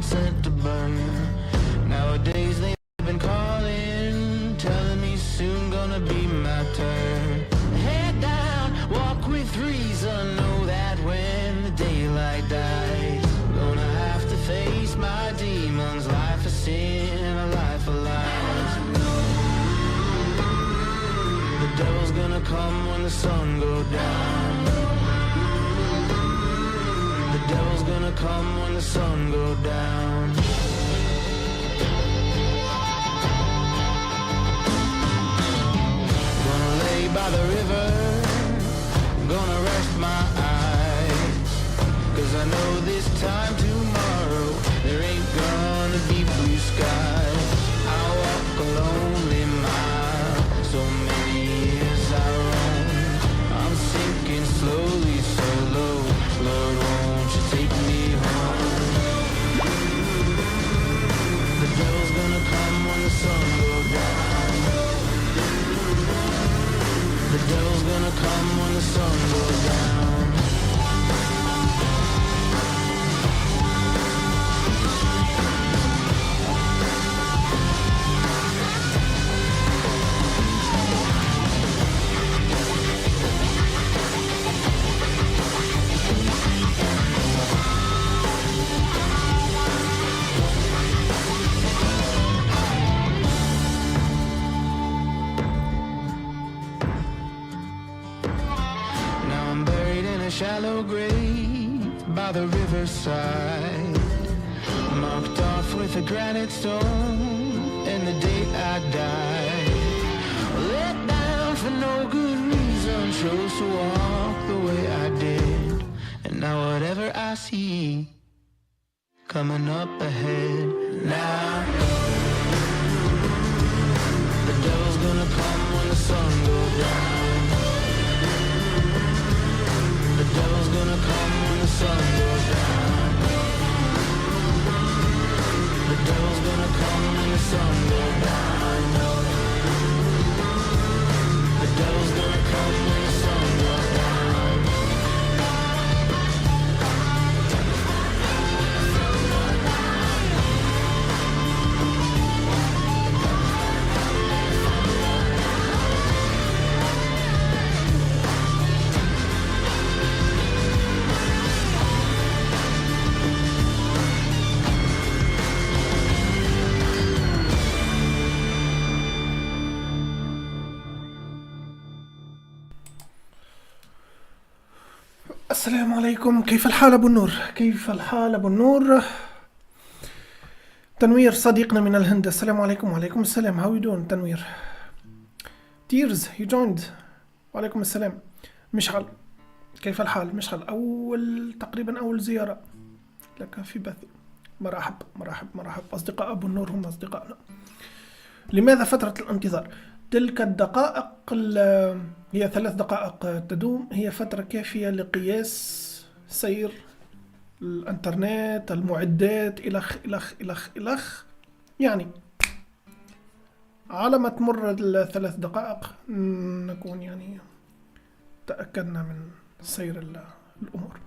and sent to burn. Nowadays they've been calling, telling me soon gonna be my turn. Head down, walk with reason, know that when the daylight dies, gonna have to face my demons. Life of sin, a life of lies. The devil's gonna come when the sun goes down. The devil's gonna come when the sun goes down. Gonna lay by the river, gonna rest my eyes, 'cause I know this time tomorrow there ain't gonna be blue skies. I walk a lonely mile, so many years I roam. I'm sinking slowly, so low. Lord, won't you take me home? The devil's gonna come when the sun goes down. The devil's gonna come when the sun goes down. Shallow grave by the riverside, marked off with a granite stone and the date I died. Let down for no good reason, chose to walk the way I did. And now whatever I see coming up ahead, now the devil's gonna come when the sun goes down. The devil's gonna come when the sun goes down. The devil's gonna come when the sun goes down. The devil's gonna come when the sun goes down. السلام عليكم، كيف الحال أبو النور؟ كيف الحال أبو النور؟ تنوير صديقنا من الهند، السلام عليكم. وعليكم السلام. How you doing تنوير؟ تيرز you joined. وعليكم السلام. مشعل كيف الحال؟ مشعل تقريبا أول زيارة لك في بث. مرحب مرحب مرحب. أصدقاء أبو النور هم أصدقائنا. لماذا فترة الانتظار؟ تلك الدقائق هي 3 دقائق تدوم، هي فترة كافية لقياس سير الانترنت، المعدات، إلخ إلخ إلخ إلخ. يعني على ما تمر ال3 دقائق نكون يعني تأكدنا من سير الأمور.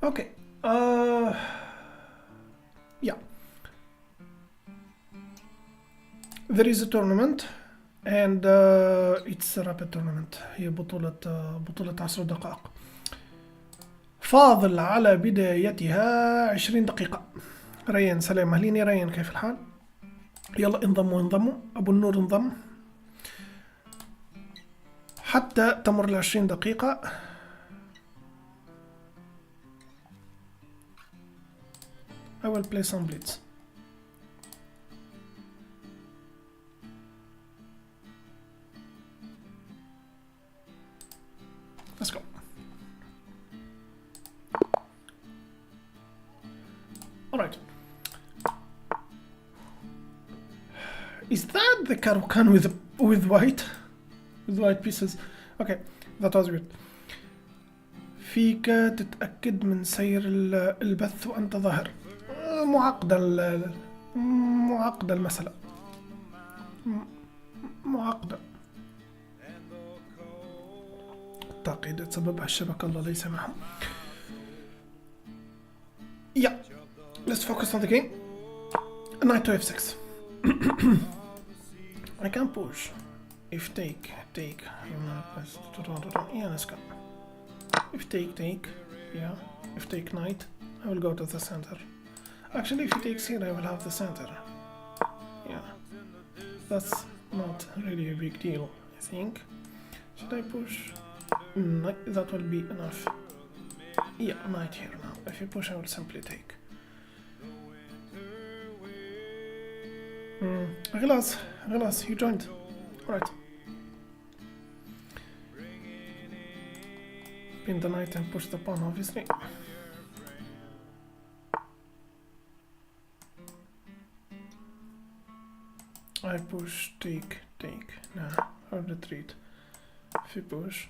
أوكي yeah. There is a tournament and it's a rapid tournament. هي بطولة 10 دقائق. فاضل على بدايتها 20 دقيقة. ريان سلام، أهلين يا ريان، كيف الحال؟ يلا انضموا. أبو النور انضم حتى تمر 20 دقيقة. I will play some Blitz. Let's go. Alright. Is that the Karukan with white? With white pieces? Okay, that was weird. فيك تتأكد من سير البث وأنت ظاهر. معقدة المسألة. معقدة. التعقيد تسببها الشبكة، الله لا يسامحهم. Let's focus on the game. Knight to f6. I can push. If take. Yeah, let's go. If take. Yeah. If take knight, I will go to the center. Actually, if he takes here, I will have the center. Yeah. That's not really a big deal, I think. Should I push? That will be enough. Yeah, knight here now. If you push, I will simply take. Relax, you joined. Alright. Pin the knight and push the pawn, obviously. I push, take. Nah, I'll retreat. If you push,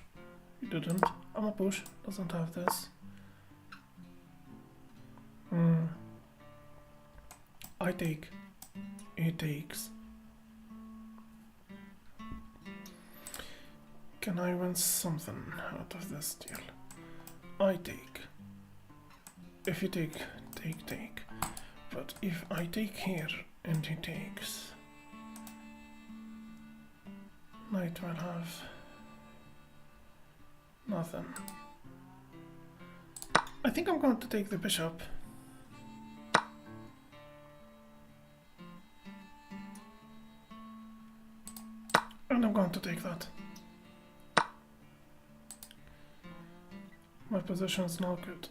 you didn't. I'ma push, doesn't have this. I take. He takes. Can I win something out of this deal? I take. If you take. But if I take here and he takes, knight will have nothing. I think I'm going to take the bishop. And I'm going to take that. My position is not good.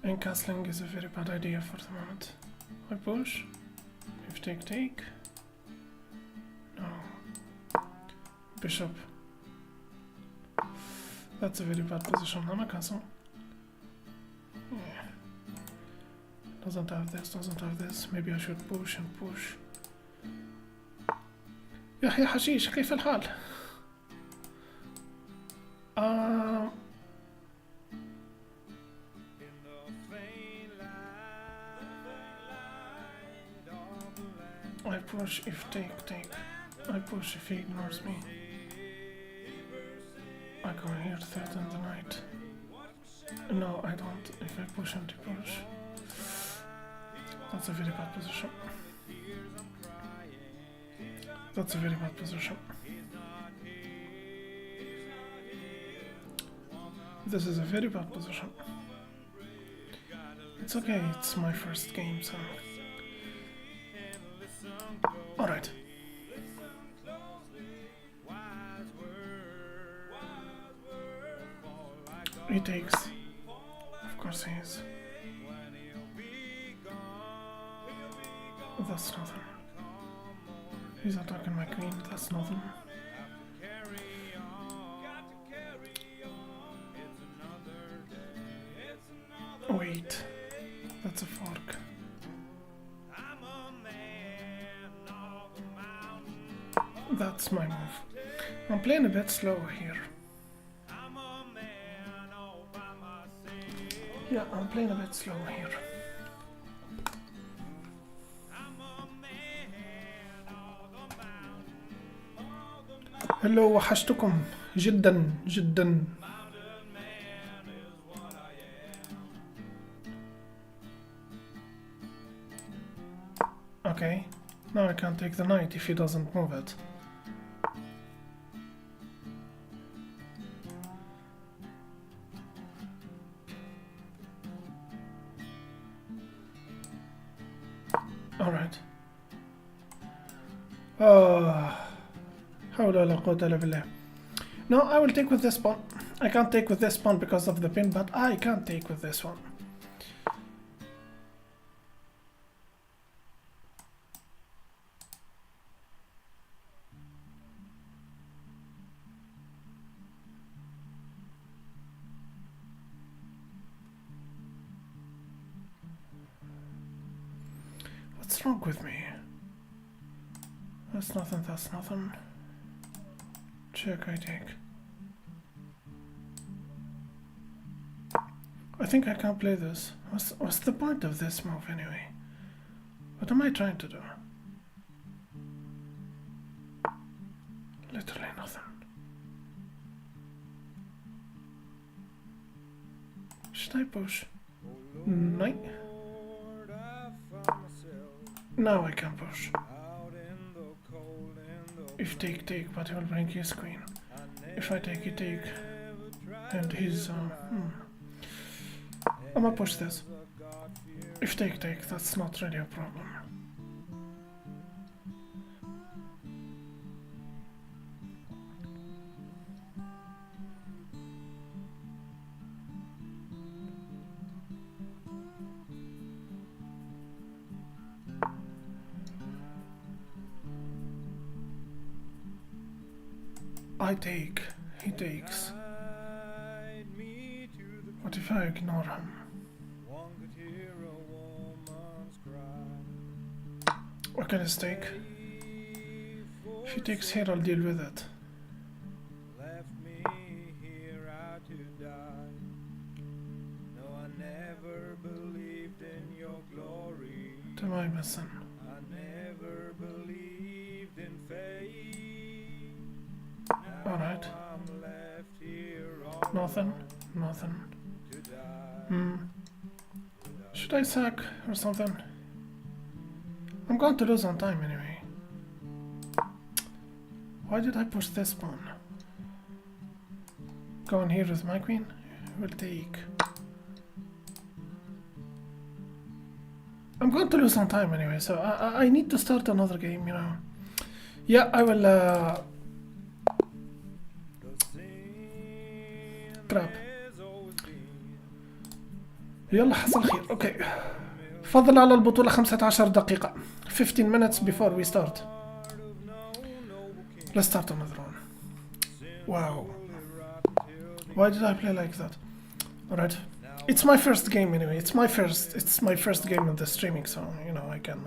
And castling is a very bad idea for the moment. I push. If take. No. Bishop. That's a very bad position. I'm a castle. Yeah. Doesn't have this. Maybe I should push and push. يا أخي حشيش كيف الحال؟ I push if take. I push if he ignores me. I go here, threaten the knight. No, I don't. If I push and he push. That's a very bad position. That's a very bad position. This is a very bad position. It's okay, it's my first game, so... Alright. He takes. Of course he is. That's nothing. He's attacking my queen, that's nothing. Wait, that's a fork. That's my move. I'm playing a bit slow here. Yeah, I'm playing a bit slow here. هلو وحشتكم جدا. Okay, now I can't take the knight if he doesn't move it. Alright. حول ولا قوة إلا بالله. No, I will take with this pawn. I can't take with this pawn because of the pin, but I can take with this one. What's wrong with me? That's nothing. Check, I take. I think I can't play this. What's the point of this move anyway? What am I trying to do? Literally nothing. Should I push? Knight. Now I can push. If take, but he will bring his queen. If I take, he take. And his, I'm gonna push this. If take, that's not really a problem. I take, he takes. What if I ignore him? What can I take? If he takes here, I'll deal with it. What am I missing? Alright. Nothing. Should I sack or something? I'm going to lose on time anyway. Why did I push this pawn? Go in here with my queen. Will take. I'm going to lose on time anyway, so I need to start another game, you know. Yeah, I will crap. يلا حصل خير. اوكي. فضل على البطولة 15 دقيقة. 15 minutes before we start. Let's start another one. Wow. Why did I play like that? Alright. It's my first game anyway. It's my first game in the streaming, so you know I can.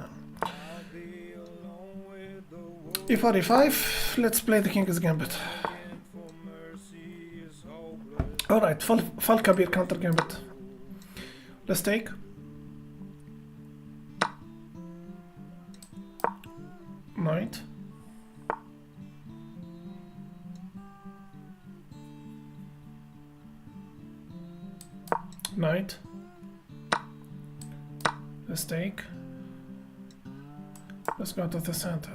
E45. Let's play the King's Gambit. Alright, full Kabir counter Gambit. Let's take. Knight. Knight. Let's take. Let's go to the center.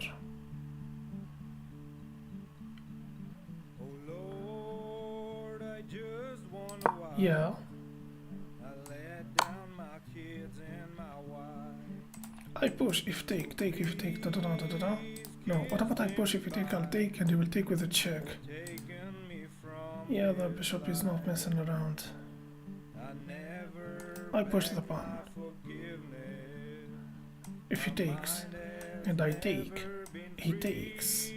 Yeah. I push if take, if take, da da da da da. No, what about I push if you take, I'll take, and you will take with a check. Yeah, the bishop is not messing around. I push the pawn. If he takes, and I take, he takes.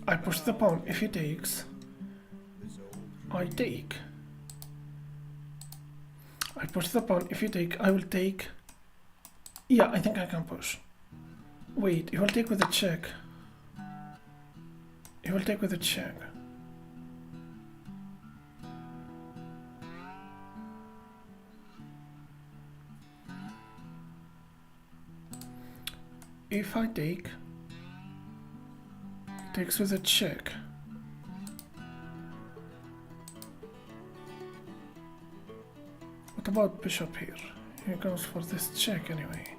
I push the pawn. If he takes, I take. I push the pawn. If you take, I will take. Yeah, I think I can push. Wait, he will take with a check. He will take with a check. If I take, he takes with a check. What about bishop here? He goes for this check anyway.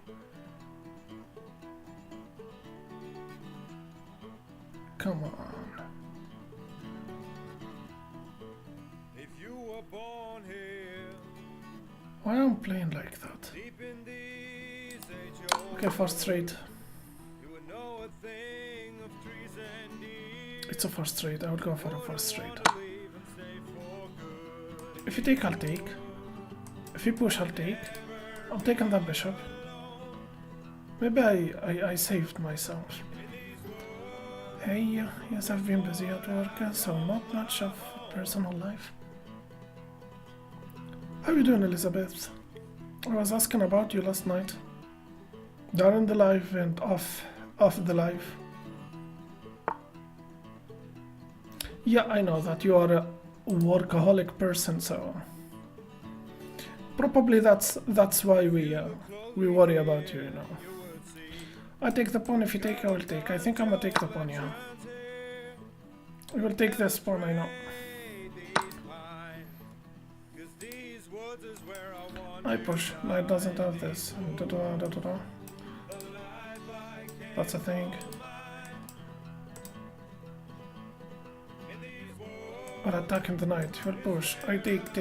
Come on. If you were born here, why am I playing like that? Okay, first straight. It's a first straight. I would go for a first straight. If you take, I'll take. If you push, I'll take. I'm taking that bishop. Maybe I saved myself. Hey, yes, I've been busy at work, so not much of personal life. How you doing, Elizabeth? I was asking about you last night. During the live and off the live. Yeah, I know that you are a workaholic person, so probably that's why we worry about you, you know. I take the pawn. If you take, I will take. I think I'm gonna take the pawn, yeah. I will take this pawn, I know. I push. Knight doesn't have this. Da-da-da-da-da. That's a thing. Or attacking the knight. He'll push. I take.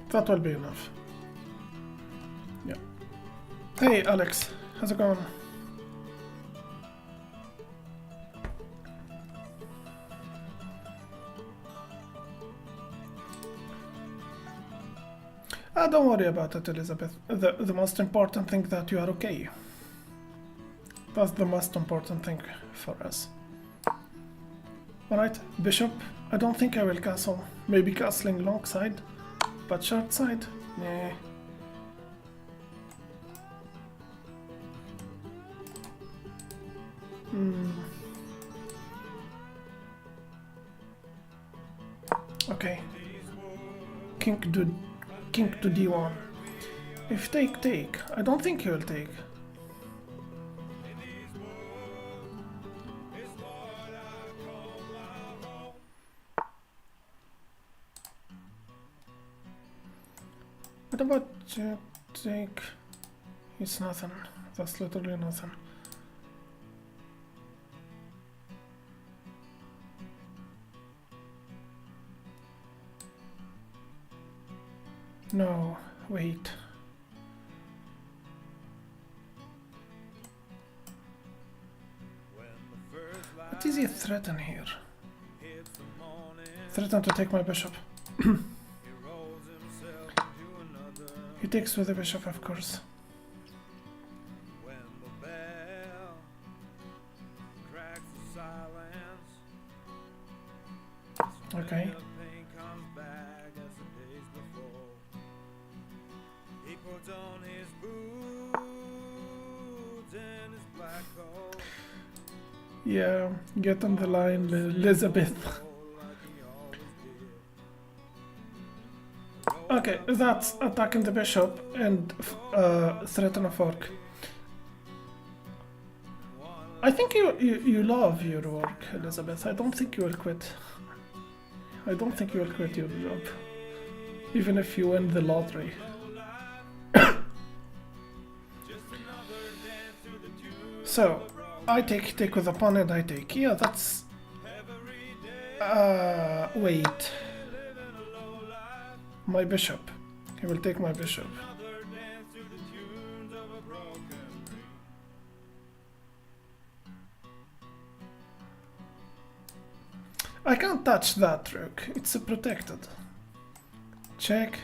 That will be enough. Yeah. Hey, Alex. How's it going? Don't worry about it, Elizabeth. The most important thing that you are okay. That's the most important thing for us. Alright, bishop. I don't think I will castle. Maybe castling long side, but short side? Nah. Okay. King to d1. If take. I don't think he will take. What about take? It's nothing. That's literally nothing. No, wait. What is he threaten here? Threaten to take my bishop. He takes with the bishop, of course. Okay. Yeah, get on the line, Elizabeth. Okay, that's attacking the bishop and threaten a fork. I think you love your work, Elizabeth. I don't think you will quit. I don't think you will quit your job, even if you win the lottery. So, I take with a pawn and I take. Yeah, that's... wait. My bishop. He will take my bishop. I can't touch that rook. It's protected. Check.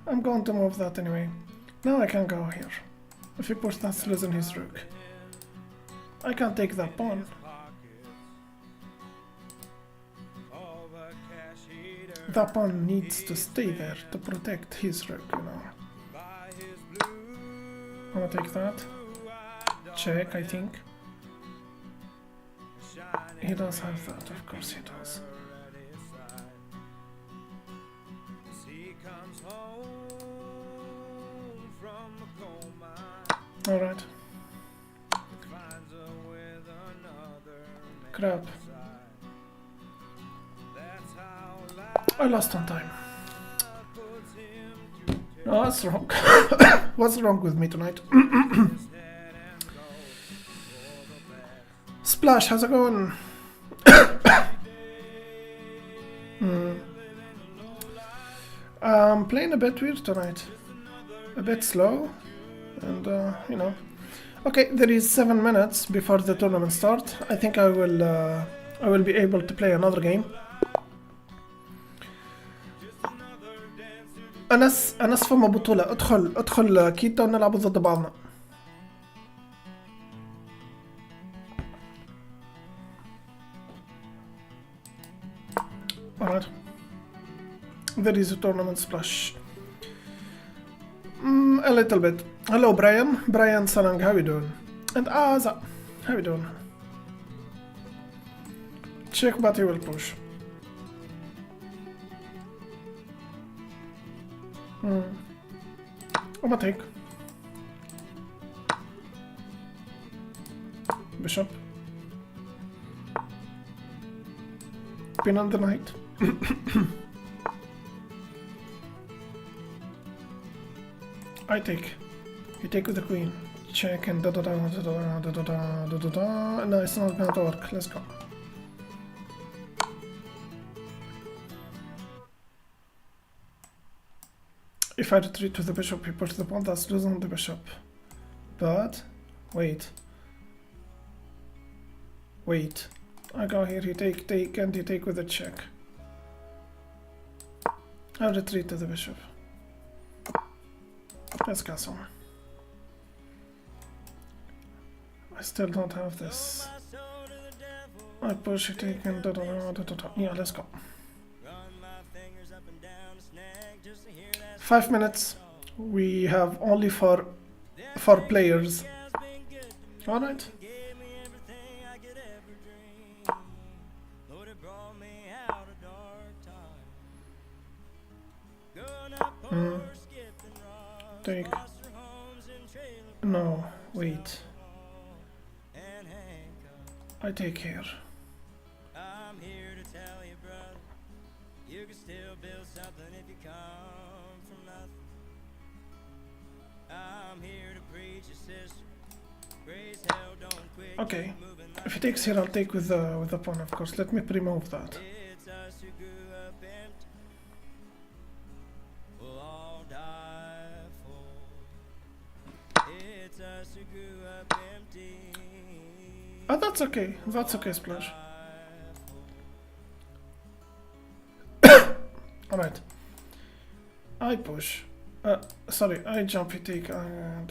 I'm going to move that anyway. Now I can go here. If he puts that, losing his rook. I can't take that pawn. That pawn needs to stay there to protect his rook, you know. I'm gonna take that. Check, I think. He does have that, of course he does. Alright. Crap. I lost on time. No, that's wrong. What's wrong with me tonight? Splash, how's it going? I'm playing a bit weird tonight. A bit slow. And, you know. Okay, there is 7 minutes before the tournament start. I think I will be able to play another game. أنس فما بطولة. ادخل كيتا ونلعب ضد بعضنا. Alright. There is a tournament splash. A little bit. Hello, Brian. Brian Salang, how you doing? And Aza, how you doing? Check, but he will push. I'm take. Bishop. Pin on the knight. I take. You take with the queen. Check and da da da da da da da da da da da. No, it's not gonna work. Let's go. If I retreat to the bishop, he pushes the pawn. That's losing the bishop. But wait. Wait. I go here. He take, and he take with a check. I retreat to the bishop. Let's castle. I still don't have this. I push it, take, and da da da da da da. Yeah, let's go. 5 minutes. We have only four players. All right. Take. No, wait. I take here. I'm here to tell you, brother, you can still build something if you come from nothing. I'm here to preach your sister. Grace hell don't quit. Okay. If he takes here, I'll take with the pawn, of course. Let me pre-move that. It's us who grew up empty. We'll all die for. It's us who grew up empty. Oh, that's okay. That's okay, Splash. Alright. I push. Sorry, I jump, he take. No,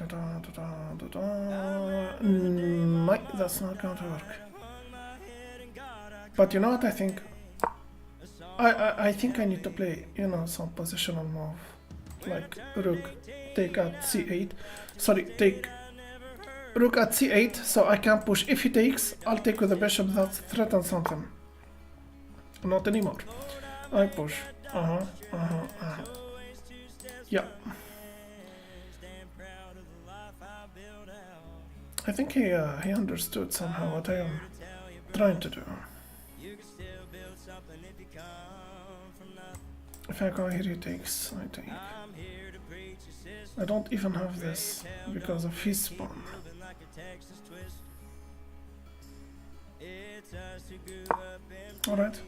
that's not going to work. But you know what I think? I think I need to play, you know, some positional move. Like rook, take at c8. Sorry, take rook at c8, so I can push. If he takes, I'll take with the bishop. That threatens something. Not anymore. I push. Yeah. I think he understood somehow what I am trying to do. If I go here, he takes. I take. I don't even have this because of his pawn. Alright.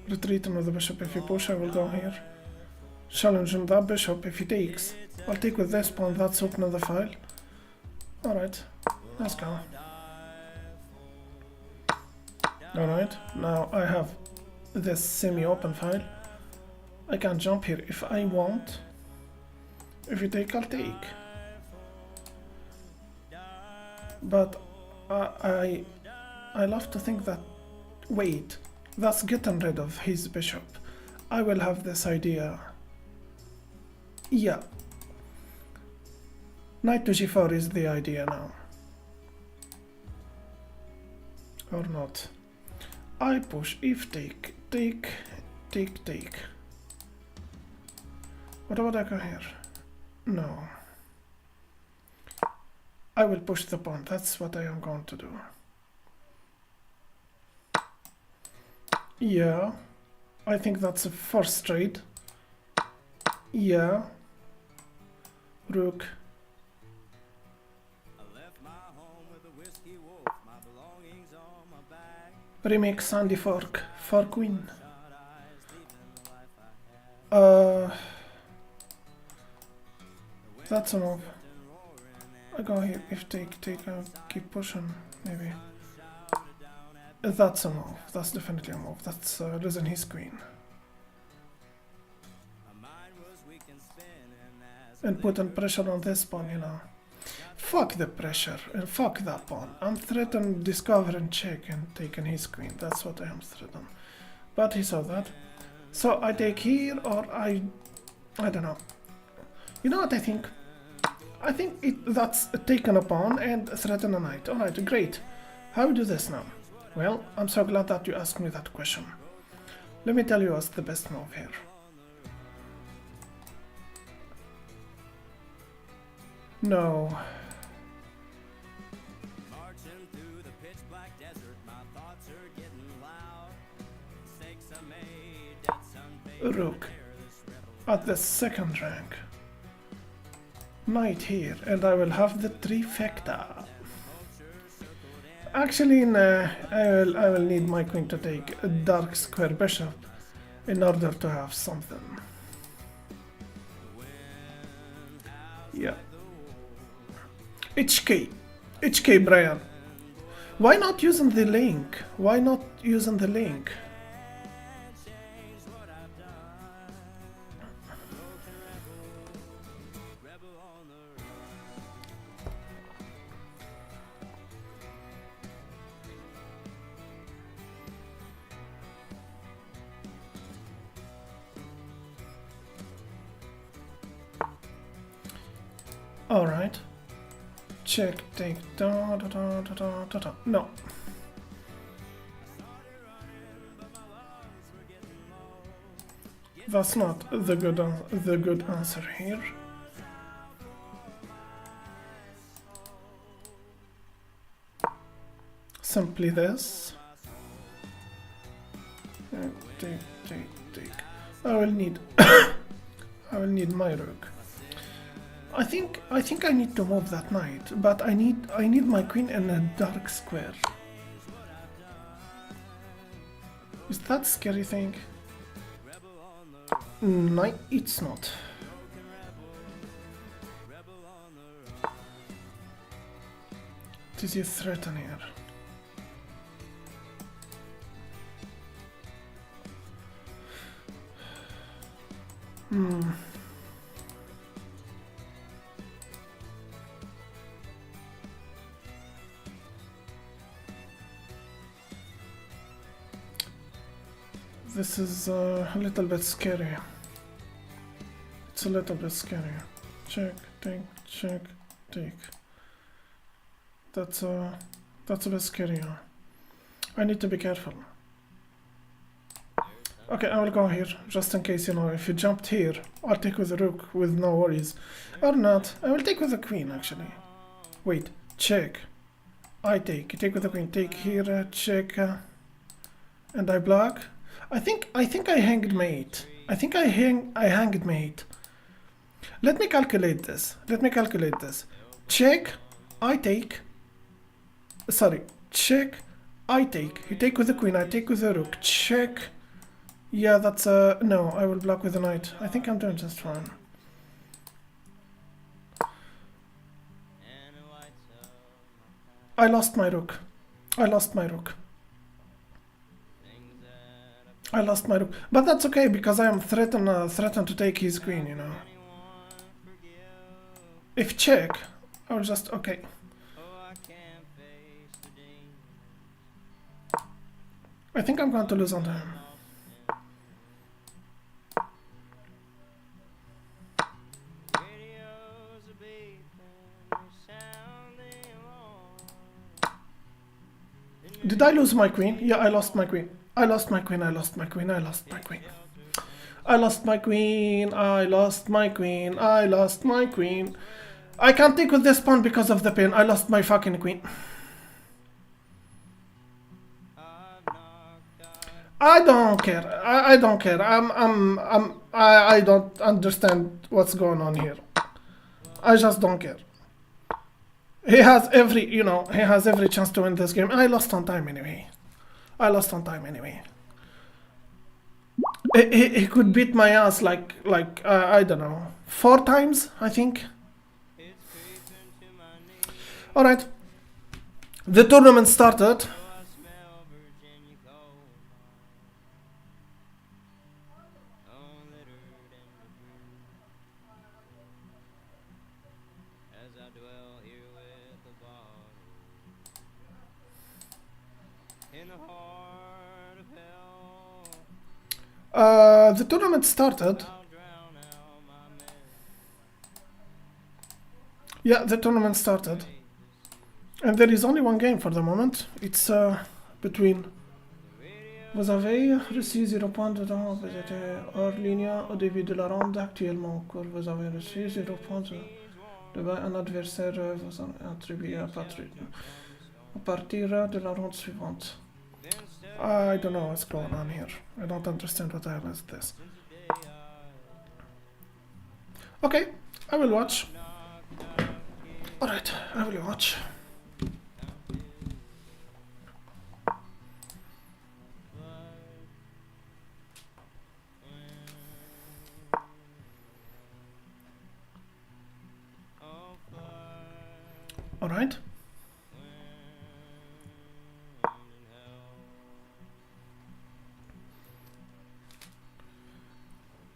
Retreating with the bishop. If he push, I will go here. Challenging that bishop. If he takes, I'll take with this pawn. That's opening the file. Alright. Let's go. Alright. Now I have this semi-open file. I can jump here if I want. If you take, I'll take. But I love to think that, wait, that's getting rid of his bishop. I will have this idea. Yeah. Knight to g4 is the idea now. Or not. I push, if take, take, take, take. What about I go here? No. I will push the pawn. That's what I am going to do. Yeah. I think that's a first trade. Yeah. Rook. Remake Sandy fork for queen. That's a move. I go here. If take, I keep pushing. Maybe. That's a move. That's definitely a move. That's losing his queen. And putting pressure on this pawn, you know. Fuck the pressure and fuck that pawn. I'm threatening discovering check and taking his queen. That's what I am threatening. But he saw that. So I take here or I don't know. You know what I think? I think that's taking a pawn and threaten a knight. Alright, great. How we do this now? Well, I'm so glad that you asked me that question. Let me tell you what's the best move here. No. Rook at the second rank. Knight here, and I will have the trifecta. Actually, no, I will need my queen to take a dark square bishop in order to have something. Yeah. HK Brian. Why not using the link? Why not using the link? All right. Check, take, no. That's not the good answer here. Simply this. Take. I will need I will need my rook. I think I need to move that knight, but I need my queen in a dark square. Is that scary thing? No, it's not. It is a threat in here. This is a little bit scary. It's a little bit scary. Check, take. That's a bit scary. I need to be careful. Okay, I will go here, just in case, if you jumped here, I'll take with the rook with no worries. Or not, I will take with the queen, actually. Wait, check. I take with the queen, take here, check, and I block. I think I hanged mate. I hanged mate. Let me calculate this. Check, I take. Sorry, check, I take. You take with the queen, I take with the rook. Check. Yeah, that's no, I will block with the knight. I think I'm doing just fine. I lost my rook. But that's okay because I am threatened to take his queen, If check, I'll just okay. I think I'm going to lose on him. Did I lose my queen? Yeah, I lost my queen. I lost my queen. I can't take with this pawn because of the pin. I lost my fucking queen. I don't care. I don't care. I don't understand what's going on here. I just don't care. He has every chance to win this game. I lost on time anyway. He could beat my ass like I don't know, 4 times, I think. All right. The tournament started. The tournament started. Yeah, the tournament started. And there is only one game for the moment. It's between. Vous avez reçu 0 points de temps, vous êtes hors ligne au début de la ronde actuellement en cours. Vous avez reçu 0 points de un adversaire vous en attribué à partir de la ronde suivante. I don't know what's going on here. I don't understand what the hell is this. Okay, I will watch. Alright, I will watch. Alright.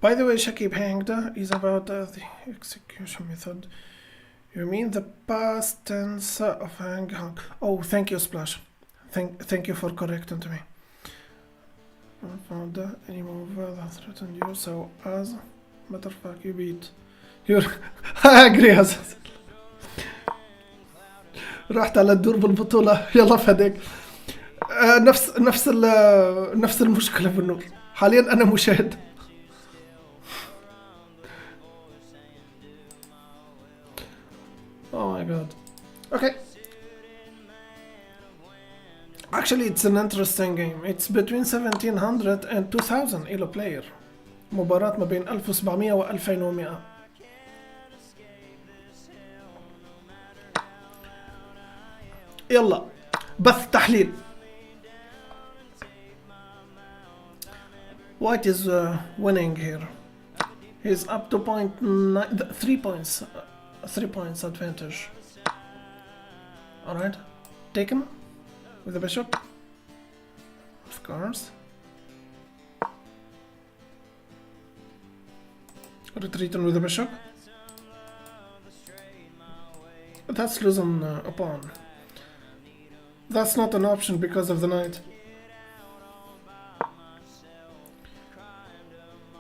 By the way, Shakib hanged is about the execution method. You mean the past tense of hang? Oh, thank you, Splash. Thank you for correcting to me. Found any move that threatened you, so as matter of fact, you beat. You're I agree. رحت على الدور بالبطولة يلا فديك. نفس المشكلة بالنور. حاليا أنا مشاهد. Oh my god. Okay. Actually, it's an interesting game. It's between 1700 and 2000 elo player. مباراة ما بين 1700 و 2100. يلا بث تحليل. White is winning here. He's up to 3 points. 3 points advantage. Alright, take him with the bishop. Of course. Retreating with the bishop. That's losing a pawn. That's not an option because of the knight.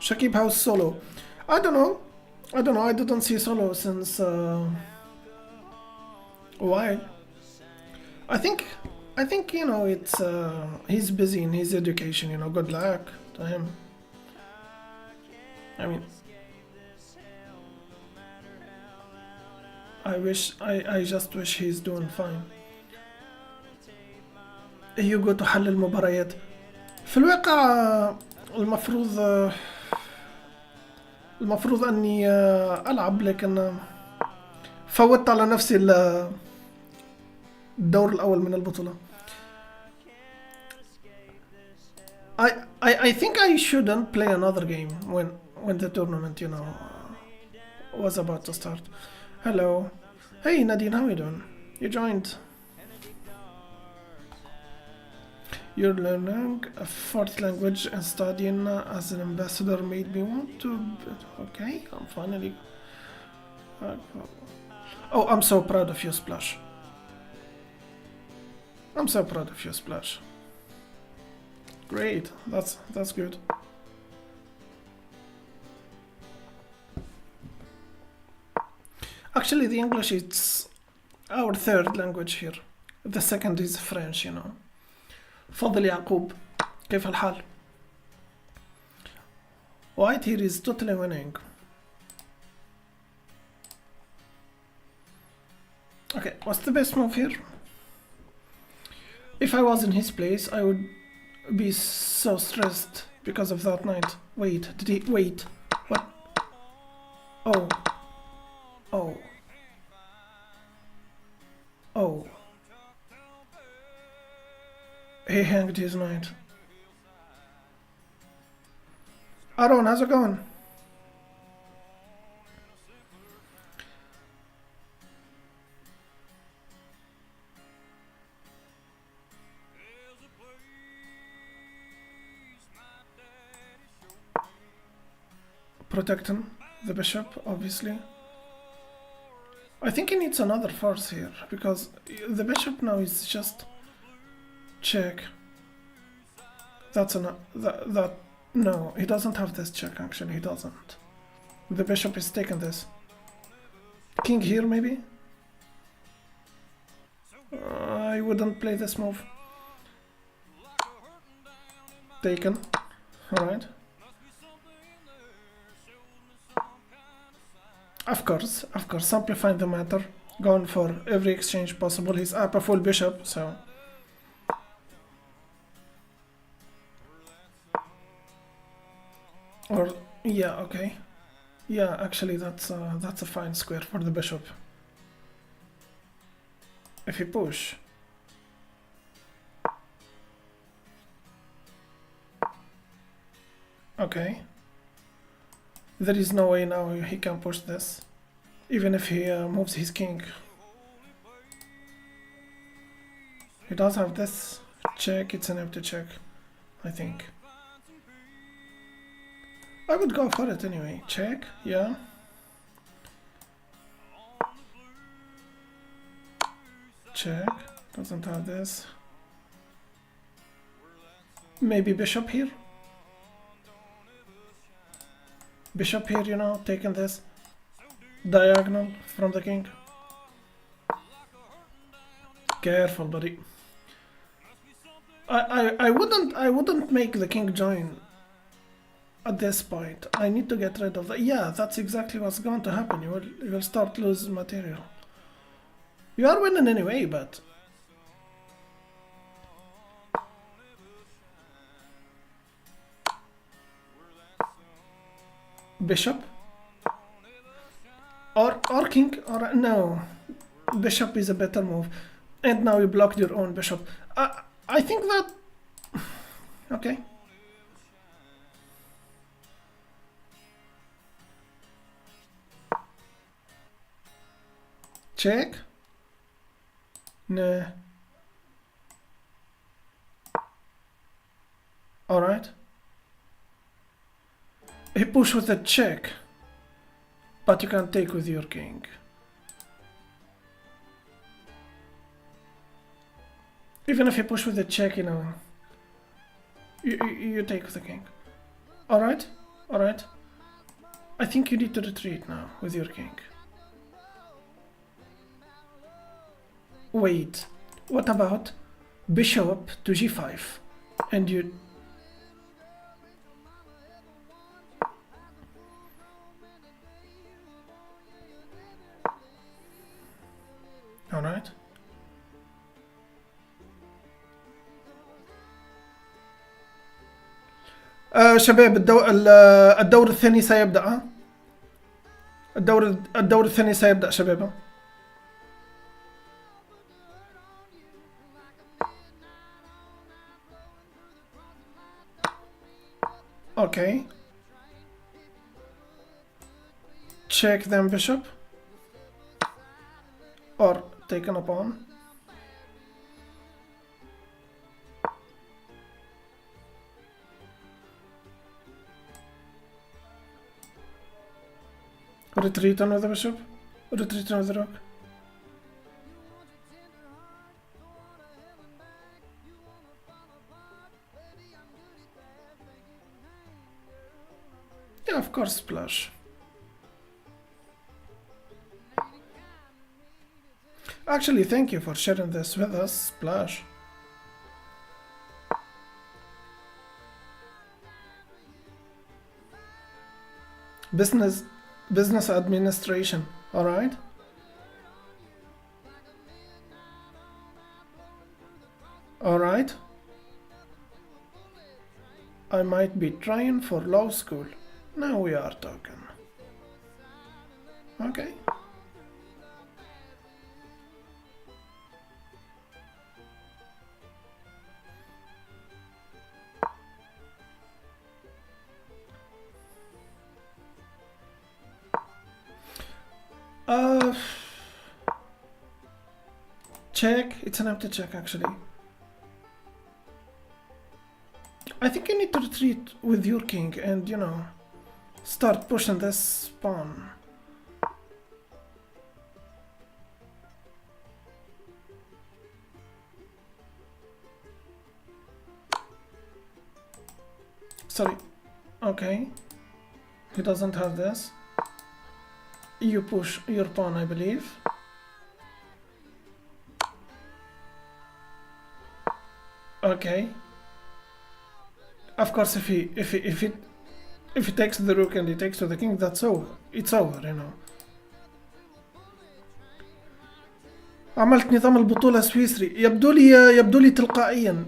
Shakib, how's solo? I don't know. I didn't see solo since a while. I think you know it's he's busy in his education. You know, good luck to him. I mean, I just wish he's doing fine. يوجو تحلل مباريات في الواقع. المفروض اني العب، لكن فوتت على نفسي الدور الاول من البطولة. I think I shouldn't play another game when the tournament, you know, was about to start. Hello. Hey Nadine, how are you doing? You joined. You're learning a fourth language and studying as an ambassador made me want to. Okay, I'm finally. Oh, I'm so proud of you, Splash. I'm so proud of you, Splash. Great, that's good. Actually, the English is our third language here. The second is French, you know. فضل يعقوب كيف الحال؟ White here is totally winning. Okay, what's the best move here? If I was in his place, I would be so stressed because of that knight. Wait, did he wait? What? Oh. Oh. Oh. He hanged his knight. Aaron, how's it going? Protecting the bishop, obviously. I think he needs another force here, because the bishop now is just check. That's that no, he doesn't have this check. Actually, he doesn't. The bishop is taking this. King here, maybe. I wouldn't play this move. taken. Alright. Of course, simplifying the matter. Going for every exchange possible. He's up a full bishop, so... Or, yeah, okay. Yeah, actually that's a fine square for the bishop. If you push... Okay. There is no way now he can push this. Even if he moves his king. He does have this check, it's an empty check, I think. I would go for it anyway. Check, yeah. Check, doesn't have this. Maybe bishop here? Bishop here, you know, taking this diagonal from the king. Careful, buddy. I wouldn't make the king join at this point. I need to get rid of that. Yeah, that's exactly what's going to happen. You will start losing material. You are winning anyway, but bishop or king, or no, bishop is a better move. And now you blocked your own bishop. I think that okay. Check. Nah. All right. He pushed with a check, but you can take with your king. Even if you push with a check, you know, you take with the king. All right, all right. I think you need to retreat now with your king. Wait, what about bishop to g5? And you... Alright. شباب الدور الثاني سيبدأ. الدور الثاني سيبدأ شباب. Okay. Check them bishop. Or taken a pawn. Retreat on with the bishop. Retreat on with the rook. Yeah, of course, splash. Actually, thank you for sharing this with us, Splash. Business administration, alright? Alright. I might be trying for law school. Now we are talking. Okay. Check. It's an empty check, actually. I think you need to retreat with your king and, you know, start pushing this pawn. Sorry. Okay. He doesn't have this. You push your pawn, I believe. Okay. Of course, if he takes the rook and he takes to the king, that's over. It's over, you know. عملت نظام البطولة سويسري. يبدو لي تلقائيا.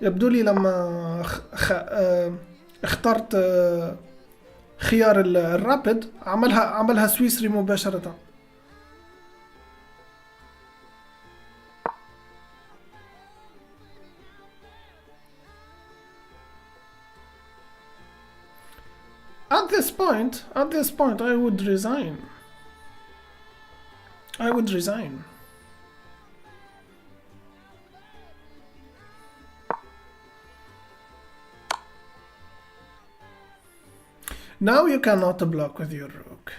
يبدو لي لما اخترت خيار الرابد عملها سويسري مباشرة. At this point, I would resign. Now you cannot block with your rook.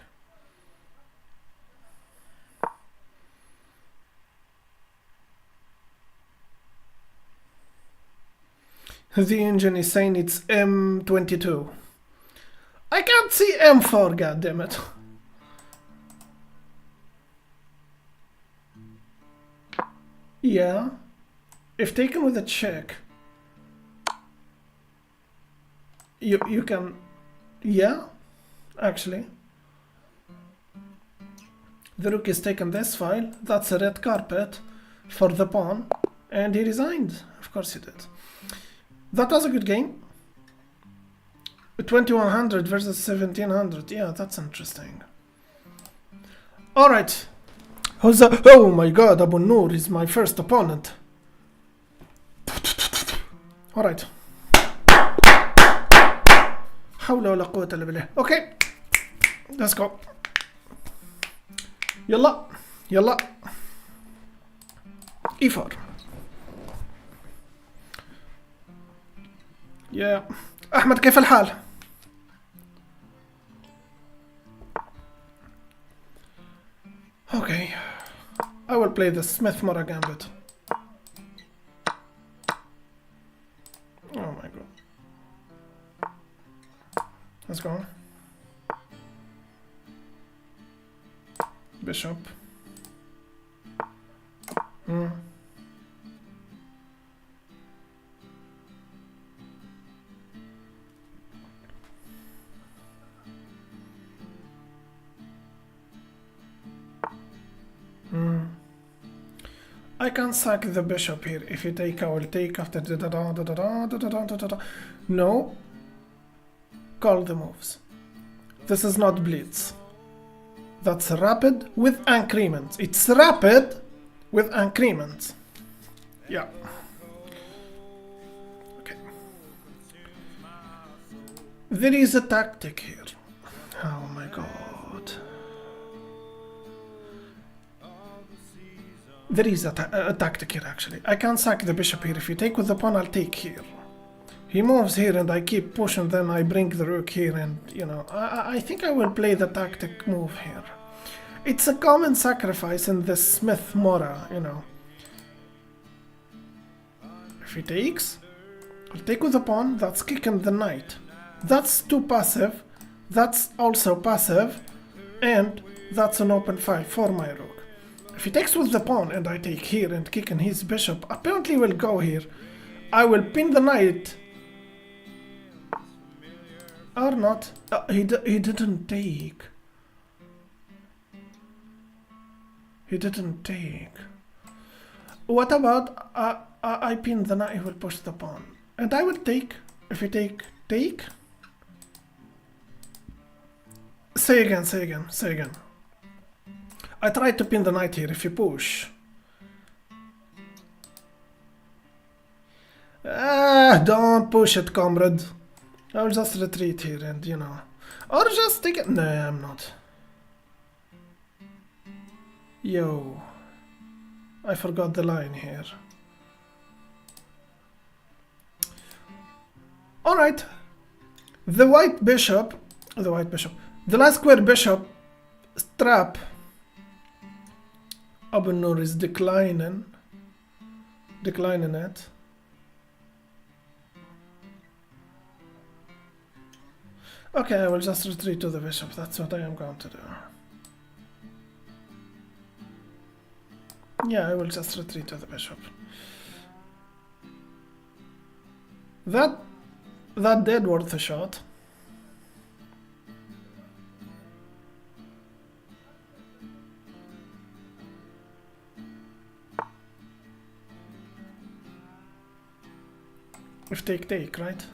The engine is saying it's M22. I can't see M4, goddammit. Yeah. If taken with a check, you can. Yeah, actually. The rook is taken this file. That's a red carpet for the pawn, and he resigned. Of course he did. That was a good game. 2100 versus 1700. Yeah, that's interesting. All right. Oh my God, Abu Noor is my first opponent. All right. حول ولا قوة إلا بالله. Okay, let's go. يلا E4. Yeah. أحمد كيف الحال؟ Okay, I will play the Smith-Morra Gambit. Oh my God. Let's go. Bishop. I can sack the bishop here. If you take, I will take after No. Call the moves. This is not Blitz. That's rapid with increments. It's rapid with increments. Yeah. Okay. There is a tactic here. Oh my God. There is a tactic here actually. I can sack the bishop here. If you take with the pawn, I'll take here. He moves here and I keep pushing, then I bring the rook here and, you know, I think I will play the tactic move here. It's a common sacrifice in the Smith-Morra, you know. If he takes, I'll take with the pawn, that's kicking the knight. That's too passive, that's also passive, and that's an open file for my rook. If he takes with the pawn and I take here and kicking his bishop, apparently will go here. I will pin the knight. Or not. He didn't take. He didn't take. What about I pin the knight, he will push the pawn. And I will take. If you take. Say again. I tried to pin the knight here. If you push. Don't push it, comrade. I'll just retreat here and, you know. Or just take it. No, I'm not. Yo. I forgot the line here. Alright. The last square bishop trap. Abu Noor is declining it. Okay, I will just retreat to the bishop. That's what I am going to do. Yeah, I will just retreat to the bishop. That did worth a shot. If take, right?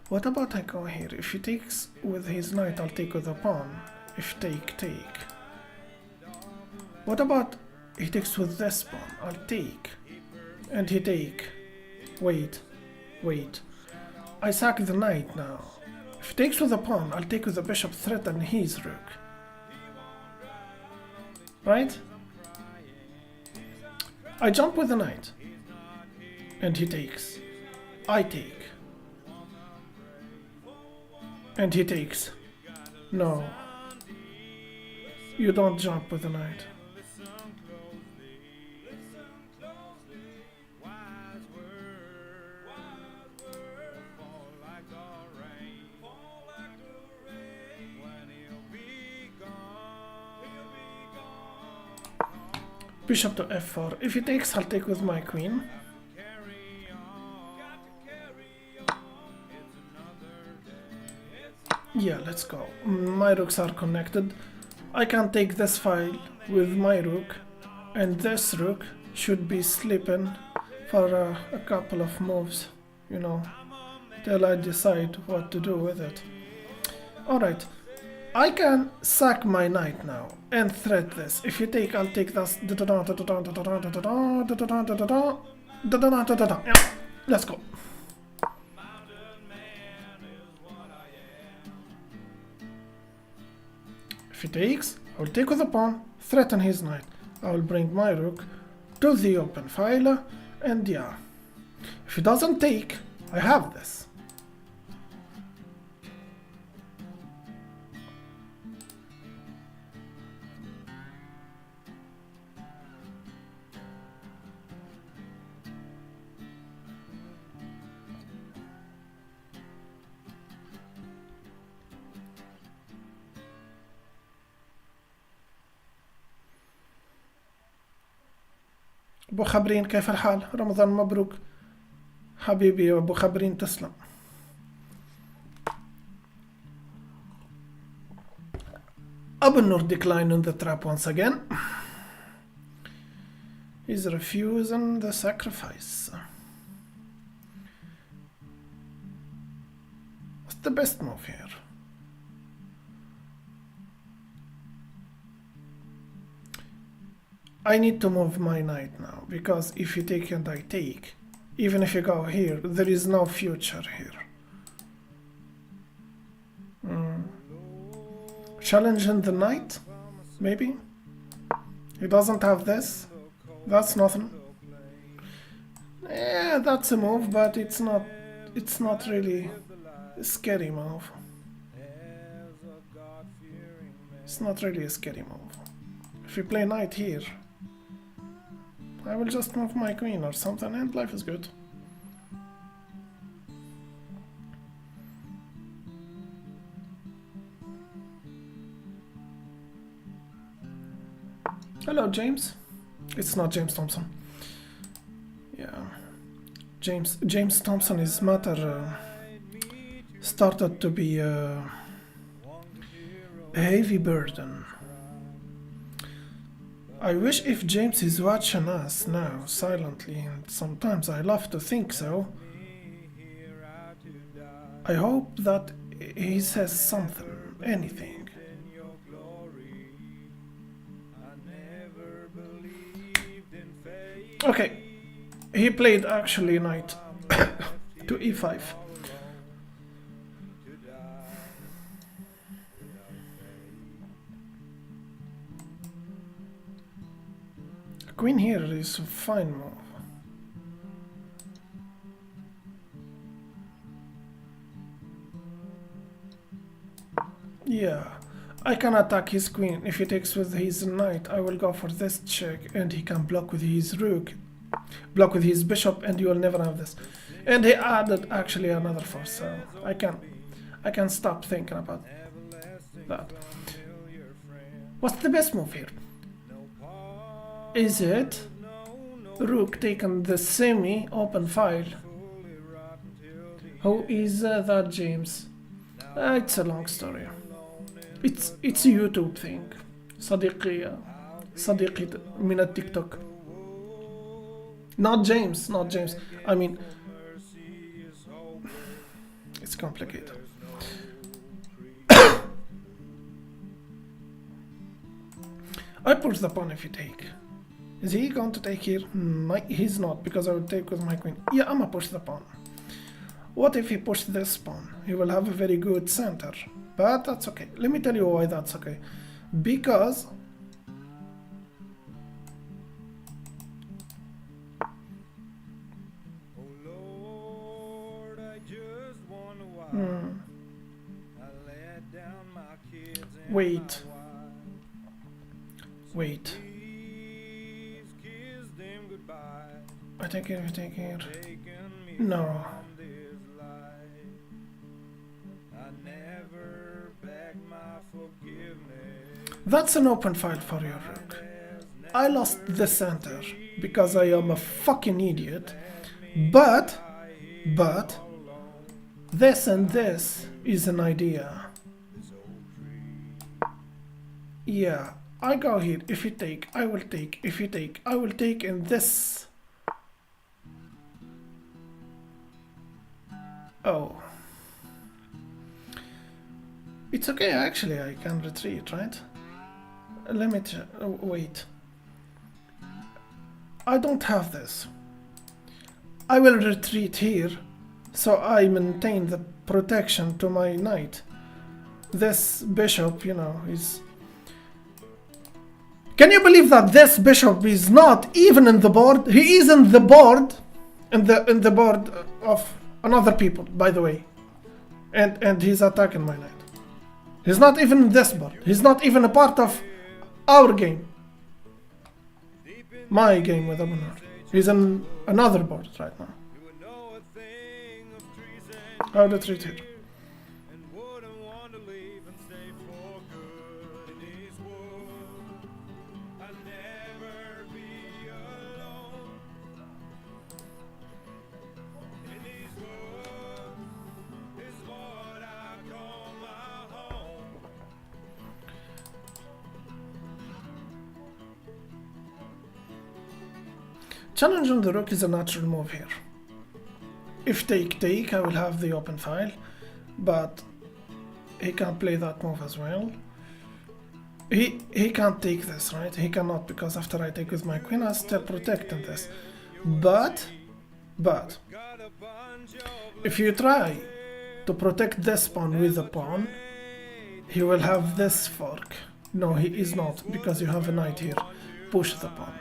What about I go here? If he takes with his knight, I'll take with a pawn. If take. What about he takes with this pawn? I'll take. And he take. Wait. I sack the knight now. If he takes with a pawn, I'll take with the bishop, threaten his rook. Right? I jump with the knight. And he takes. I take. And he takes. No. You don't jump with the knight. Bishop to f4. If he takes, I'll take with my queen. Yeah, let's go. My rooks are connected. I can take this file with my rook, and this rook should be sleeping for a couple of moves, you know, till I decide what to do with it. Alright, I can sack my knight now and threat this. If you take, I'll take this. Yeah, let's go. If he takes, I'll take with a pawn, threaten his knight. I'll bring my rook to the open file, and yeah. If he doesn't take, I have this. أبو خبرين كيف الحال؟ رمضان مبروك حبيبي أبو خبرين تسلم. Abu Nur declining the trap once again. He's refusing the sacrifice. What's the best move here? I need to move my knight now, because if you take and I take, even if you go here, there is no future here. Challenging the knight? Maybe? He doesn't have this? That's nothing. Yeah, that's a move, but it's not really a scary move. It's not really a scary move. If we play knight here, I will just move my queen or something and life is good. Hello, James. It's not James Thompson. Yeah. James Thompson is matter started to be a heavy burden. I wish if James is watching us now silently, and sometimes I love to think so. I hope that he says something, anything. Okay, he played actually knight to e5. Queen here is a fine move. Yeah, I can attack his queen. If he takes with his knight, I will go for this check, and he can block with his rook, block with his bishop, and you will never have this. And he added actually another force, so I can stop thinking about that. What's the best move here? Is it rook taking the semi-open file Who is that James? It's a long story. It's a YouTube thing. صديقي من التيك توك. Not James. I mean, it's complicated. I push the pawn if you take. Is he going to take here? He's not, because I will take with my queen. Yeah, I'ma push the pawn. What if he pushed this pawn? He will have a very good center. But that's okay. Let me tell you why that's okay. Because Wait. I take it. No. That's an open file for your rook. I lost the center because I am a fucking idiot. But this and this is an idea. Yeah, I go here. If you take, I will take. If you take, I will take. And this. Oh. It's okay, actually, I can retreat, right? Let me wait. I don't have this. I will retreat here, so I maintain the protection to my knight. This bishop, you know, is... Can you believe that this bishop is not even in the board? He is in the board, in the board of another people, by the way. And he's attacking my knight. He's not even in this board. He's not even a part of our game. My game with Abunor. He's in another board right now. I'll retreat here. Challenging the rook is a natural move here. If take, I will have the open file, but he can't play that move as well. He can't take this, right? He cannot, because after I take with my queen, I'm still protecting this. But if you try to protect this pawn with a pawn, he will have this fork. No, he is not, because you have a knight here. Push the pawn.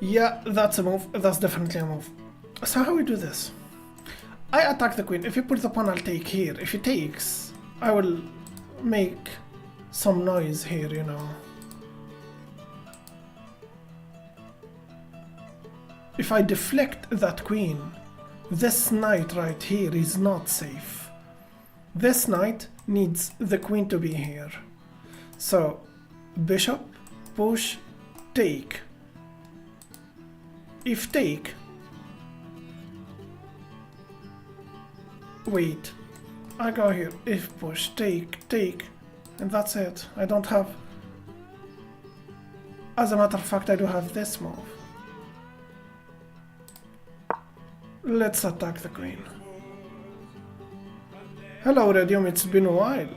Yeah, that's a move. That's definitely a move. So how we do this? I attack the queen. If you put the pawn, I'll take here. If he takes, I will make some noise here, you know. If I deflect that queen, this knight right here is not safe. This knight needs the queen to be here. So, bishop, push, take. If take, wait, I go here. If push, take, and that's it. I don't have... As a matter of fact, I do have this move. Let's attack the queen. Hello, Radium, it's been a while.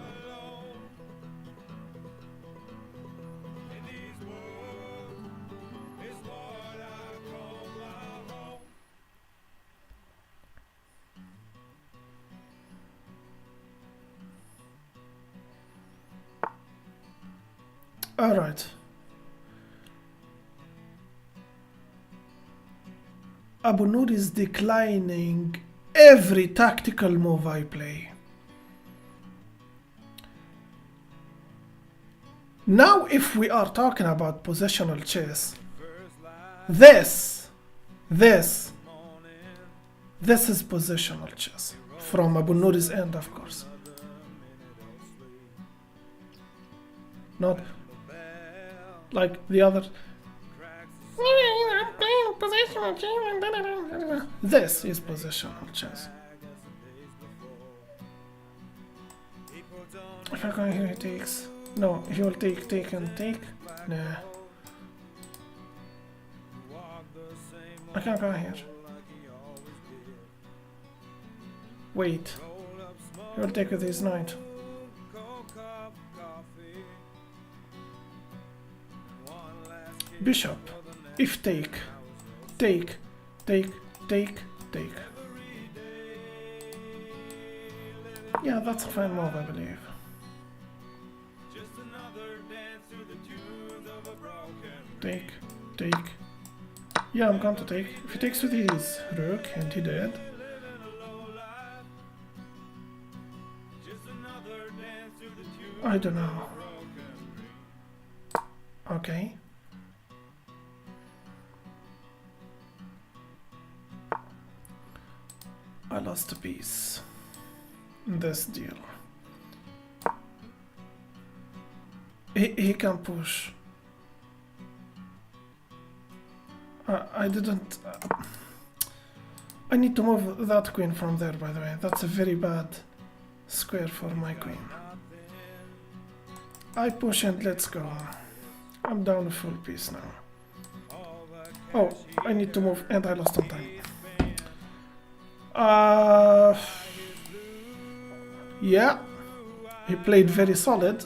All right. Abunor is declining every tactical move I play. Now, if we are talking about positional chess, this is positional chess. from Abu Nour's end, of course. Not like the other. This is positional chess. If I go here, he takes. No, he will take and take. Nah. I can't go here. Wait. He will take with his knight. Bishop. If take. Take. Yeah, that's a fine move, I believe. Take. Yeah, I'm going to take. If he takes with his rook, and he did. I don't know. Okay. I lost a piece in this deal. He can push. I didn't. I need to move that queen from there, by the way. That's a very bad square for my queen. I push and let's go. I'm down a full piece now. Oh, I need to move and I lost on time. Yeah, he played very solid.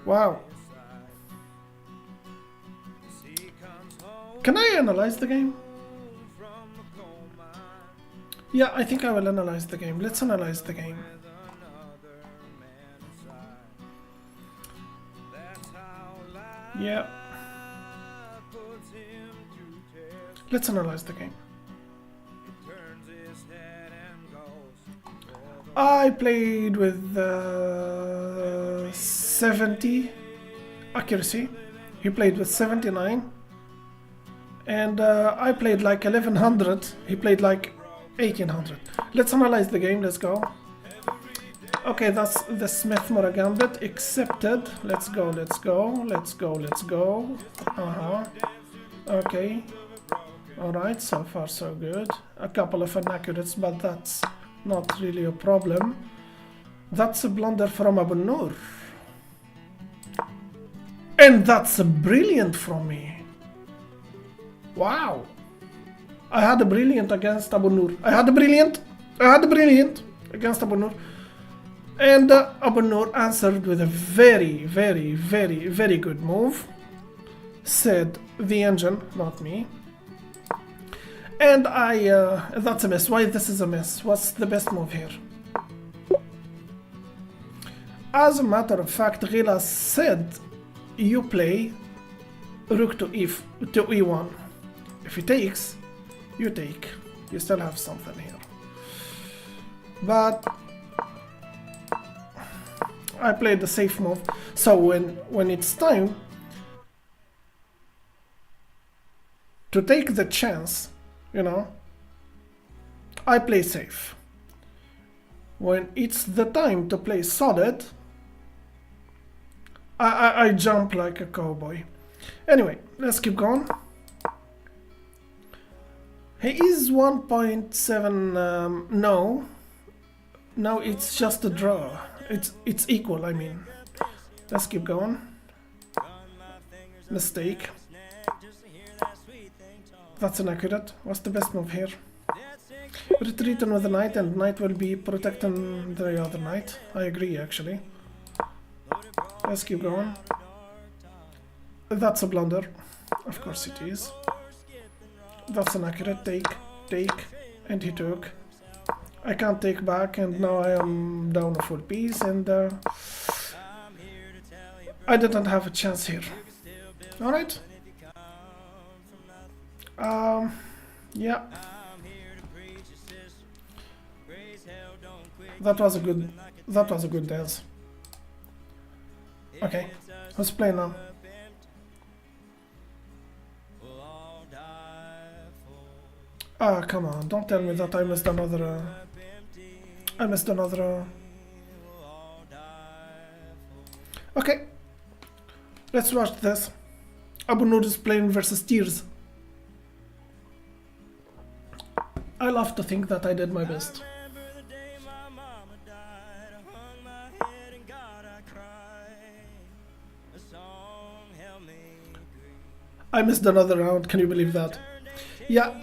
Wow. Can I analyze the game? Yeah, I think I will analyze the game. Let's analyze the game. Yeah. Let's analyze the game. I played with 70 accuracy. He played with 79. And I played like 1100. He played like 1800. Let's analyze the game. Let's go. Okay, that's the Smith-Morra Gambit accepted. Let's go. Okay. Alright, so far so good. A couple of inaccurates, but that's not really a problem. That's a blunder from Abu Nour. And that's a brilliant from me. Wow. I had a brilliant against Abu Nour. I had a brilliant against Abu Nour. And Abu Nour answered with a very good move. Said the engine, not me. And that's a miss. Why this is a miss? What's the best move here? As a matter of fact, Ghila said you play rook to e1. If he takes, you take. You still have something here. But I played the safe move. So when it's time to take the chance, you know, I play safe. When it's the time to play solid, I jump like a cowboy. Anyway, let's keep going. He is 1.7. No, it's just a draw. It's equal. I mean, let's keep going. Mistake. That's inaccurate. What's the best move here? Retreating with the knight, and knight will be protecting the other knight. I agree, actually. Let's keep going. That's a blunder. Of course it is. That's inaccurate. Take, and he took. I can't take back, and now I am down a full piece, and I didn't have a chance here. Alright. Yeah. That was a good dance. Okay, let's play now. Ah, come on, don't tell me that I missed another... I missed another... Okay. Let's watch this. Abu Noor is playing versus Tears. I love to think that I did my best. I missed another round, can you believe that? Yeah,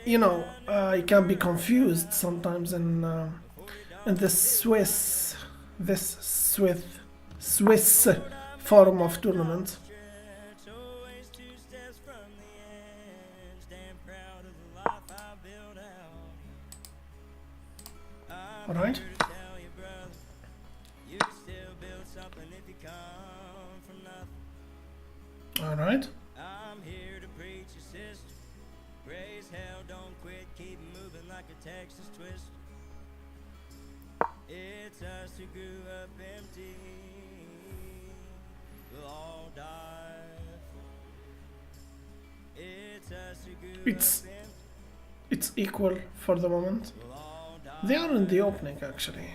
you know, I can be confused sometimes in this Swiss form of tournament. All right. All right. I'm here to preach your sister. Raise hell, don't quit, keep moving like a Texas twist. It's us who grew up empty. We'll all die for. It's us who grew up empty. It's equal for the moment. They are in the opening actually.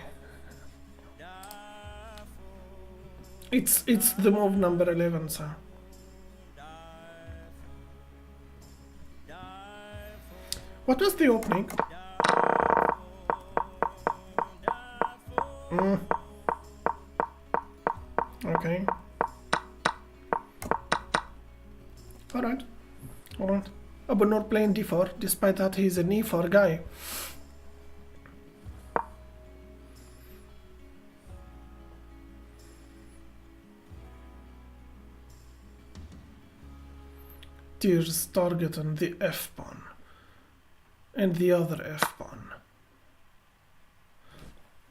It's the move number 11, sir. What was the opening? Okay. Alright. Alright. Abu Noor playing d4, despite that he's an e4 guy. Tears targeting the f-pawn and the other f-pawn.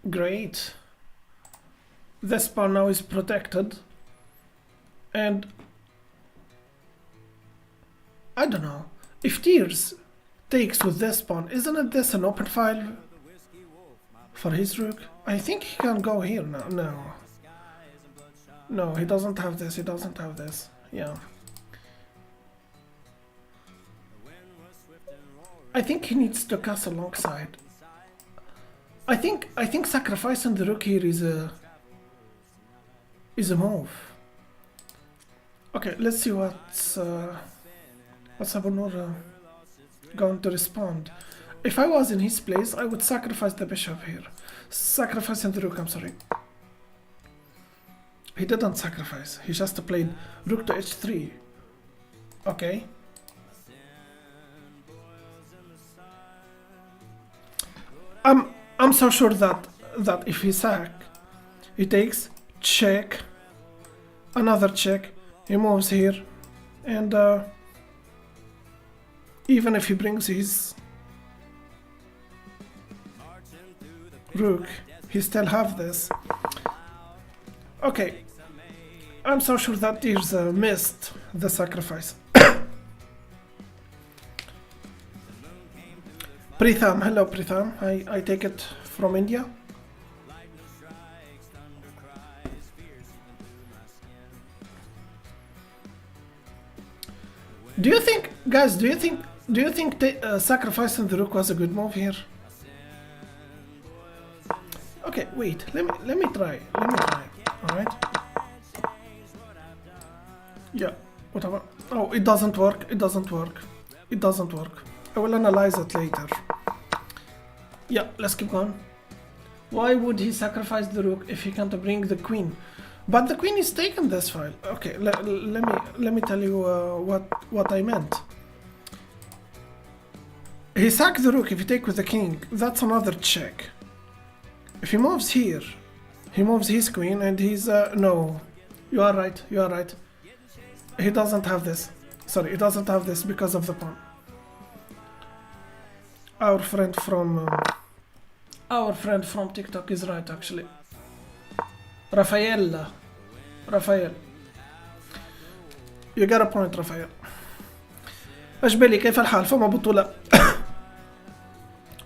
Great. This pawn now is protected, and I don't know if Tears takes with this pawn, isn't it this an open file for his rook? I think he can go here now. No, he doesn't have this. He doesn't have this. Yeah. I think he needs to castle alongside. I think sacrificing the rook here is a move. Okay, let's see what's Abu Noor going to respond. If I was in his place, I would sacrifice the bishop here. Sacrificing the rook, I'm sorry. He didn't sacrifice. He just played rook to h3. Okay. I'm so sure that if he he takes check, another check, he moves here, and even if he brings his rook, he still have this. Okay, I'm so sure that Tears missed the sacrifice. Pritham, hello Pritham, I take it from India. Do you think, guys, do you think sacrificing the rook was a good move here? Okay, wait, let me try, alright? Yeah, whatever. Oh, it doesn't work. I will analyze it later. Yeah, let's keep going. Why would he sacrifice the rook if he can't bring the queen? But the queen is taken this file. Okay, let me tell you what I meant. He sacked the rook. If he take with the king, that's another check. If he moves here, he moves his queen, and he's no. You are right. He doesn't have this. Sorry, he doesn't have this because of the pawn. Our friend from TikTok is right actually. Rafael. You got a point, Rafael. ايش بالي كيف الحال؟ فما بطولة.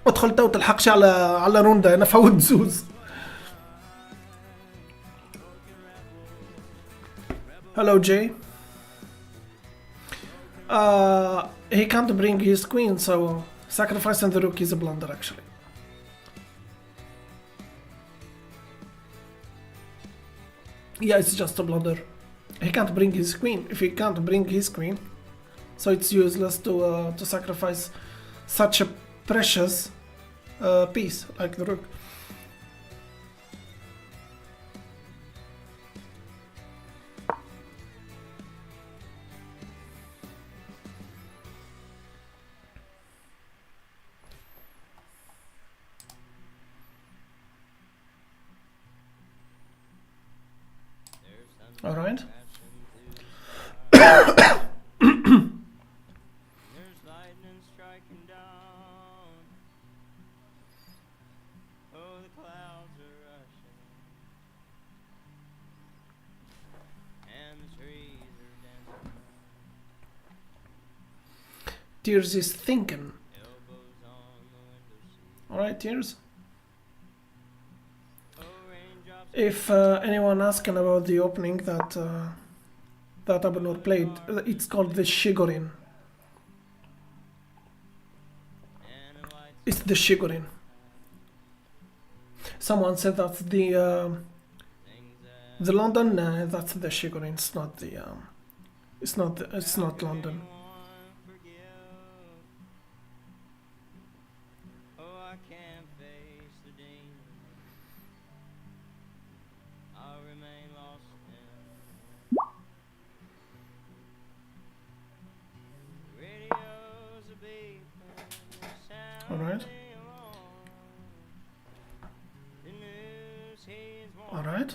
ادخل تو تلحقش على روندا، انا فوت زوز. Hello Jay. He can't bring his queen, so sacrificing the rook is a blunder actually. Yeah, it's just a blunder. He can't bring his queen. If he can't bring his queen, so it's useless to sacrifice such a precious piece like the rook. All right. Tears is thinking. Alright, Tears. If anyone asking about the opening that Abelor played, it's called the Shigorin. It's the Shigorin. Someone said that's the London. That's the Shigorin. It's not the it's not London. Alright. Alright.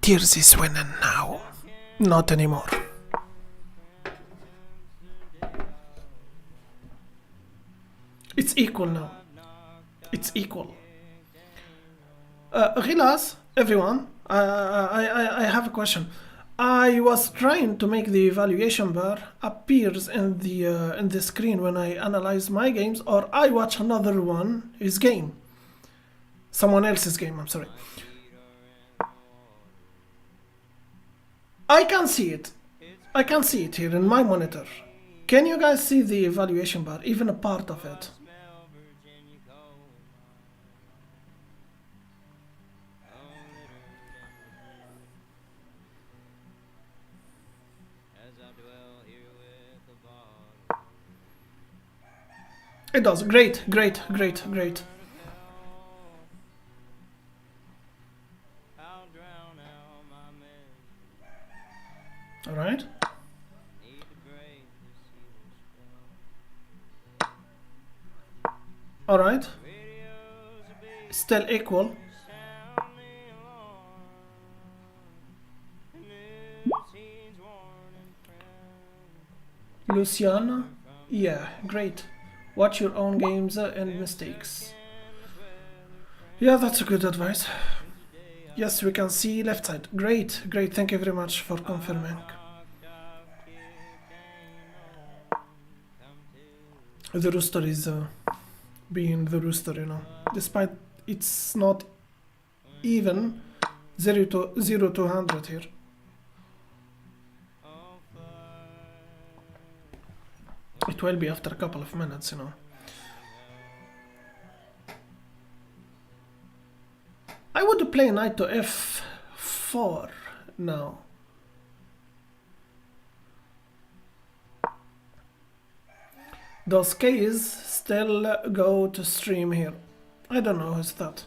Tears is winning now. Not anymore. It's equal now. It's equal. Rilas, everyone, I have a question. I was trying to make the evaluation bar appears in the screen when I analyze my games, or I watch another one, his game. Someone else's game, I'm sorry. I can see it. I can see it here in my monitor. Can you guys see the evaluation bar, even a part of it? It does. Great, great, great, great. All right. All right. Still equal. Luciana? Yeah, great. Watch your own games and mistakes. Yeah, that's a good advice. Yes, we can see left side. Great, great. Thank you very much for confirming. The rooster is being the rooster, you know. Despite it's not even 0 to 100 here. It will be after a couple of minutes, you know. I would play knight to f4 now. Does Case still go to stream here? I don't know who's that.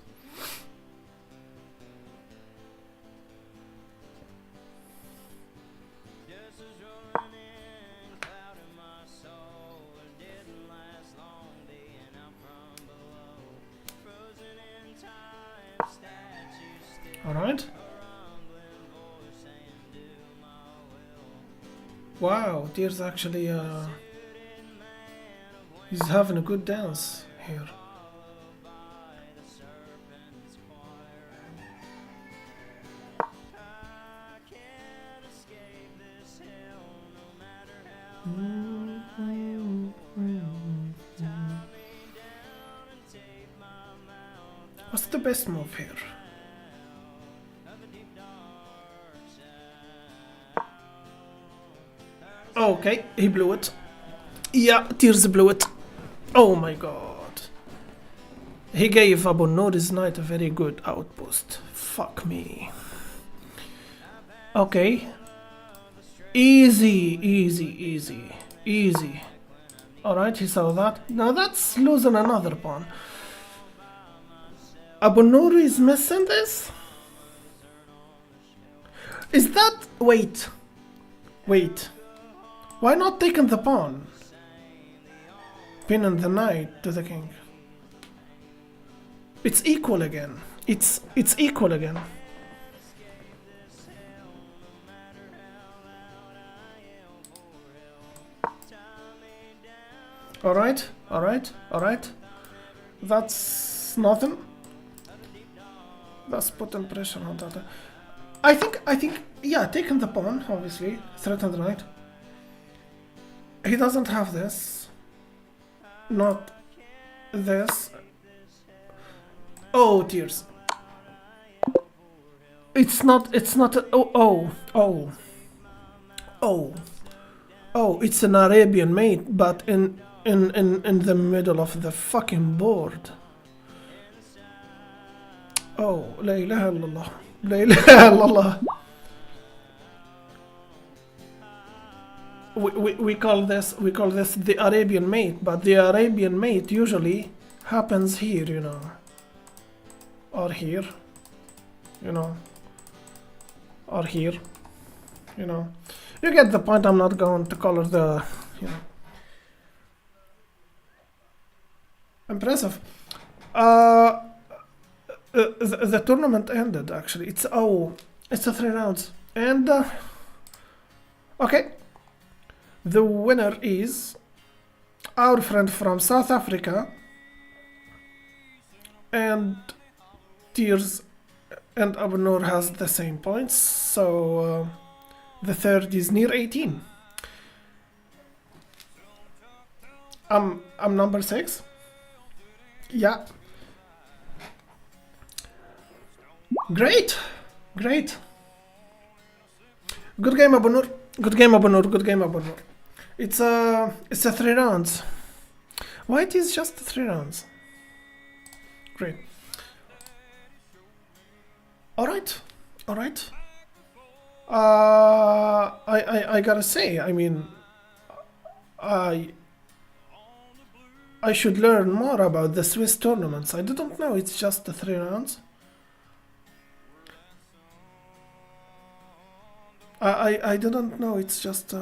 Alright. Wow, Tears actually he's having a good dance here. What's the best move here? Okay, he blew it. Yeah, Tears blew it. Oh my god. He gave Abu Noor's knight a very good outpost. Fuck me. Okay. Easy, easy, easy, easy. Alright, he saw that. Now that's losing another pawn. Abu Noor is missing this? Is that... Wait. Wait. Why not taking the pawn? Pinning the knight to the king. It's equal again. It's equal again. Alright, alright, alright. That's nothing. That's putting pressure on that. I think, yeah, taking the pawn, obviously, threatened the knight. He doesn't have this. Not this. Oh, tears. It's not, oh, it's an Arabian mate, but in the middle of the fucking board. Oh, la ilaha illallah. La ilaha illallah. We call this the Arabian mate, but the Arabian mate usually happens here, you know. Or here. You know. Or here. You know. You get the point. I'm not going to color the, you know. Impressive. The tournament ended actually. It's a 3 rounds. And okay. The winner is our friend from South Africa, and Tears and Abu Noor has the same points, so the third is near 18. I'm number 6. Yeah. Great. Great. Good game, Abu Noor. Good game, Abu Noor. Good game, Abu Noor. It's a 3 rounds. Why it is just 3 rounds? Great. Alright. Alright. I gotta say, I mean, I should learn more about the Swiss tournaments. I didn't know it's just the 3 rounds. I didn't know it's just.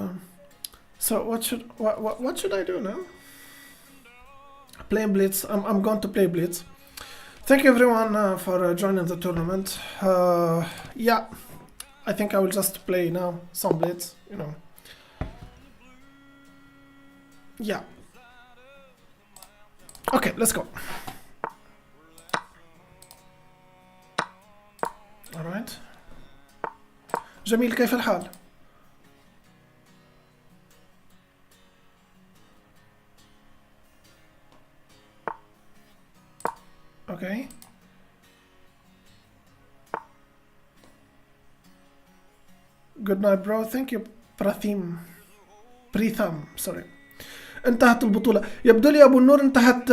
So what should I do now? Play Blitz. I'm going to play Blitz. Thank you everyone for joining the tournament. Yeah, I think I will just play now some Blitz. You know. Yeah. Okay, let's go. All right. جميل كيف الحال؟ Okay. Good night bro. Thank you بريثام sorry. انتهت البطولة. يبدو لي أبو النور انتهت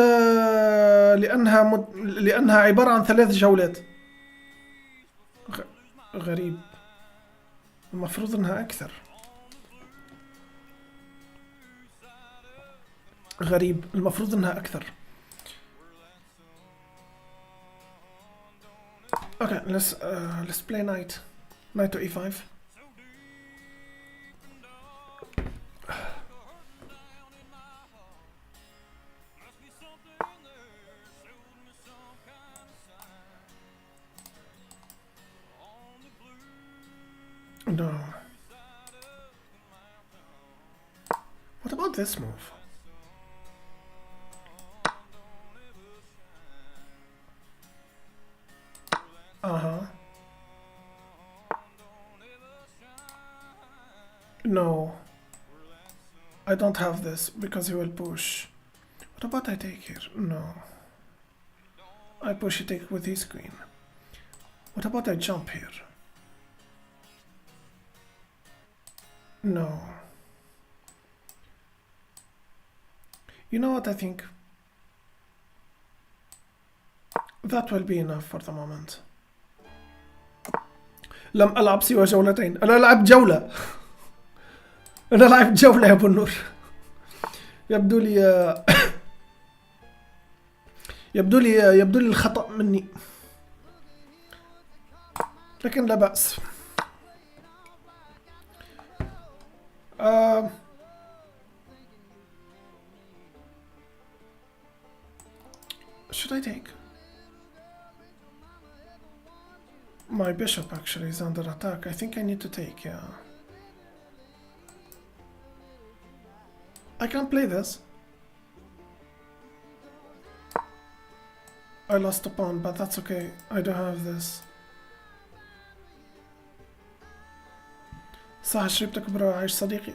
لأنها عبارة عن 3 جولات. غريب. المفروض انها اكثر. غريب. المفروض انها اكثر. Okay, let's play knight. Knight to e5. No. What about this move? Uh-huh. No. I don't have this because he will push. What about I take here? No. I push, he take with his queen. What about I jump here? No. You know what I think? That will be enough for the moment. لم ألعب سوى جولتين. أنا لعبت جولة. أنا لعبت جولة يا أبو النور. يبدو لي الخطأ مني. لكن لا بأس. Should I take? My bishop actually is under attack. I think I need to take, yeah. I can't play this. I lost a pawn, but that's okay. I don't have this. صح شربتك برا عايش صديقي.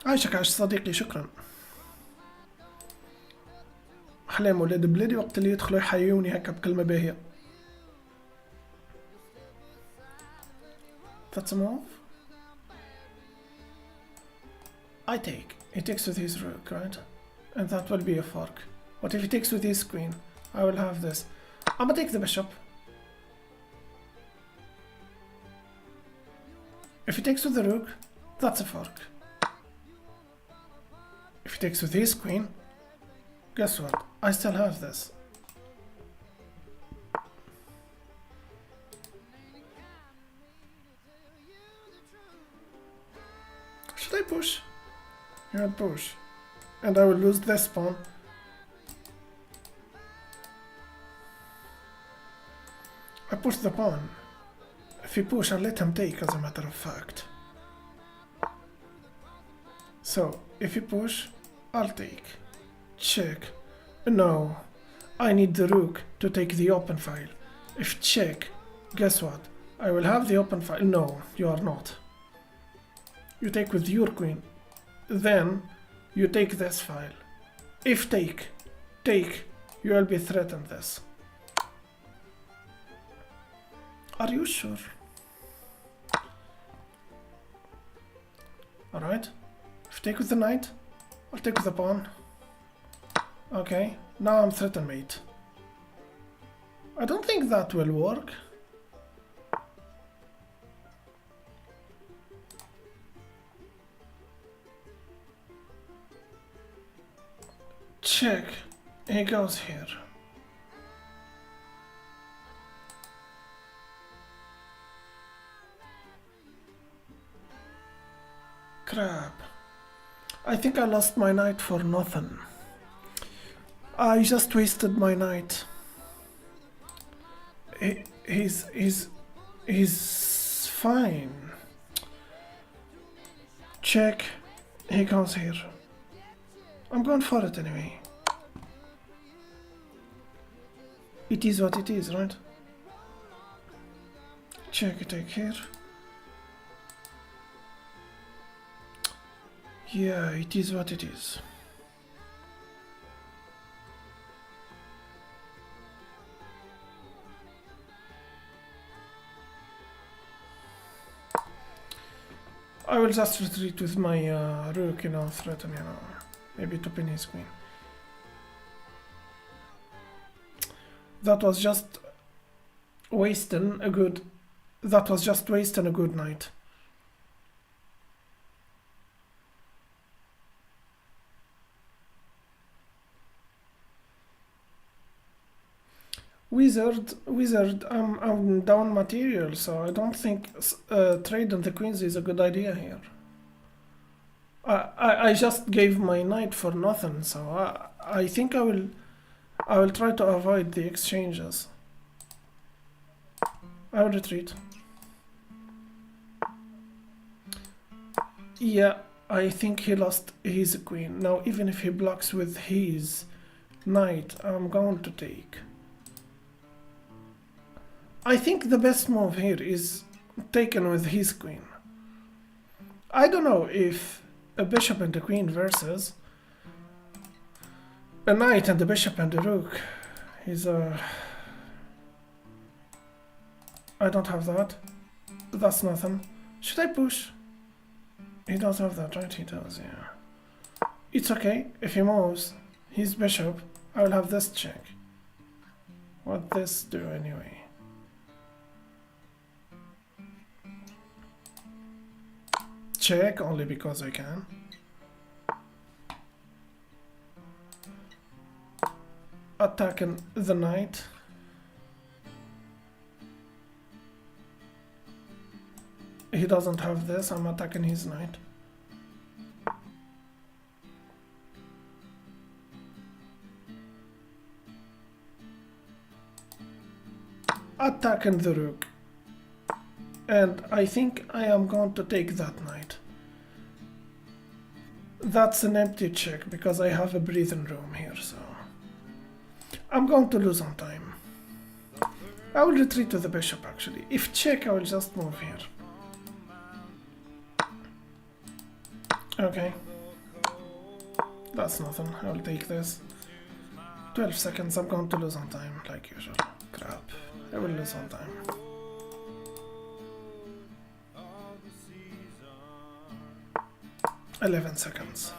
عايشك عايش صديقي شكرا. أحلام ولاد بلادي وقت اللي يدخلوا يحيوني هكا بكلمة باهية. That's a move. I take. He takes with his rook, right? And that will be a fork. What if he takes with his queen? I will have this. I'm gonna take the bishop. If he takes with the rook, that's a fork. If he takes with his queen, guess what? I still have this. Should I push? Yeah, push. And I will lose this pawn. I push the pawn. If he push, I'll let him take as a matter of fact. So, if he push, I'll take. Check. No. I need the rook to take the open file. If check, guess what? I will have the open file. No, you are not. You take with your queen. Then, you take this file. If take, you will be threatened this. Are you sure? Alright. If take with the knight, I'll take with the pawn. Okay, now I'm threatened mate. I don't think that will work. Check. He goes here. Crap. I think I lost my knight for nothing. I just wasted my knight. He's fine. Check. He goes here. I'm going for it anyway. It is what it is, right? Check, take here. Yeah, it is what it is. I will just retreat with my rook, you know, threaten, you know, maybe to pin his queen. That was just wasting a good knight. Wizard, I'm down material, so I don't think trading the queens is a good idea here. I just gave my knight for nothing, so I think I will try to avoid the exchanges. I will retreat. Yeah, I think he lost his queen. Now, even if he blocks with his knight, I'm going to take. I think the best move here is taken with his queen. I don't know if a bishop and a queen versus a knight and a bishop and a rook is a... I don't have that. That's nothing. Should I push? He does have that, right? He does, yeah. It's okay. If he moves his bishop, I will have this check. What this do anyway? Check only because I can. Attacking the knight. He doesn't have this, I'm attacking his knight. Attacking the rook. And I think I am going to take that knight. That's an empty check because I have a breathing room here, so I'm going to lose on time. I will retreat to the bishop actually. If check, I will just move here. Okay. That's nothing. I will take this. 12 seconds. I'm going to lose on time, like usual. Crap. I will lose on time. "11 seconds.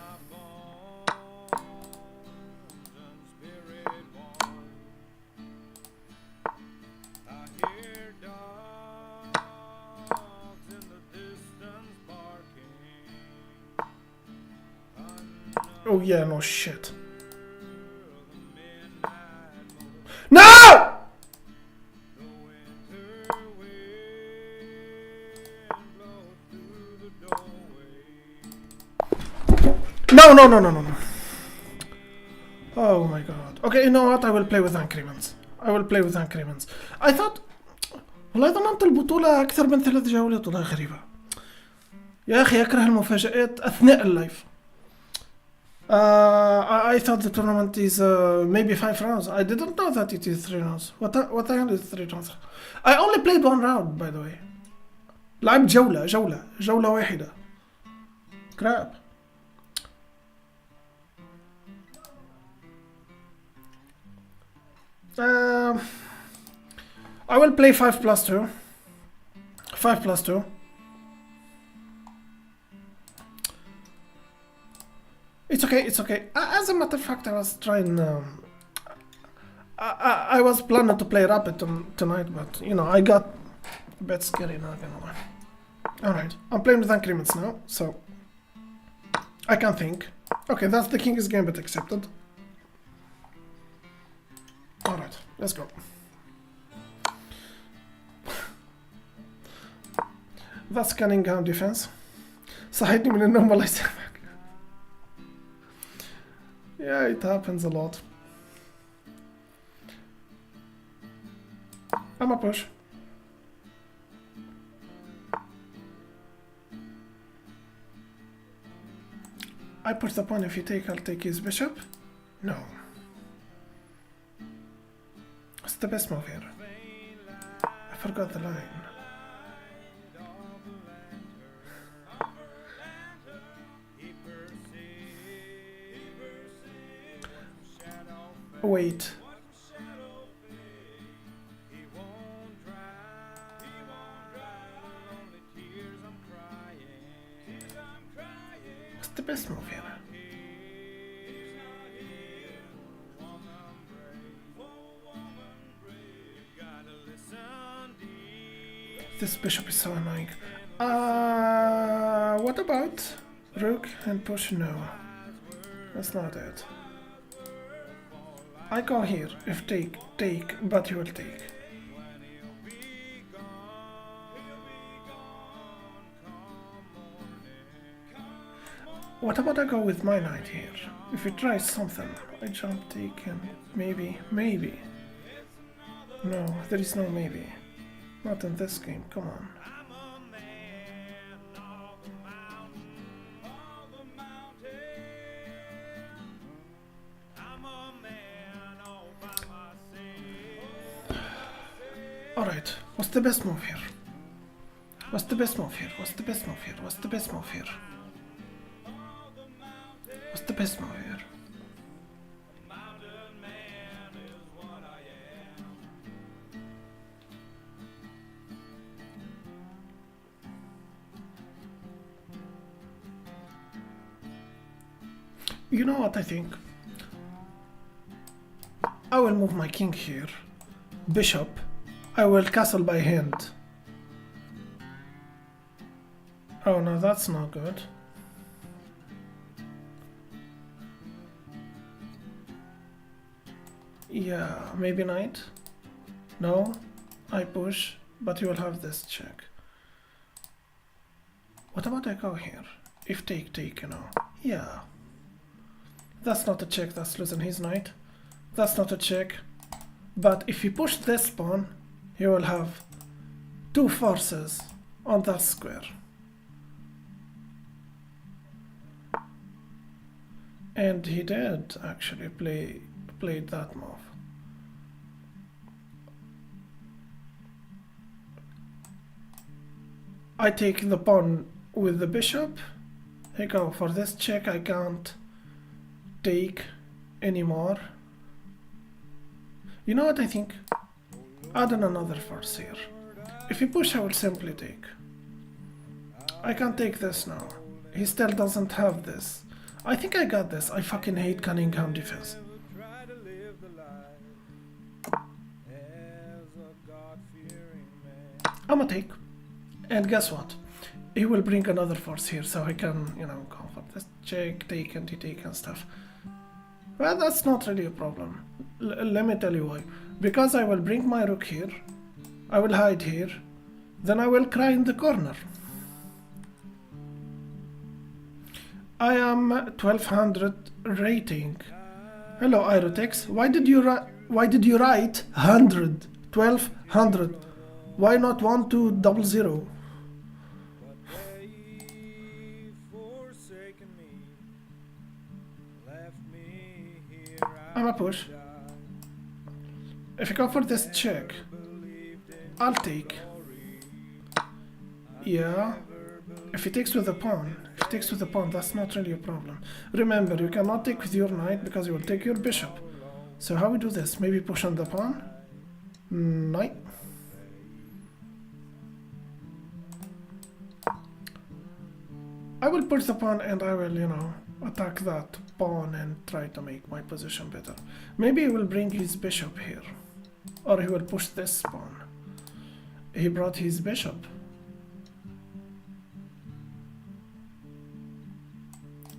Oh yeah, no shit. No! No. Oh my god. Okay, you know what? I will play with increments. I thought والله ضمنت البطولة أكثر من 3 جولات. والله غريبة يا أخي. أكره المفاجآت أثناء اللايف. I thought the tournament is maybe 5 rounds. I didn't know that it is 3 rounds. What the hell is 3 rounds? I only played 1 round, by the way. لعبت جولة واحدة. Crap. I will play 5+2. 5+2. It's okay. As a matter of fact, I was trying. I was planning to play Rapide tonight, but you know, I got a bit scary, not gonna lie. Alright, I'm playing with increments now, so I can think. Okay, that's the king's gambit accepted. Alright, let's go. That's Cunningham defense. صحيتني من النوم الله يسامحك. Yeah, it happens a lot. I'm a push. I push the pawn. If you take, I'll take his bishop. No. What's the best move here? I forgot the line. Wait. What's the best move here? This bishop is so annoying. What about rook and push? No, that's not it. I go here. If take, but you will take. What about I go with my knight here? If he tries something, I jump, take, and maybe. No, there is no maybe. Not in this game, come on. Alright, what's the best move here? What's the best move here? What's the best move here? What's the best move here? What's the best move here? You know what I think? I will move my king here. Bishop. I will castle by hand. Oh no, that's not good. Yeah, maybe knight? No, I push, but you will have this check. What about I go here? If take, you know. Yeah. That's not a check, that's losing his knight. That's not a check. But if you push this pawn, he will have two forces on that square. And he did actually played that move. I take the pawn with the bishop. I go for this check. I can't take anymore. You know what I think? Add in another force here. If you push, I will simply take. I can't take this now. He still doesn't have this. I think I got this. I fucking hate Cunningham defense. I'ma take. And guess what? He will bring another force here so he can, you know, go for this check, take, and take and stuff. Well, that's not really a problem. Let me tell you why. Because I will bring my rook here, I will hide here, then I will cry in the corner. I am 1200 rating. Hello, Irotex. Why did you write 100? 1200. Why not 1200? I'm a push. If you go for this check, I'll take. Yeah. If he takes with the pawn, that's not really a problem. Remember, you cannot take with your knight because you will take your bishop. So how we do this? Maybe push on the pawn? Knight. I will push the pawn and I will, you know, attack that pawn and try to make my position better. Maybe he will bring his bishop here. Or he will push this pawn. He brought his bishop.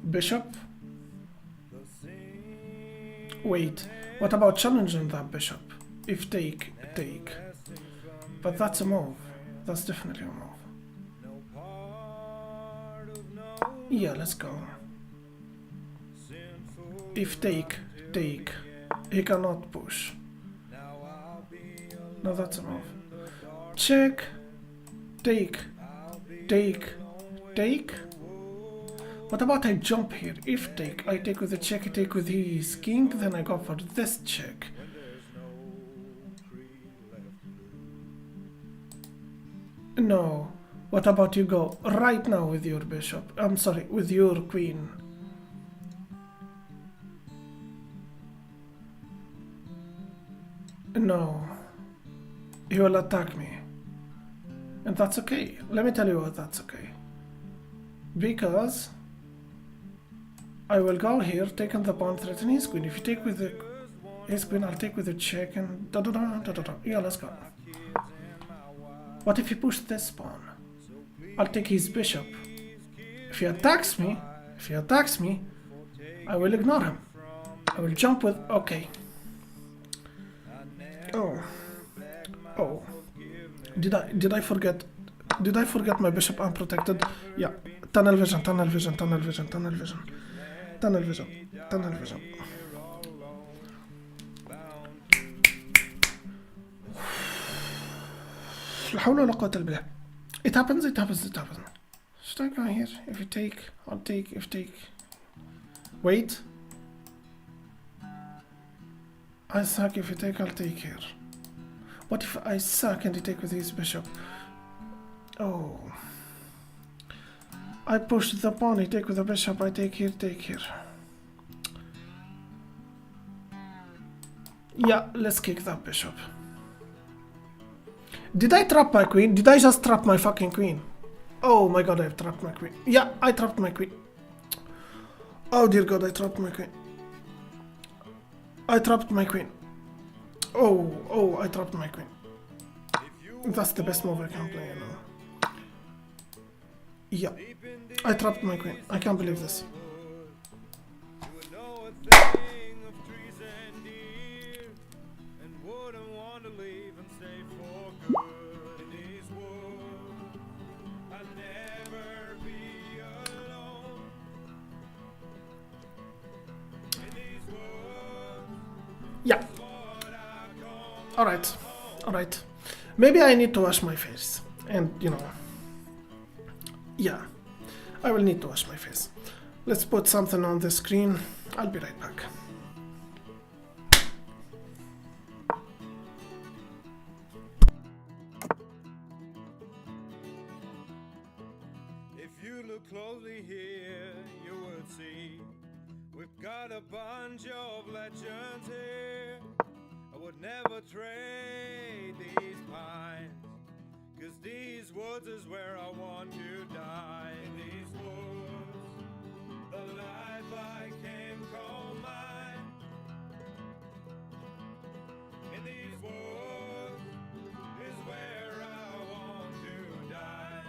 Bishop? Wait, what about challenging that bishop? If take, take. But that's a move. That's definitely a move. Yeah, let's go. If take, take. He cannot push. No, that's a move. Check. Take. Take. Take. What about I jump here? If take, I take with the check, I take with his king, then I go for this check. No. What about you go right now with your bishop? I'm sorry, with your queen. No. He will attack me. And that's okay. Let me tell you why that's okay. Because I will go here, take on the pawn, threaten his queen. If you take with his queen, I'll take with the check and da-da-da. Yeah, let's go. What if you push this pawn? I'll take his bishop. If he attacks me, I will ignore him. I will jump with, okay. Oh. Did I forget my bishop unprotected? Yeah. Tunnel vision. لا حول ولا قوة إلا بالله. It happens. Should I go here? If you take, I'll take. If take. Wait. I suck. If you take, I'll take here. What if I suck and you take with his bishop? Oh. I push the pawn, he take with the bishop, I take here, take here. Yeah, let's kick that bishop. Did I trap my queen? Did I just trap my fucking queen? Oh my god, I've trapped my queen. Yeah, I trapped my queen. Oh dear God, I trapped my queen. I trapped my queen. Oh, I trapped my queen. That's the best move I can play, you know. Yeah, I trapped my queen. I can't believe this. Yeah. Alright. Maybe I need to wash my face. And, you know. Yeah. I will need to wash my face. Let's put something on the screen. I'll be right back. If you look closely here, you will see we've got a bunch of legends here. I would never trade these pines, 'cause these woods is where I want to die. In these woods, the life I came call mine. In these woods is where I want to die.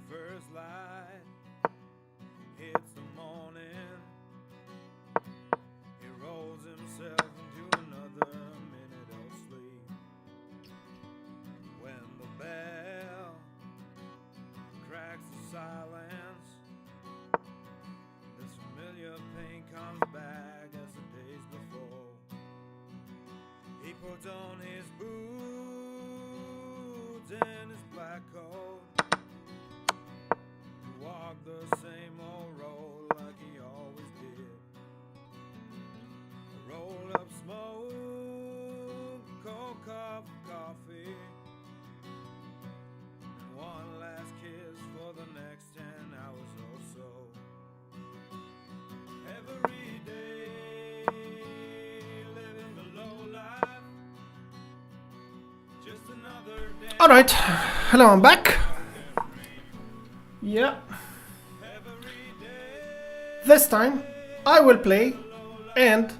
First light hits the morning, he rolls himself into another minute of sleep. When the bell cracks the silence, this familiar pain comes back as the days before. He puts on his boots and his black coat, walk the same old road like he always did. Roll up smoke, cold cup of coffee, and one last kiss for the next 10 hours or so. Every day living the low life, just another day. Alright, hello, I'm back. Yeah. This time I will play and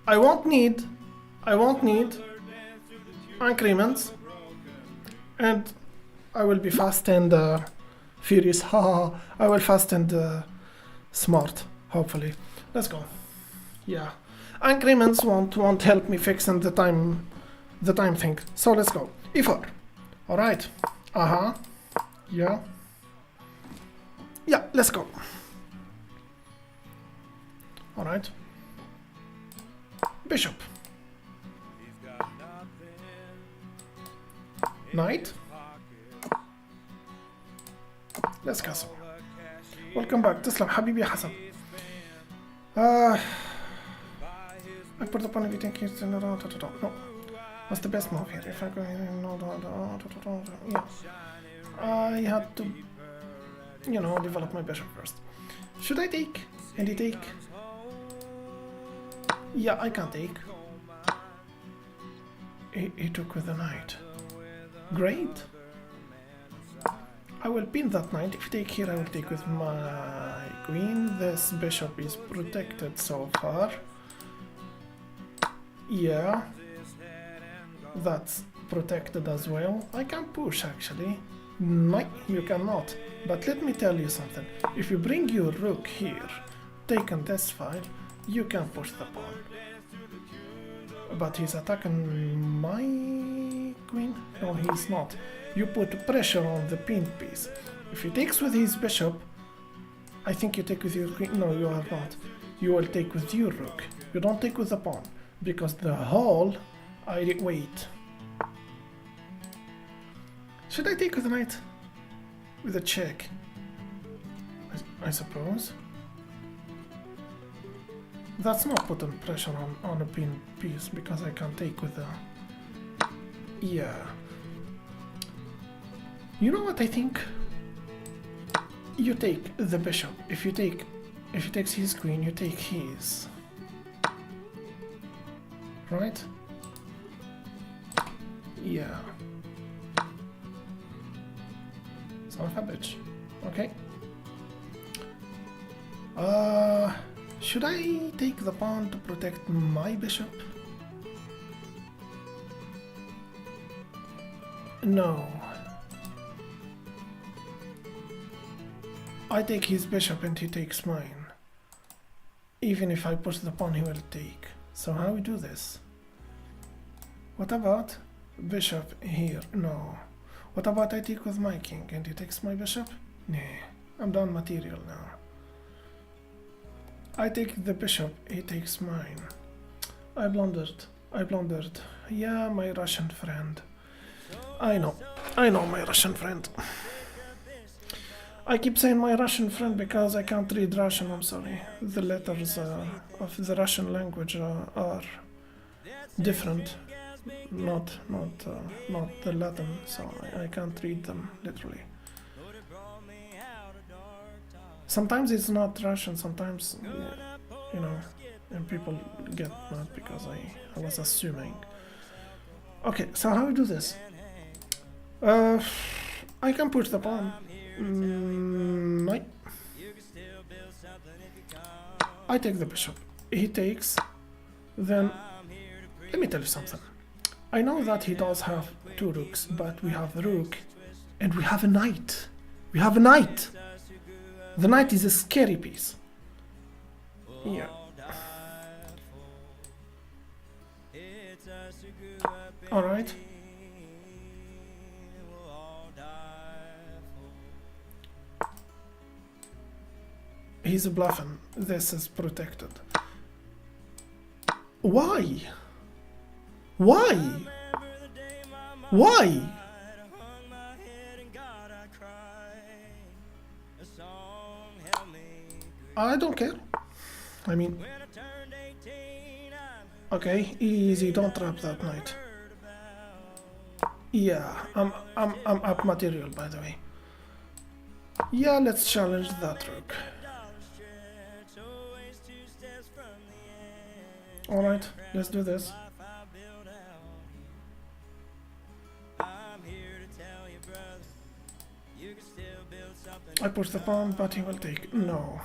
I won't need increments, and I will be fast and furious. I will fast and smart, hopefully. Let's go. Yeah. Increments won't help me fixing the time thing. So let's go. E4. Alright. Yeah. Yeah, let's go. Alright. Bishop. Knight. Let's castle. Welcome back. تسلم حبيبي يا حسن. أكبر the opponent you think is no. What's the best move here? If I go yeah. I had to, you know, develop my bishop first. Should I take? And he take? Yeah, I can take. He took with the knight. Great. I will pin that knight. If you take here, I will take with my queen. This bishop is protected so far. Yeah. That's protected as well. I can push actually. No, you cannot. But let me tell you something. If you bring your rook here, take on this file, you can push the pawn. But he's attacking my queen? No, he's not. You put pressure on the pinned piece. If he takes with his bishop, I think you take with your queen. No, you are not. You will take with your rook. You don't take with the pawn. Because the whole... wait. Should I take with the knight? With a check? I suppose. That's not putting pressure on a pinned piece because I can take with the... Yeah. You know what I think? You take the bishop. If he takes his queen, you take his. Right? Yeah. Son of a bitch. Okay. Should I take the pawn to protect my bishop? No. I take his bishop and he takes mine. Even if I push the pawn, he will take. So how we do this? What about bishop here? No. What about I take with my king and he takes my bishop? Nah, I'm down material now. I take the bishop, he takes mine. I blundered. Yeah, my Russian friend. I know my Russian friend. I keep saying my Russian friend because I can't read Russian, I'm sorry. The letters of the Russian language are different. Not the Latin, so I can't read them literally. Sometimes it's not Russian, sometimes, you know, and people get mad because I was assuming. Okay, so how we do this? I can push the pawn. No. I take the bishop. He takes. Then, let me tell you something. I know that he does have two rooks, but we have a rook and we have a knight. We have a knight. The knight is a scary piece. Yeah. Alright. He's bluffing. This is protected. Why? Why? Why? I don't care. I mean, okay, easy. Don't trap that knight. Yeah, I'm up material, by the way. Yeah, let's challenge that rook. Alright, let's do this. I push the pawn, but he will take. No.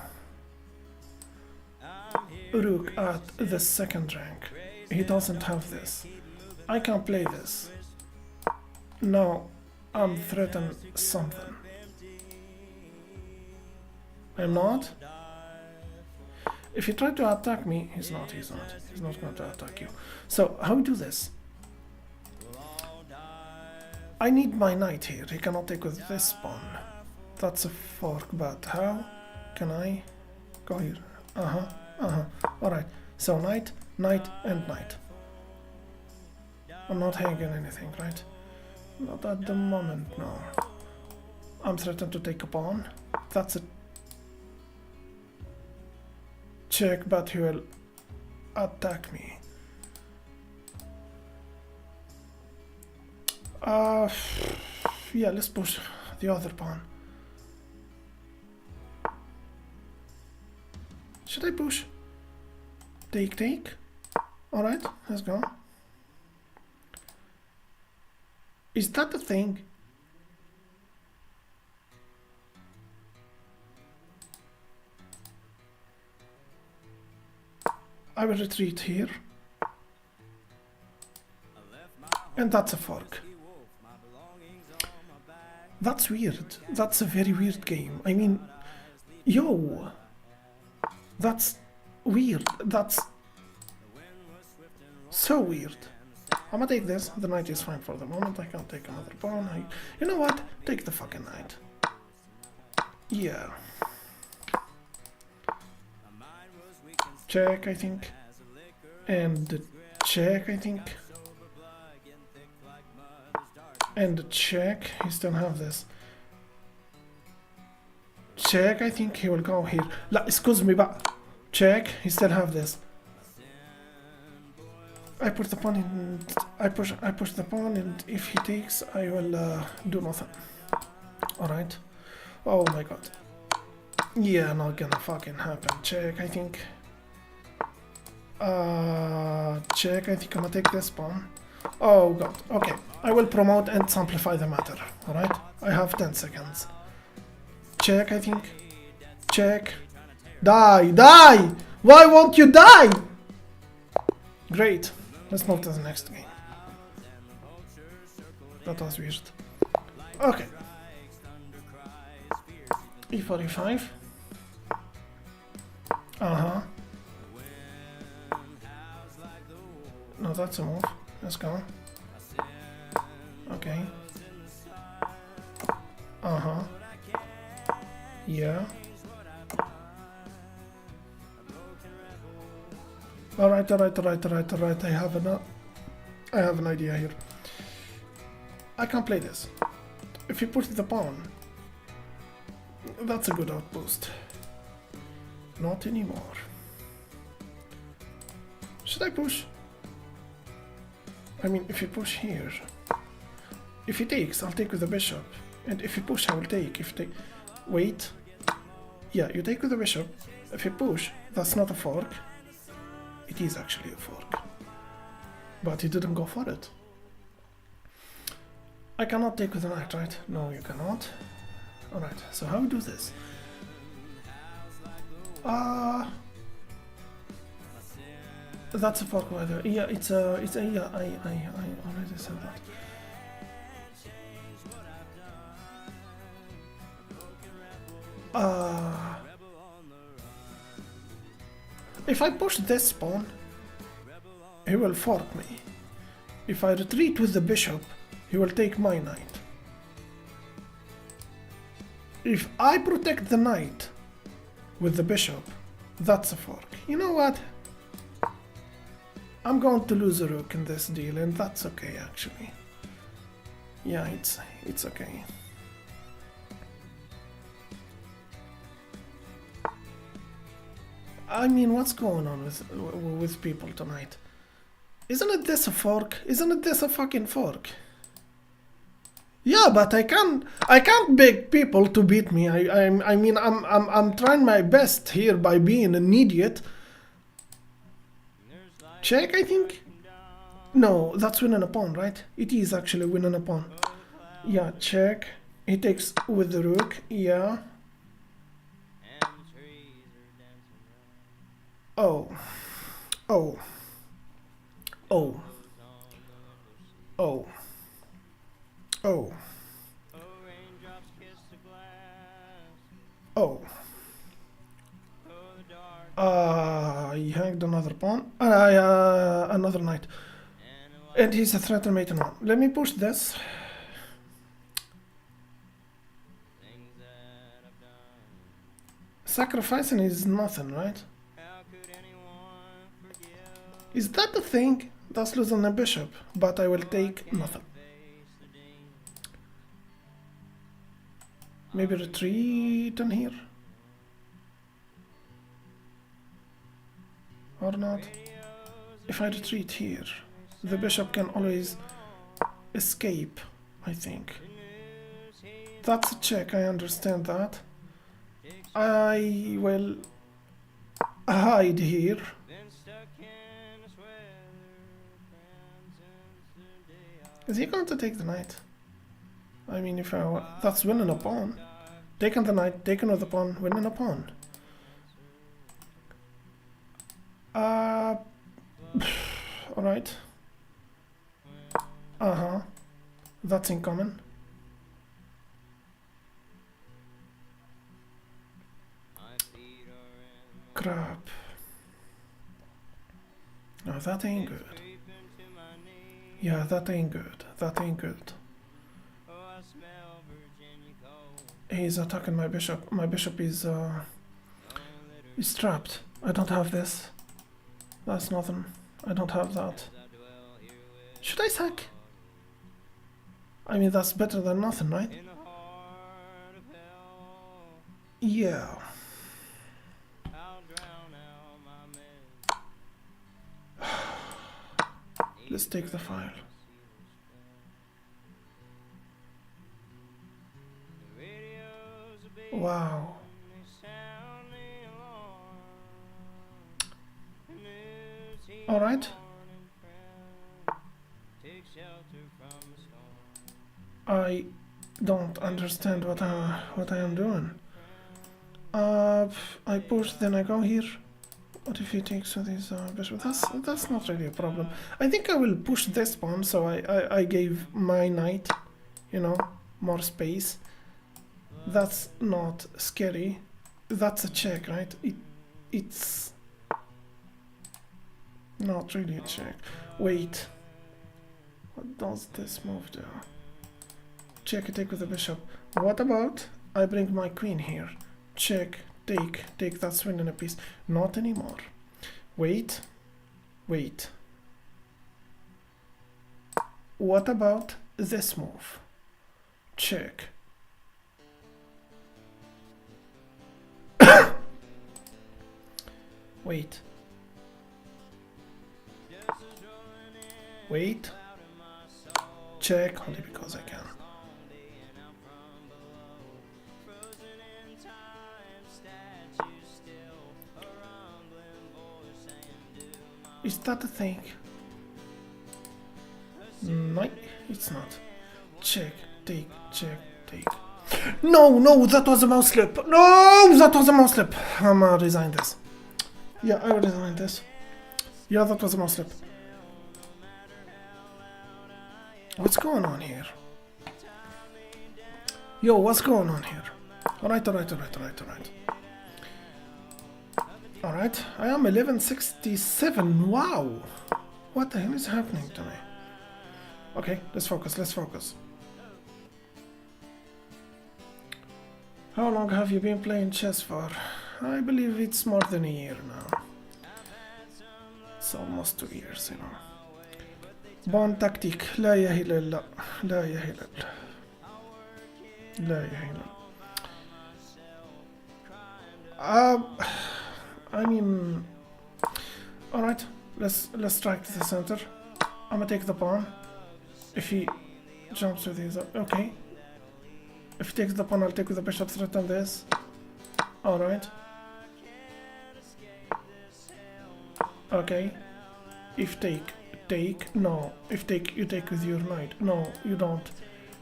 Rook at the second rank. He doesn't have this. I can't play this. No, I'm threatening something. I'm not? If he tried to attack me, he's not going to attack you. So, how we do this? I need my knight here. He cannot take with this pawn. That's a fork, but how can I go here? Alright, so knight, knight, and knight. I'm not hanging anything, right? Not at the moment, no. I'm threatened to take a pawn. That's a check, but he will attack me. Yeah, let's push the other pawn. Should I push? Take. Alright, let's go. Is that the thing? I will retreat here. And that's a fork. That's weird. That's a very weird game. I mean, yo, that's weird. That's so weird. I'm gonna take this. The knight is fine for the moment. I can't take another pawn. You know what? Take the fucking knight. Yeah. Check, I think. And check, I think. And check. He still have this. Check, I think he will go here. لا, excuse me, but check. He still have this. I put the pawn in. I push the pawn, and if he takes, I will do nothing. All right. Oh my god. Yeah, not gonna fucking happen. Check, I think. Check. I think I'm gonna take this pawn. Oh god. Okay. I will promote and simplify the matter. All right. I have 10 seconds. Check, I think. Check. Die! Why won't you die? Great. Let's move to the next game. That was weird. Okay. E45. No, that's a move. Let's go. Okay. Yeah. Alright. I have an idea here. I can play this. If you put the pawn, that's a good outpost. Not anymore. Should I push? I mean, if you push here, if he takes, I'll take with the bishop, and if you push, I will take. If you take, wait, yeah, you take with the bishop. If you push, that's not a fork. It is actually a fork, but he didn't go for it. I cannot take with the knight, right? No, you cannot. All right. So how we do this? That's a fork weather. Yeah, it's a yeah. I already said that. If I push this pawn, he will fork me. If I retreat with the bishop, he will take my knight. If I protect the knight with the bishop, that's a fork. You know what? I'm going to lose a rook in this deal, and that's okay actually. Yeah, it's okay. I mean, what's going on with people tonight? Isn't this a fork? Isn't this a fucking fork? Yeah, but I can't beg people to beat me. I mean, I'm trying my best here by being an idiot. Check, I think. No, that's winning a pawn, right? It is actually winning a pawn. Yeah, check. He takes with the rook. Yeah. Oh. He hanged another pawn. Another knight. And he's a threat on mate and one. Let me push this. Sacrificing is nothing, right? Is that the thing? That's losing a bishop, but I will take nothing. Maybe retreat on here? Or not? If I retreat here, the bishop can always escape, I think. That's a check, I understand that. I will hide here. Is he going to take the knight? I mean, if that's winning a pawn. Taking the knight, taking with the pawn, winning a pawn. Alright. That's incoming. Crap. No, that ain't good. Yeah, that ain't good. That ain't good. He's attacking my bishop. My bishop is trapped. I don't have this. That's nothing. I don't have that. Should I sack? I mean, that's better than nothing, right? Yeah. Let's take the file. Wow. All right. I don't understand what I am doing. I push, then I go here. What if he takes with his bishop? That's not really a problem. I think I will push this pawn, so I gave my knight, you know, more space. That's not scary. That's a check, right? It's not really a check. Wait. What does this move do? Check, take with the bishop. What about I bring my queen here? Check, take, that's winning a piece. Not anymore. Wait. What about this move? Check. Wait. Check, only because I can. Is that a thing? No, it's not. Check, take. No, that was a mouse slip. No, that was a mouse slip. I'm gonna resign this. Yeah, I will resign this. Yeah, that was a mouse slip. What's going on here? Yo, what's going on here? Alright. Alright, I am 1167. Wow! What the hell is happening to me? Okay, let's focus. How long have you been playing chess for? I believe it's more than a year now. It's almost 2 years, you know. Bon tactique. لا إله إلا الله. لا إله إلا الله. لا إله إلا الله. I mean, all right. Let's strike to the center. I'm gonna take the pawn. If he jumps with his, okay. If he takes the pawn, I'll take with the bishop. Threaten this. All right. Okay. If take. No. If take, you take with your knight. No, you don't.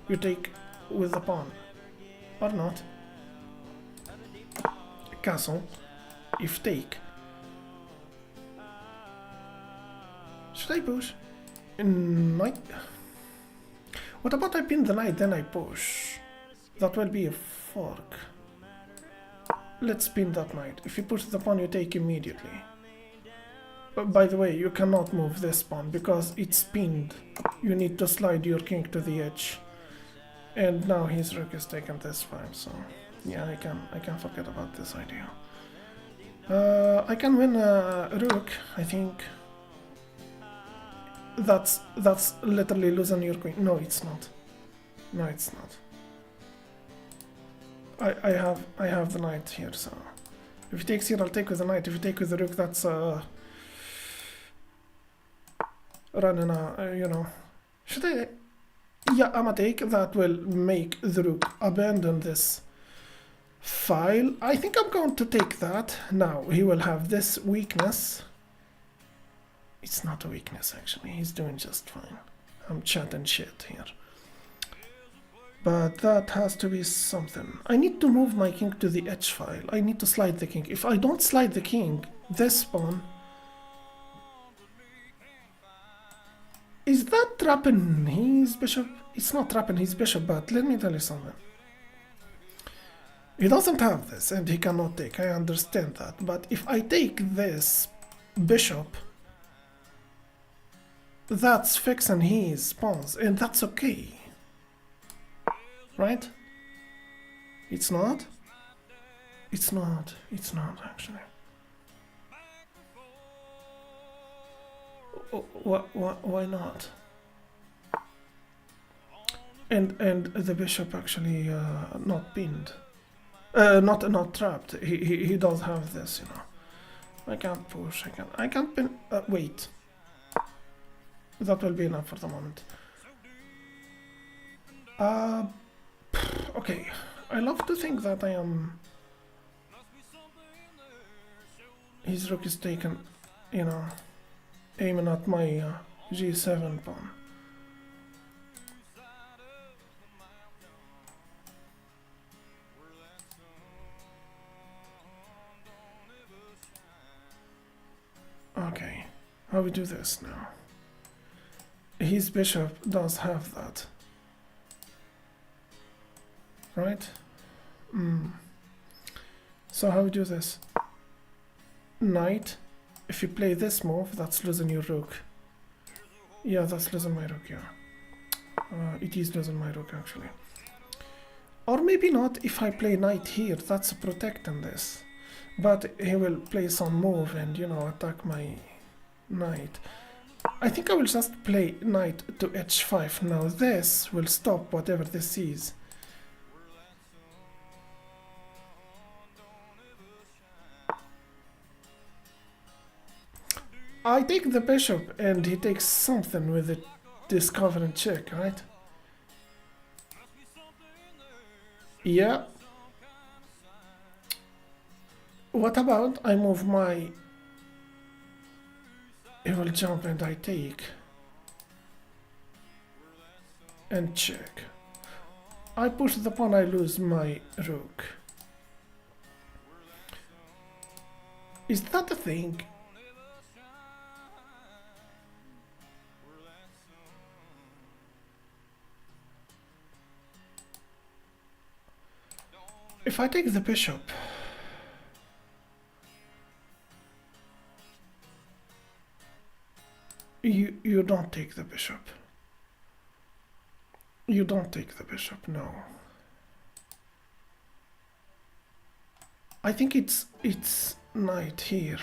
You take with the pawn. Or not. Castle. If take. Should I push? Knight. What about I pin the knight, then I push? That will be a fork. Let's pin that knight. If you push the pawn, you take immediately. By the way, you cannot move this pawn because it's pinned. You need to slide your king to the edge. And now his rook is taken this file, so yeah, I can forget about this idea. I can win a rook, I think. That's literally losing your queen. No, it's not. No, it's not. I have the knight here, so if he takes here, I'll take with the knight. If you take with the rook, that's running a, you know. Should I? Yeah, I'ma take. That will make the rook abandon this file. I think I'm going to take that. Now he will have this weakness. It's not a weakness actually, he's doing just fine. I'm chatting shit here. But that has to be something. I need to move my king to the h file. I need to slide the king. If I don't slide the king, this pawn... Is that trapping his bishop? It's not trapping his bishop, but let me tell you something. He doesn't have this and he cannot take, I understand that. But if I take this bishop, that's fixing his pawns and that's okay. Right? It's not? It's not actually. Why not? And the bishop actually not pinned, not trapped. He does have this, you know. I can't push. I can't pin. Wait. That will be enough for the moment. Okay. I love to think that I am. His rook is taken, you know, aiming at my g7 pawn. Okay, how we do this now? His bishop does have that, right? So how we do this? Knight. If you play this move, that's losing your rook. Yeah, that's losing my rook, yeah. It is losing my rook, actually. Or maybe not, if I play knight here, that's protecting this. But he will play some move and, you know, attack my knight. I think I will just play knight to h5. Now this will stop whatever this is. I take the bishop and he takes something with the discovering check, right? Yeah. What about I move my... He will jump and I take. And check. I push the pawn, I lose my rook. Is that a thing? If I take the bishop, you don't take the bishop. You don't take the bishop, no. I think it's knight here.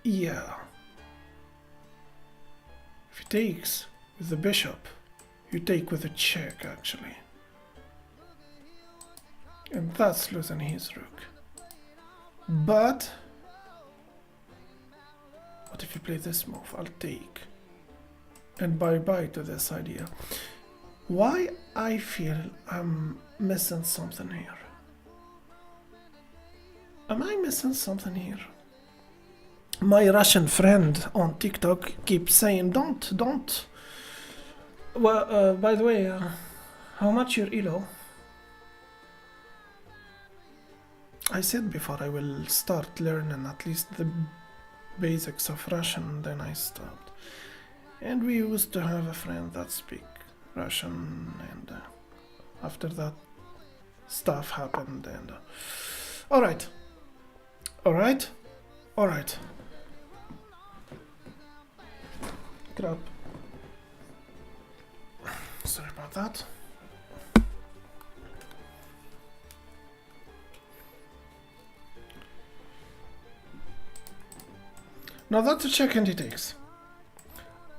Yeah. If he takes with the bishop, you take with a check, actually. And that's losing his rook. But what if you play this move? I'll take. And bye-bye to this idea. Why I feel I'm missing something here? Am I missing something here? My Russian friend on TikTok keeps saying, don't. Well, by the way, how much your ELO? I said before I will start learning at least the basics of Russian, then I stopped. And we used to have a friend that speak Russian, and after that stuff happened, and alright. Crap. Sorry about that. Now that's a check and he takes.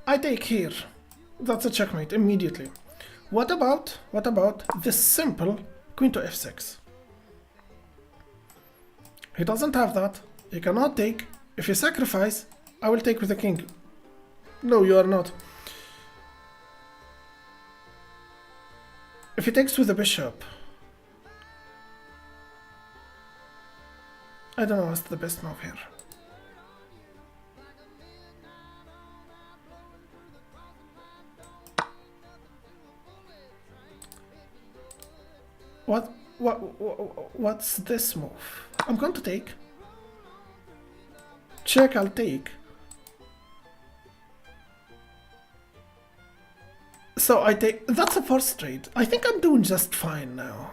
I take here. That's a checkmate immediately. What about this simple queen to f6? He doesn't have that. He cannot take. If you sacrifice, I will take with the king. No, you are not. If he takes with the bishop, I don't know what's the best move here. What's this move? I'm going to take. Check, I'll take. So I take. That's a first trade. I think I'm doing just fine now.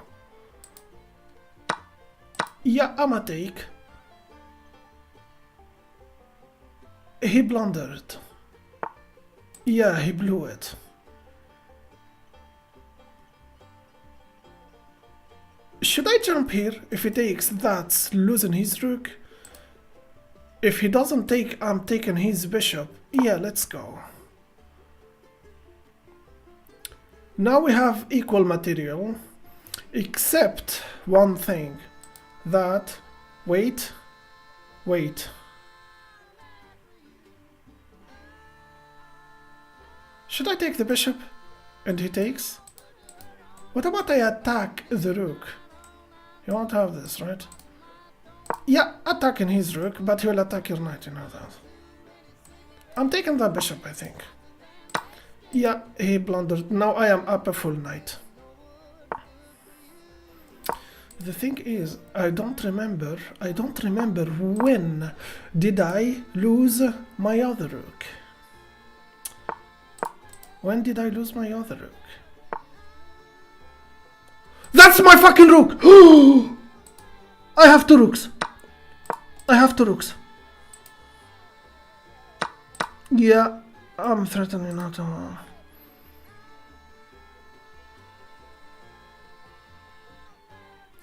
Yeah, I'ma take. He blundered. Yeah, he blew it. Should I jump here? If he takes, that's losing his rook. If he doesn't take, I'm taking his bishop. Yeah, let's go. Now we have equal material, except one thing. That, wait. Should I take the bishop? And he takes? What about I attack the rook? You won't have this, right? Yeah, attacking his rook, but he will attack your knight, you know that. I'm taking the bishop, I think. Yeah, he blundered. Now I am up a full knight. The thing is, I don't remember when did I lose my other rook. When did I lose my other rook? That's my fucking rook! I have two rooks. Yeah, I'm threatening not to.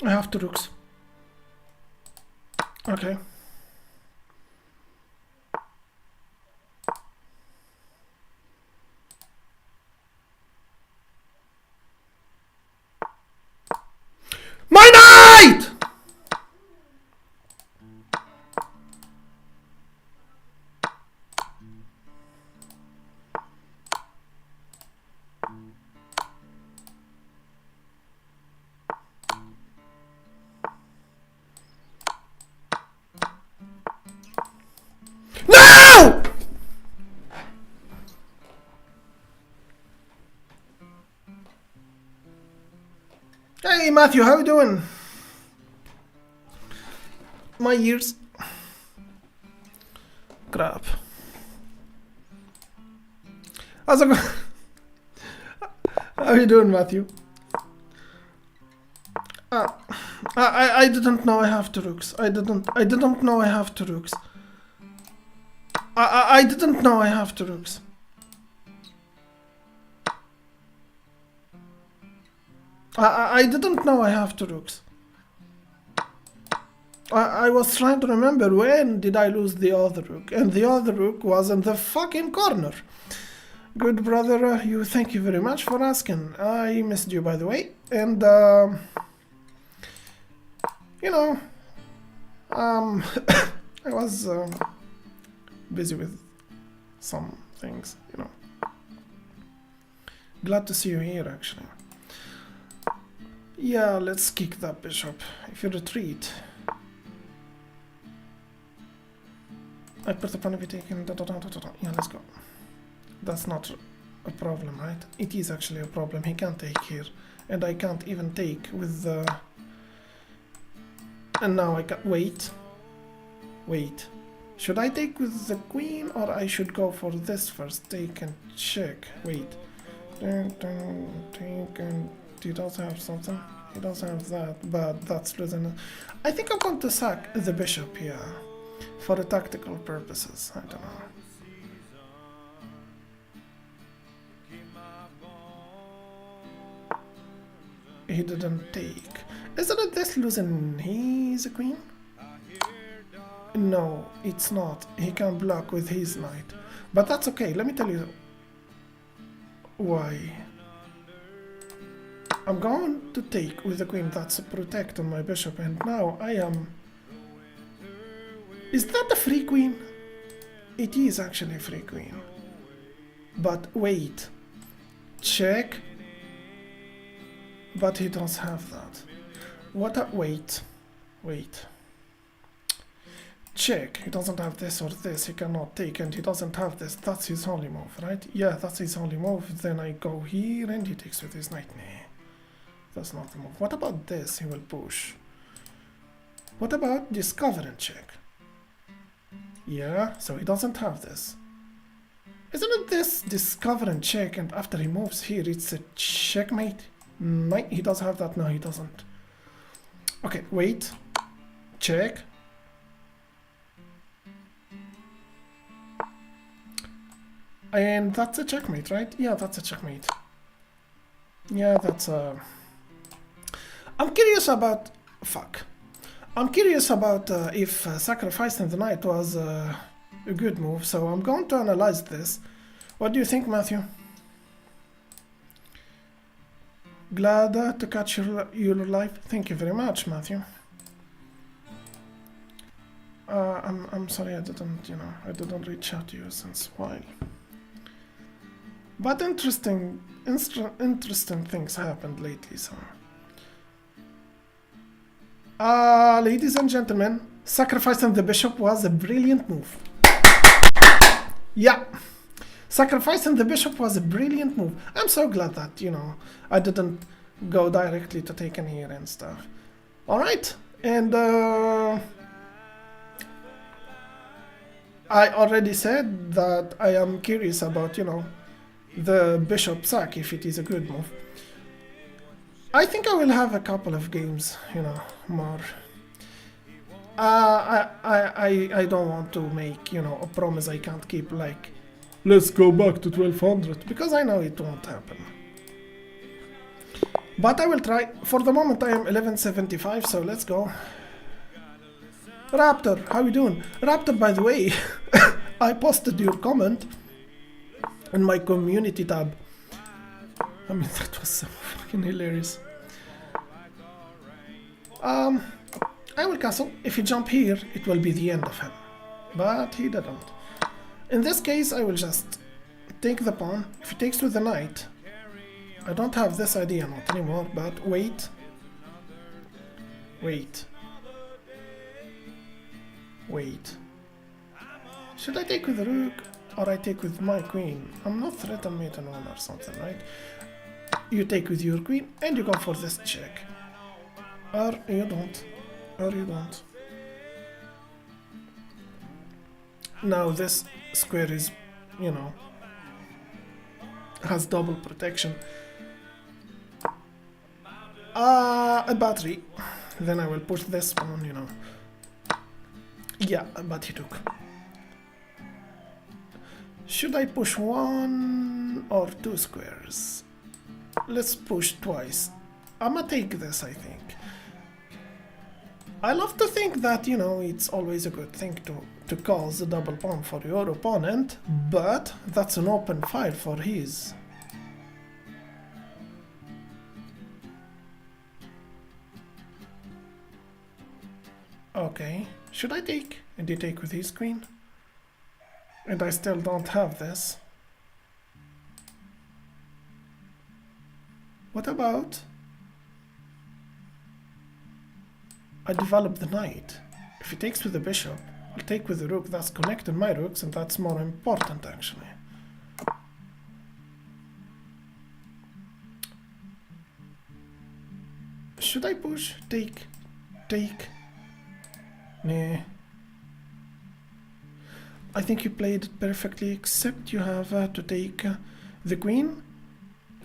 I have two rooks. Okay. My knight! No! Hey Matthew, how you doing? My ears. Crap. How's it going? How you doing, Matthew? I didn't know I have two rooks. I didn't know I have two rooks. I didn't know I have two rooks. I didn't know I have two rooks. I was trying to remember when did I lose the other rook, and the other rook was in the fucking corner. Good brother, thank you very much for asking. I missed you, by the way, and you know, I was busy with some things, you know. Glad to see you here, actually. Yeah, let's kick that bishop. If you retreat, I put the pawn if you take him. Yeah, let's go. That's not a problem, right? It is actually a problem. He can't take here, and I can't even take with the. And now I can wait. Should I take with the queen, or I should go for this first? Take and check. Wait. Take and he does have something. He does have that, but that's losing. I think I'm going to sack the bishop here for tactical purposes. I don't know. He didn't take. Isn't it this losing? He's a queen? No, it's not. He can block with his knight. But that's okay. Let me tell you why. I'm going to take with the queen. That's a protect on my bishop. And now I am... Is that a free queen? It is actually a free queen. But wait. Check. But he does have that. What a wait. Check. He doesn't have this or this. He cannot take, and he doesn't have this. That's his only move, right? Yeah, that's his only move. Then I go here and he takes with his knight. Nah, that's not the move. What about this? He will push. What about discover and check? Yeah, so he doesn't have this. Isn't it this discover and check, and after he moves here it's a checkmate? No, he does have that. No, he doesn't. Okay, wait. Check. And that's a checkmate, right? Yeah, that's a checkmate. Yeah, that's a... I'm curious about... Fuck. I'm curious about if sacrificing the knight was a good move, so I'm going to analyze this. What do you think, Matthew? Glad to catch your live. Thank you very much, Matthew. I'm sorry I didn't reach out to you since a while. But interesting things happened lately, so... ladies and gentlemen, sacrificing the bishop was a brilliant move. Yeah, sacrificing the bishop was a brilliant move. I'm so glad that, I didn't go directly to taken here and stuff. Alright, and I already said that I am curious about, the bishop sack, if it is a good move. I think I will have a couple of games, more. I don't want to make, a promise I can't keep, like, let's go back to 1200, because I know it won't happen. But I will try. For the moment I am 1175, so let's go. Raptor, how you doing? Raptor, by the way, I posted your comment in my community tab. I mean, that was so fucking hilarious. I will castle. If you jump here, it will be the end of him. But he didn't. In this case, I will just take the pawn. If he takes with the knight, I don't have this idea not anymore, but wait. Should I take with the rook, or I take with my queen? I'm not threatened mate and one or something, right? You take with your queen, and you go for this check. Or you don't. Now this square is, has double protection. A battery. Then I will push this pawn, Yeah, but he took. Should I push one or two squares? Let's push twice. I'ma take this, I think. I love to think that, it's always a good thing to cause a double pawn for your opponent, but that's an open file for his. Okay, should I take? And he take with his queen? And I still don't have this. What about I develop the knight? If he takes with the bishop, I'll take with the rook. That's connecting my rooks, and that's more important actually. Should I push? Take. Nah. I think you played it perfectly, except you have to take the queen.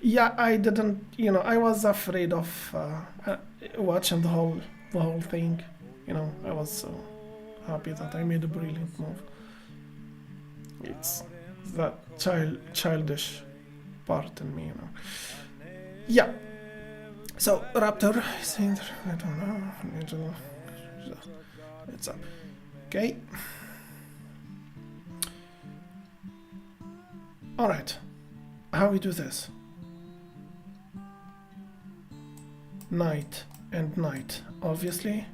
Yeah, I didn't, I was afraid of watching the whole thing. I was so happy that I made a brilliant move. It's that childish part in me, Yeah. So Raptor is saying that I don't know. It's up. Okay. Alright. How we do this? Knight and knight, obviously.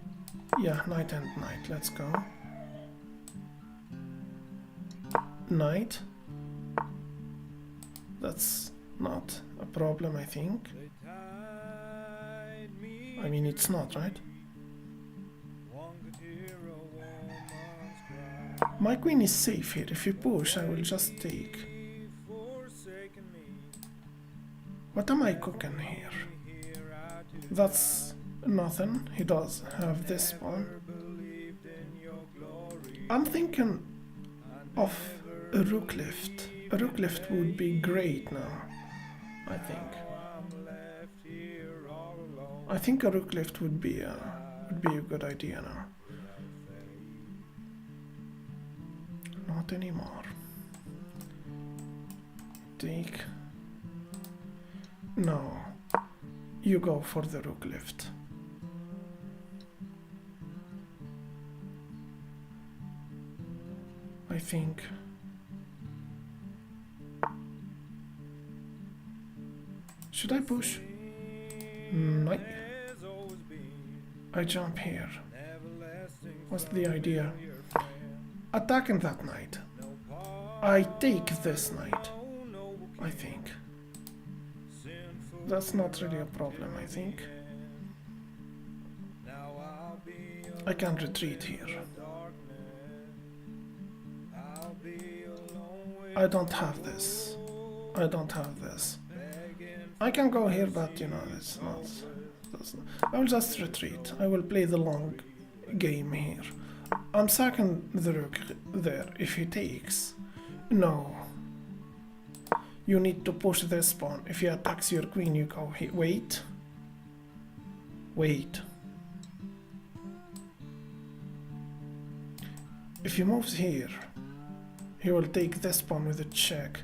Yeah, knight and knight. Let's go. Knight. That's not a problem, I think. I mean, it's not, right? My queen is safe here. If you push, I will just take. What am I cooking here? That's nothing. He does have this pawn. I'm thinking of a rook lift. A rook lift would be great now, I think. I think a rook lift would be a good idea now. Not anymore. Take. No. You go for the rook lift. I think. Should I push? No. I jump here. What's the idea? Attacking that knight. I take this knight. I think. That's not really a problem, I think. I can retreat here. I don't have this. I don't have this. I can go here, but you know, it's not. I will just retreat. I will play the long game here. I'm sacking the rook there. If he takes, no. You need to push this pawn. If he attacks your queen, you go here. Wait. Wait. If he moves here, he will take this pawn with a check.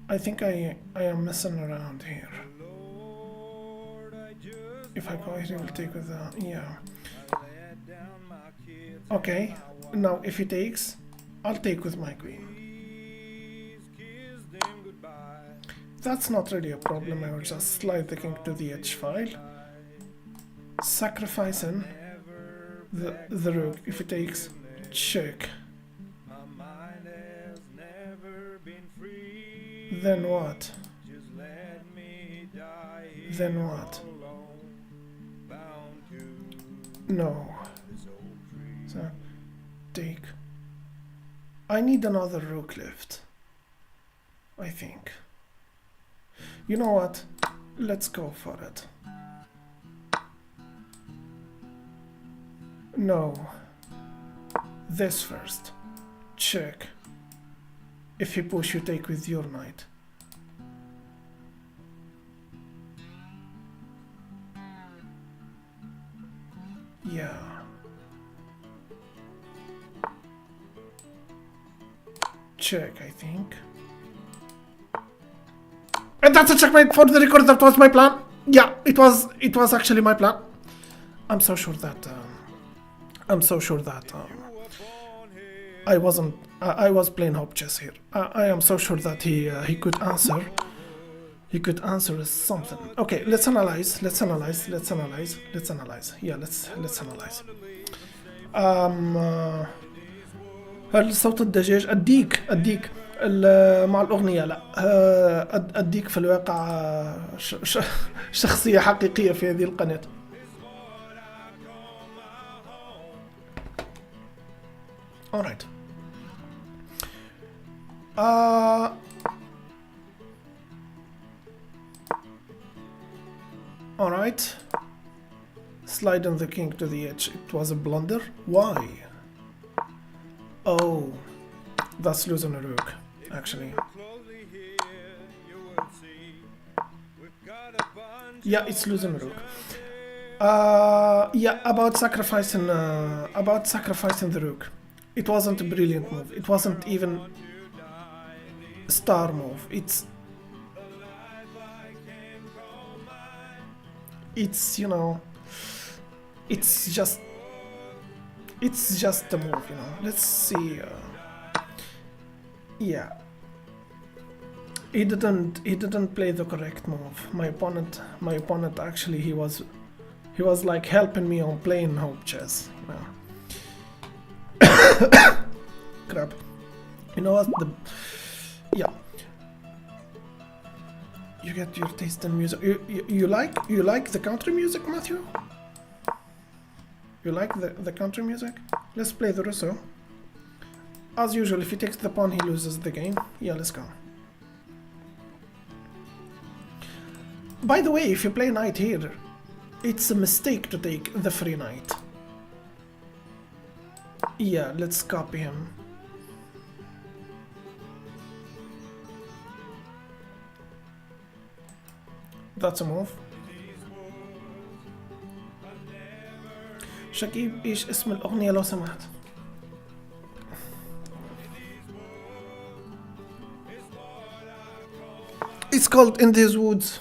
I think I am messing around here. If I go here, he will take with a... yeah. Okay. Now, if he takes, I'll take with my queen. That's not really a problem. I will just slide the king to the h file. Sacrificing the rook. If he takes, check. Then what? Then what? No. So, take. I need another rook lift. I think. You know what? Let's go for it. No. This first. Check. If you push, you take with your knight. Yeah. Check, I think. And that's a checkmate. For the record, that was my plan. Yeah, it was actually my plan. I'm so sure that I was playing hope chess here. I am so sure that he could answer. He could answer something. Okay, let's analyze. Yeah, let's analyze. هل صوت الدجاج أديك مع الأغنية؟ لا، أديك في الواقع شخصية حقيقية في هذه القناة. Alright. Alright. Sliding the king to the edge. It was a blunder. Why? Oh, that's losing a rook, actually. Yeah, it's losing a rook. Yeah, about sacrificing the rook. It wasn't a brilliant move. It wasn't even a star move. It's you know, it's just a move, you know. Let's see. Yeah, he didn't play the correct move. My opponent actually he was like helping me on playing hope chess. You know. Crap. You know what? Yeah. You get your taste in music. You like the country music, Matthew? You like the country music? Let's play the Russo. As usual, if he takes the pawn, he loses the game. Yeah, let's go. By the way, if you play knight here, it's a mistake to take the free knight. Yeah, let's copy him. That's a move. شكيب ايش اسم الأغنية لو سمحت؟ It's called In These Woods.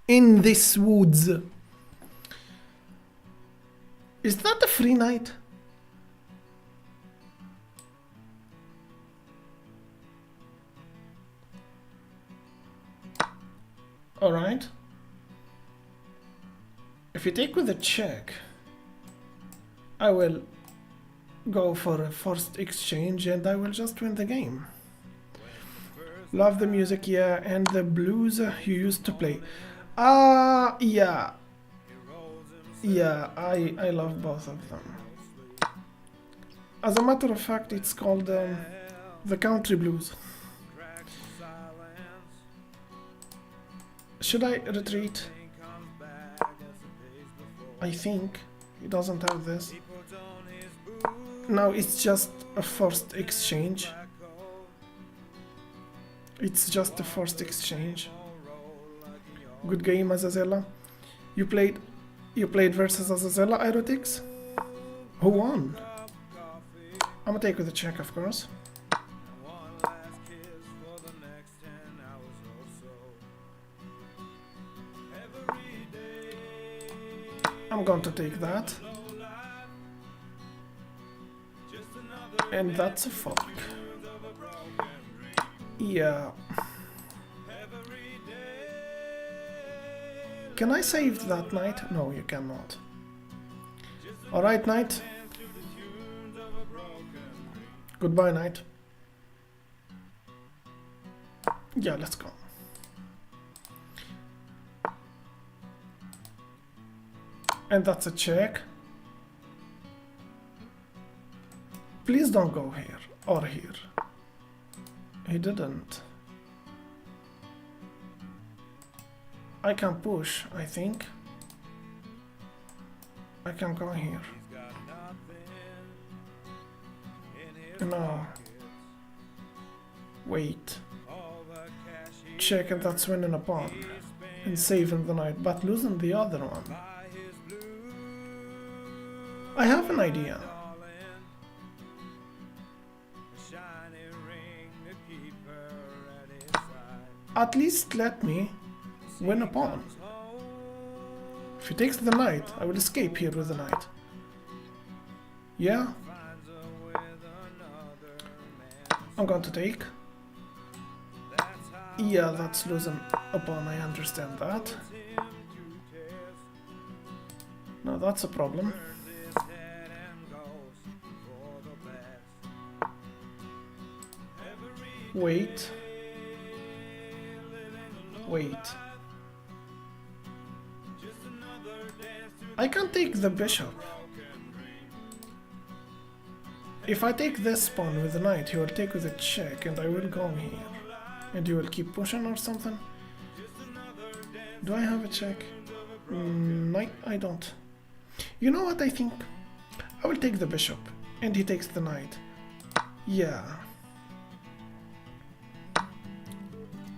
In These Woods. Is that a free night? Alright. If you take with a check, I will go for a forced exchange and I will just win the game. Love the music, yeah, and the blues you used to play. Yeah. Yeah, I love both of them. As a matter of fact, it's called the country blues. Should I retreat? I think he doesn't have this. No, it's just a forced exchange. It's just a forced exchange. Good game, Azazela. You played versus Azazela, Aerotix? Who won? I'm gonna take with a check, of course. I'm going to take that. And that's a fork. Yeah. Can I save that knight? No, you cannot. Alright, knight. Goodbye, knight. Yeah, let's go. And that's a check. Please don't go here or here. He didn't. I can push, I think. I can go here. No. Wait. Check, and that's winning a pawn. And saving the knight, but losing the other one. I have an idea. At least let me win a pawn. If he takes the knight, I will escape here with the knight. Yeah. I'm going to take. Yeah, that's losing a pawn, I understand that. Now that's a problem. Wait. Wait. I can take the bishop. If I take this pawn with the knight, he will take with a check and I will go here. And you will keep pushing or something? Do I have a check? Knight? I don't. You know what I think? I will take the bishop and he takes the knight. Yeah.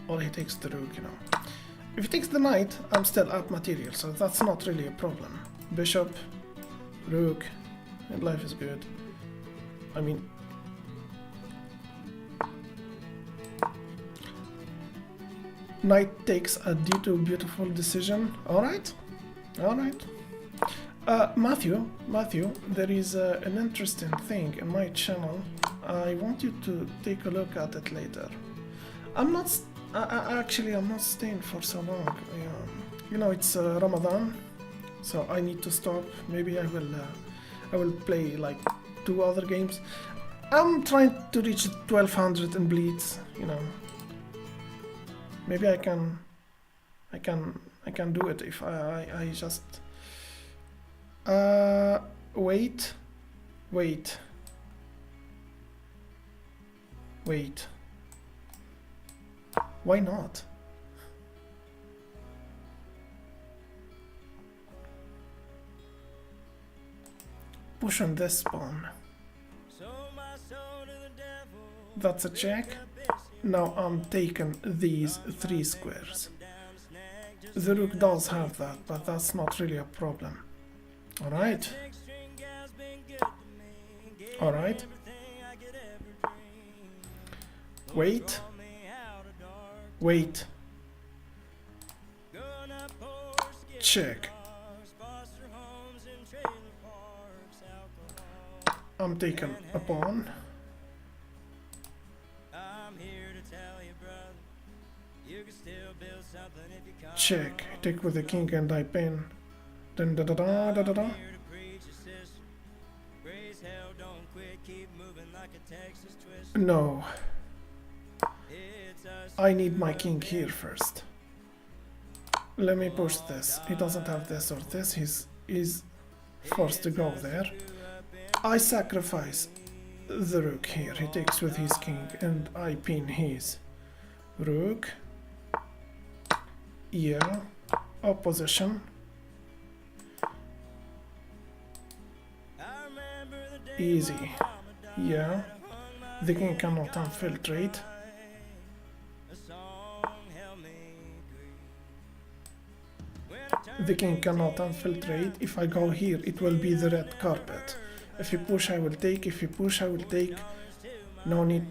Or he takes the rook, you know. If he takes the knight, I'm still up material, so that's not really a problem. Bishop, rook, and life is good. I mean... Knight takes a d2, beautiful decision. Alright, alright. Matthew, there is an interesting thing in my channel. I want you to take a look at it later. I'm not... actually, I'm not staying for so long. You know, it's Ramadan, so I need to stop. Maybe I will play like 2 other games. I'm trying to reach 1200 in Blitz. You know, maybe I can do it if I just. Wait. Wait. Wait. Why not? Push on this pawn. That's a check. Now I'm taking these 3 squares. The rook does have that, but that's not really a problem. Alright. Alright. Wait. Wait. Check. I'm taking a pawn. Check. Take with the king and I pin. Then da da da da da da. No. I need my king here first. Let me push this. He doesn't have this or this. He's forced to go there. I sacrifice the rook here. He takes with his king and I pin his rook. Yeah. Opposition. Easy. Yeah. The king cannot infiltrate. The king cannot infiltrate. If I go here, it will be the red carpet. If you push, I will take. If you push, I will take. No need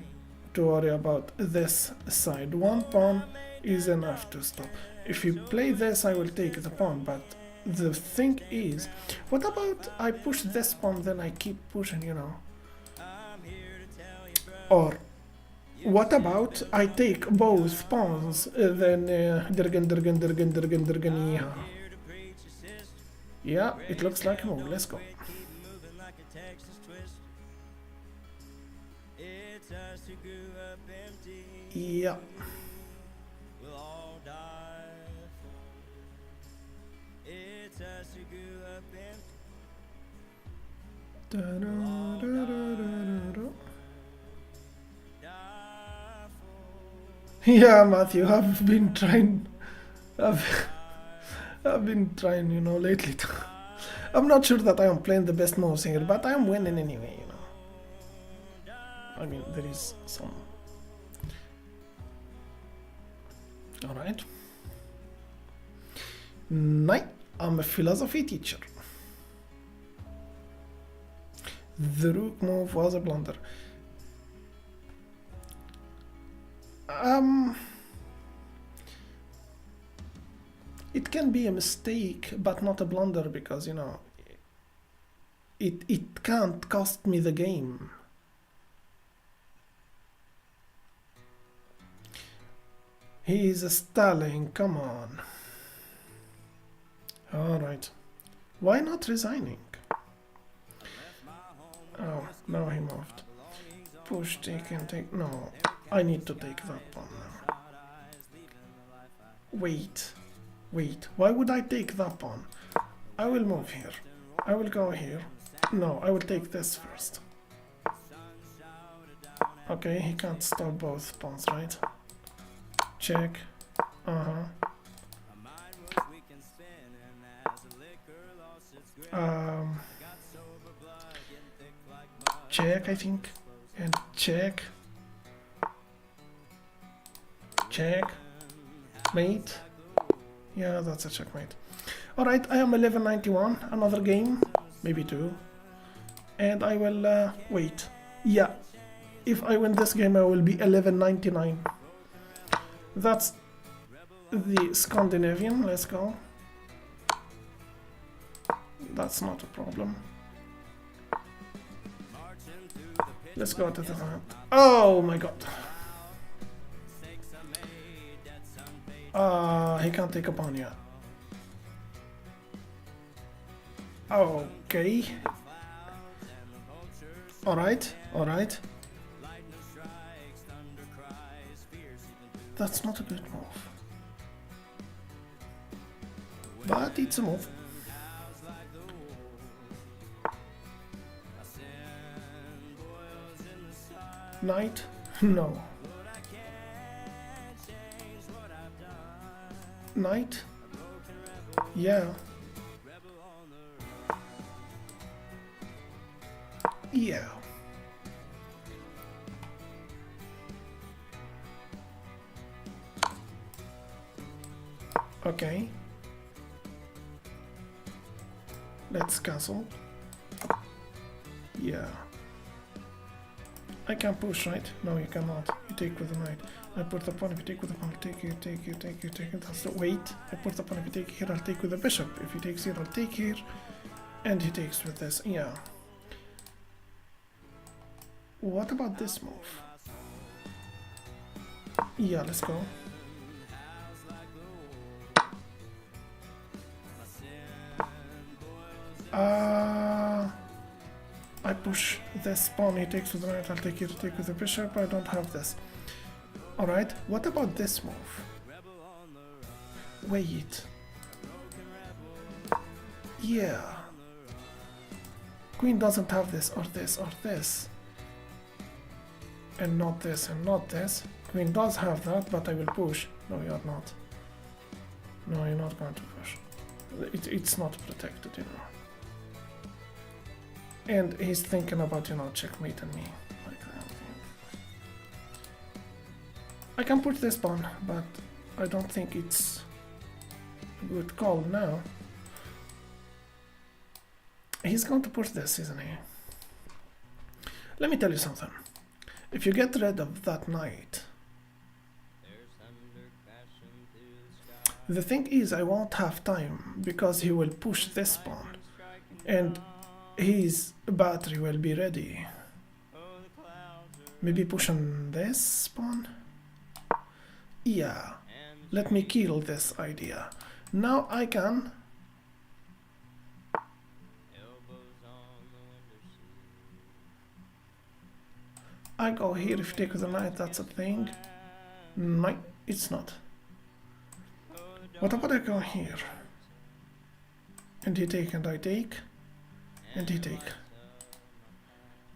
to worry about this side. One pawn is enough to stop. If you play this, I will take the pawn, but the thing is, what about I push this pawn, then I keep pushing, you know? Or what about I take both pawns, then yeah, it looks like a move. Let's go. Yeah. Yeah, Matthew, I've been trying. I've been trying, you know, lately. I'm not sure that I am playing the best moves here, but I am winning anyway, you know. I mean, there is some. All right. Nej, I'm a philosophy teacher. The rook move was a blunder. It can be a mistake, but not a blunder, because, you know, it can't cost me the game. He is stalling, come on. Alright. Why not resigning? Oh, now he moved. Push, take and take. No, I need to take that pawn now. Wait. Wait, why would I take that pawn? I will move here. I will go here. No, I will take this first. Okay, he can't stop both pawns, right? Check. Check, I think. And check. Check. Mate. Yeah, that's a checkmate. Alright, I am 1191. Another game. Maybe 2. And I will wait. Yeah. If I win this game, I will be 1199. That's the Scandinavian. Let's go. That's not a problem. Let's go to the front. Oh my god. He can't take a pawn yet. Okay. Alright, alright. That's not a good move. But it's a move. Knight? No. Knight? Yeah. Yeah. Okay. Let's cancel. Yeah. I can push, right? No, you cannot. You take with the knight. I put the pawn. If you take with the pawn, I'll take you, take you, take you, take it. That's the wait. I put the pawn. If you take here, I'll take with the bishop. If he takes here, I'll take here. And he takes with this. Yeah. What about this move? Yeah, let's go. I push this pawn, he takes with the knight, I'll take it, take with the bishop, I don't have this. Alright, what about this move? Wait. Yeah. Queen doesn't have this, or this, or this. And not this, and not this. Queen does have that, but I will push. No, you're not. No, you're not going to push. It's not protected, you know. And he's thinking about, you know, checkmating me. Like that. I can put this pawn, but I don't think it's a good call now. He's going to push this, isn't he? Let me tell you something. If you get rid of that knight, the thing is I won't have time because he will push this pawn and his battery will be ready. Maybe pushing this pawn? Yeah, let me kill this idea. Now I can I go here. If you take with the knight, that's a thing. No, it's not. What about I go here? And he take, and I take, and he take.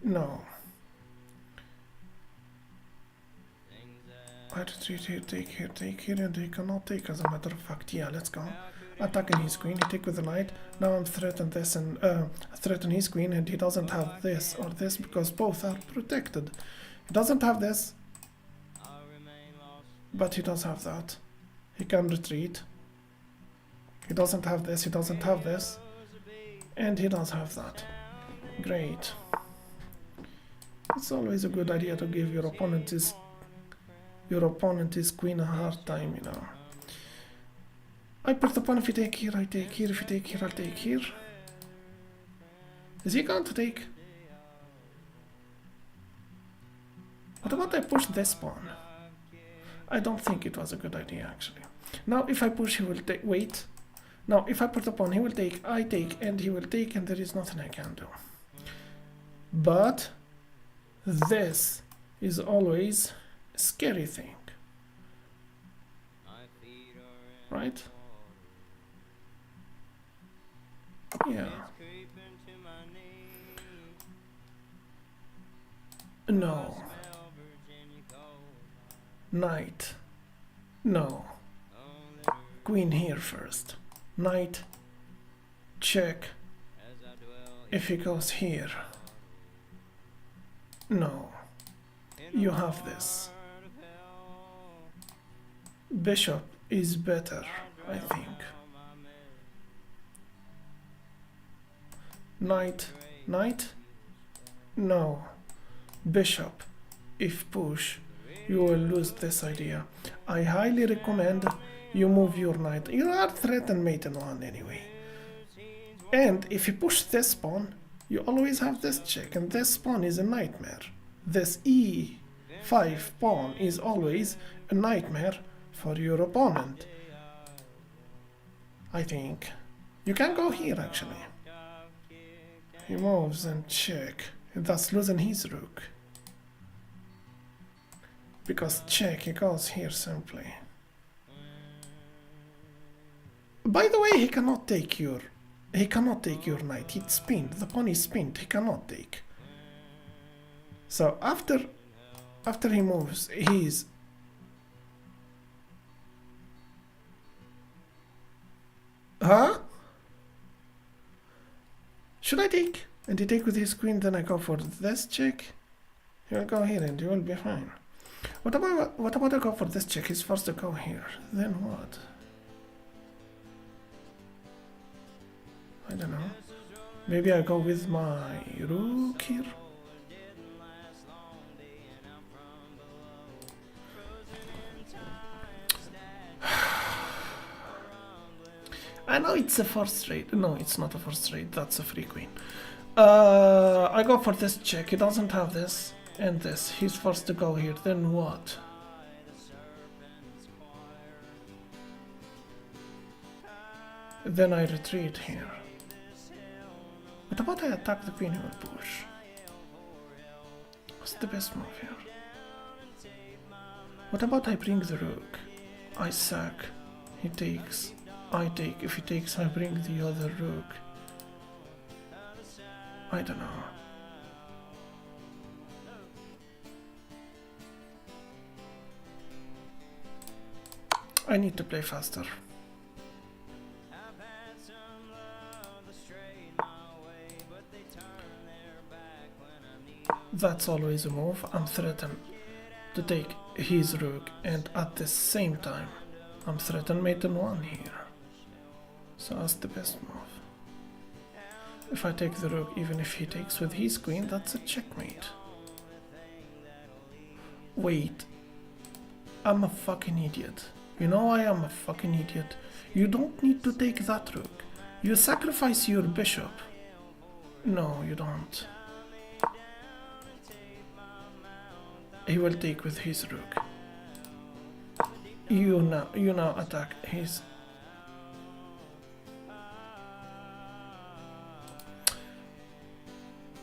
No. I retreat here, take here, and he cannot take, as a matter of fact. Yeah, let's go. Attacking his queen, he take with the knight. Now I'm threatening this and threaten his queen, and he doesn't have this or this because both are protected. He doesn't have this, but he does have that. He can retreat. He doesn't have this, he doesn't have this, and he does have that. Great. It's always a good idea to give your opponent his queen a hard time, you know. I put the pawn. If you take here, I take here. If you take here, I'll take here. Is he going to take? What about I push this pawn? I don't think it was a good idea, actually. Now, if I push, he will take. Wait. Now, if I put the pawn, he will take, I take, and he will take, and there is nothing I can do. But this is always a scary thing. Right? Yeah. No. Knight. No. Queen here first. Knight. Check. If he goes here. No. You have this. Bishop is better, I think. Knight. Knight? No. Bishop. If push, you will lose this idea. I highly recommend you move your knight. You are threatened mate in one anyway. And if you push this pawn, you always have this check, and this pawn is a nightmare. This e5 pawn is always a nightmare for your opponent. I think. You can go here actually. He moves and check, and thus losing his rook. Because check, he goes here simply. By the way, he cannot take your knight. It's pinned. The pawn is pinned. He cannot take. So after after he moves, he's... Huh? Should I take? And he take with his queen, then I go for this check. He will go here and you will be fine. What about I go for this check? He's forced to go here. Then what? I don't know. Maybe I go with my rook here. I know it's a first rate. No, it's not a first rate. That's a free queen. I go for this check. He doesn't have this and this. He's forced to go here. Then what? Then I retreat here. What about I attack the queen? He will push. What's the best move here? What about I bring the rook? I sack. He takes. I take. If he takes, I bring the other rook. I don't know. I need to play faster. That's always a move. I'm threatened to take his rook, and at the same time I'm threatened mate in one here. So that's the best move. If I take the rook, even if he takes with his queen, that's a checkmate. Wait, I'm a fucking idiot. You know I am a fucking idiot. You don't need to take that rook. You sacrifice your bishop. No, you don't. He will take with his rook. You now attack his...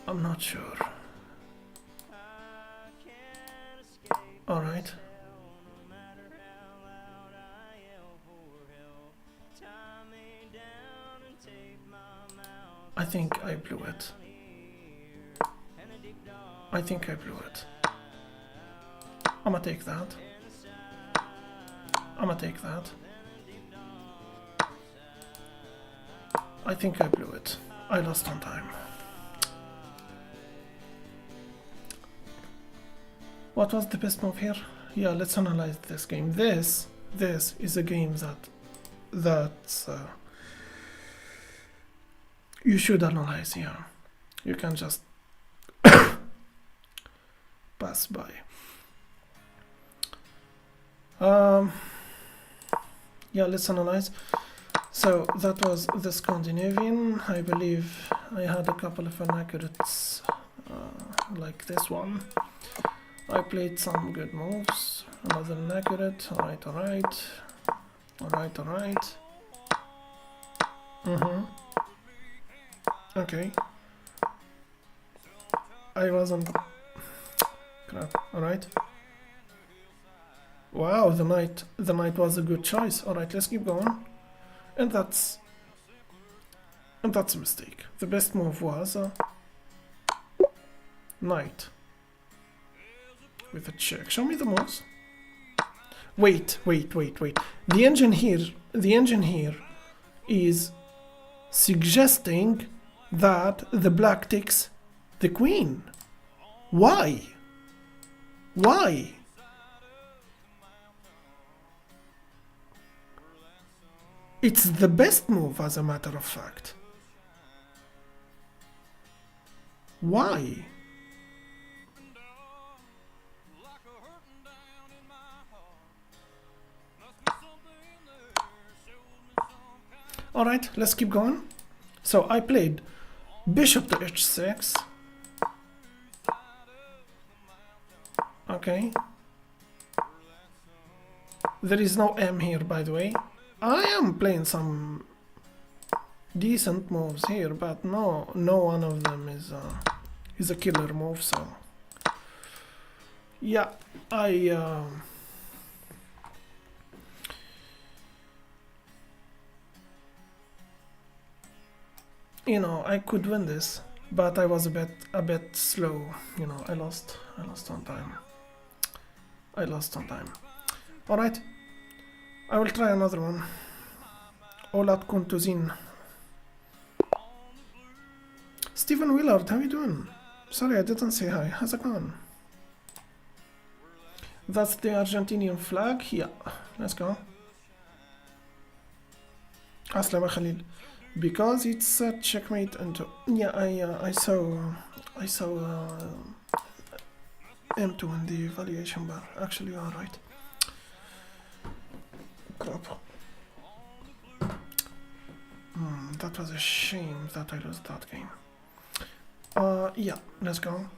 I'm not sure. Alright. I think I blew it. I think I blew it. I'ma take that. I'ma take that. I think I blew it. I lost on time. What was the best move here? Yeah, let's analyze this game. This is a game that you should analyze. Yeah, you can just pass by. Yeah, let's analyze. So that was the Scandinavian. I believe I had a couple of inaccurates like this one. I played some good moves, another inaccurate. Alright. Okay. I wasn't... Crap. Alright. Wow, the knight was a good choice. Alright, let's keep going. And that's a mistake. The best move was knight with a check. Show me the moves. Wait. The engine here is suggesting that the black takes the queen. Why? It's the best move, as a matter of fact. Why? Alright, let's keep going. So I played bishop to h6. Okay. There is no M here, by the way. I am playing some decent moves here, but no one of them is a killer move. So yeah, you know, I could win this, but I was a bit slow. You know, I lost on time. I lost some time. Alright. I will try another one. Ola كنت زين. Stephen Willard, how you doing? Sorry, I didn't say hi. How's it going? That's the Argentinian flag. Yeah, let's go. Aslama Khalil. Because it's a checkmate and yeah, I saw M2 in the evaluation bar. Actually, you are right. Crap. That was a shame that I lost that game. Yeah, let's go.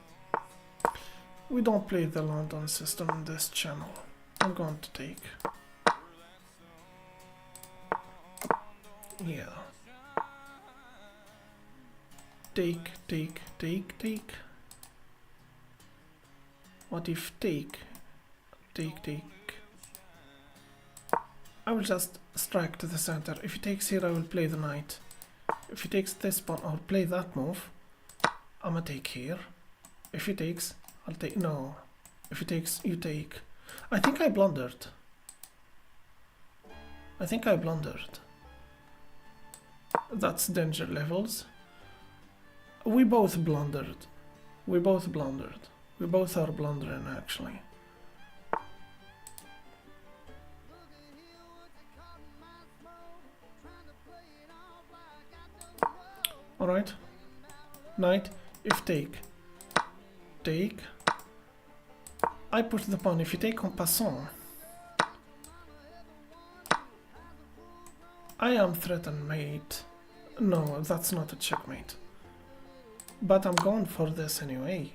We don't play the London system in this channel. I'm going to take. Yeah. Take. What if take? I will just strike to the center. If he takes here, I will play the knight. If he takes this pawn, I'll play that move. I'ma take here. If he takes, I'll take. No. If he takes, you take. I think I blundered. That's danger levels. We both blundered. We both are blundering, actually. Alright. Knight. If take. I push the pawn. If you take en passant, I am threatened, mate. No, that's not a checkmate. But I'm going for this anyway.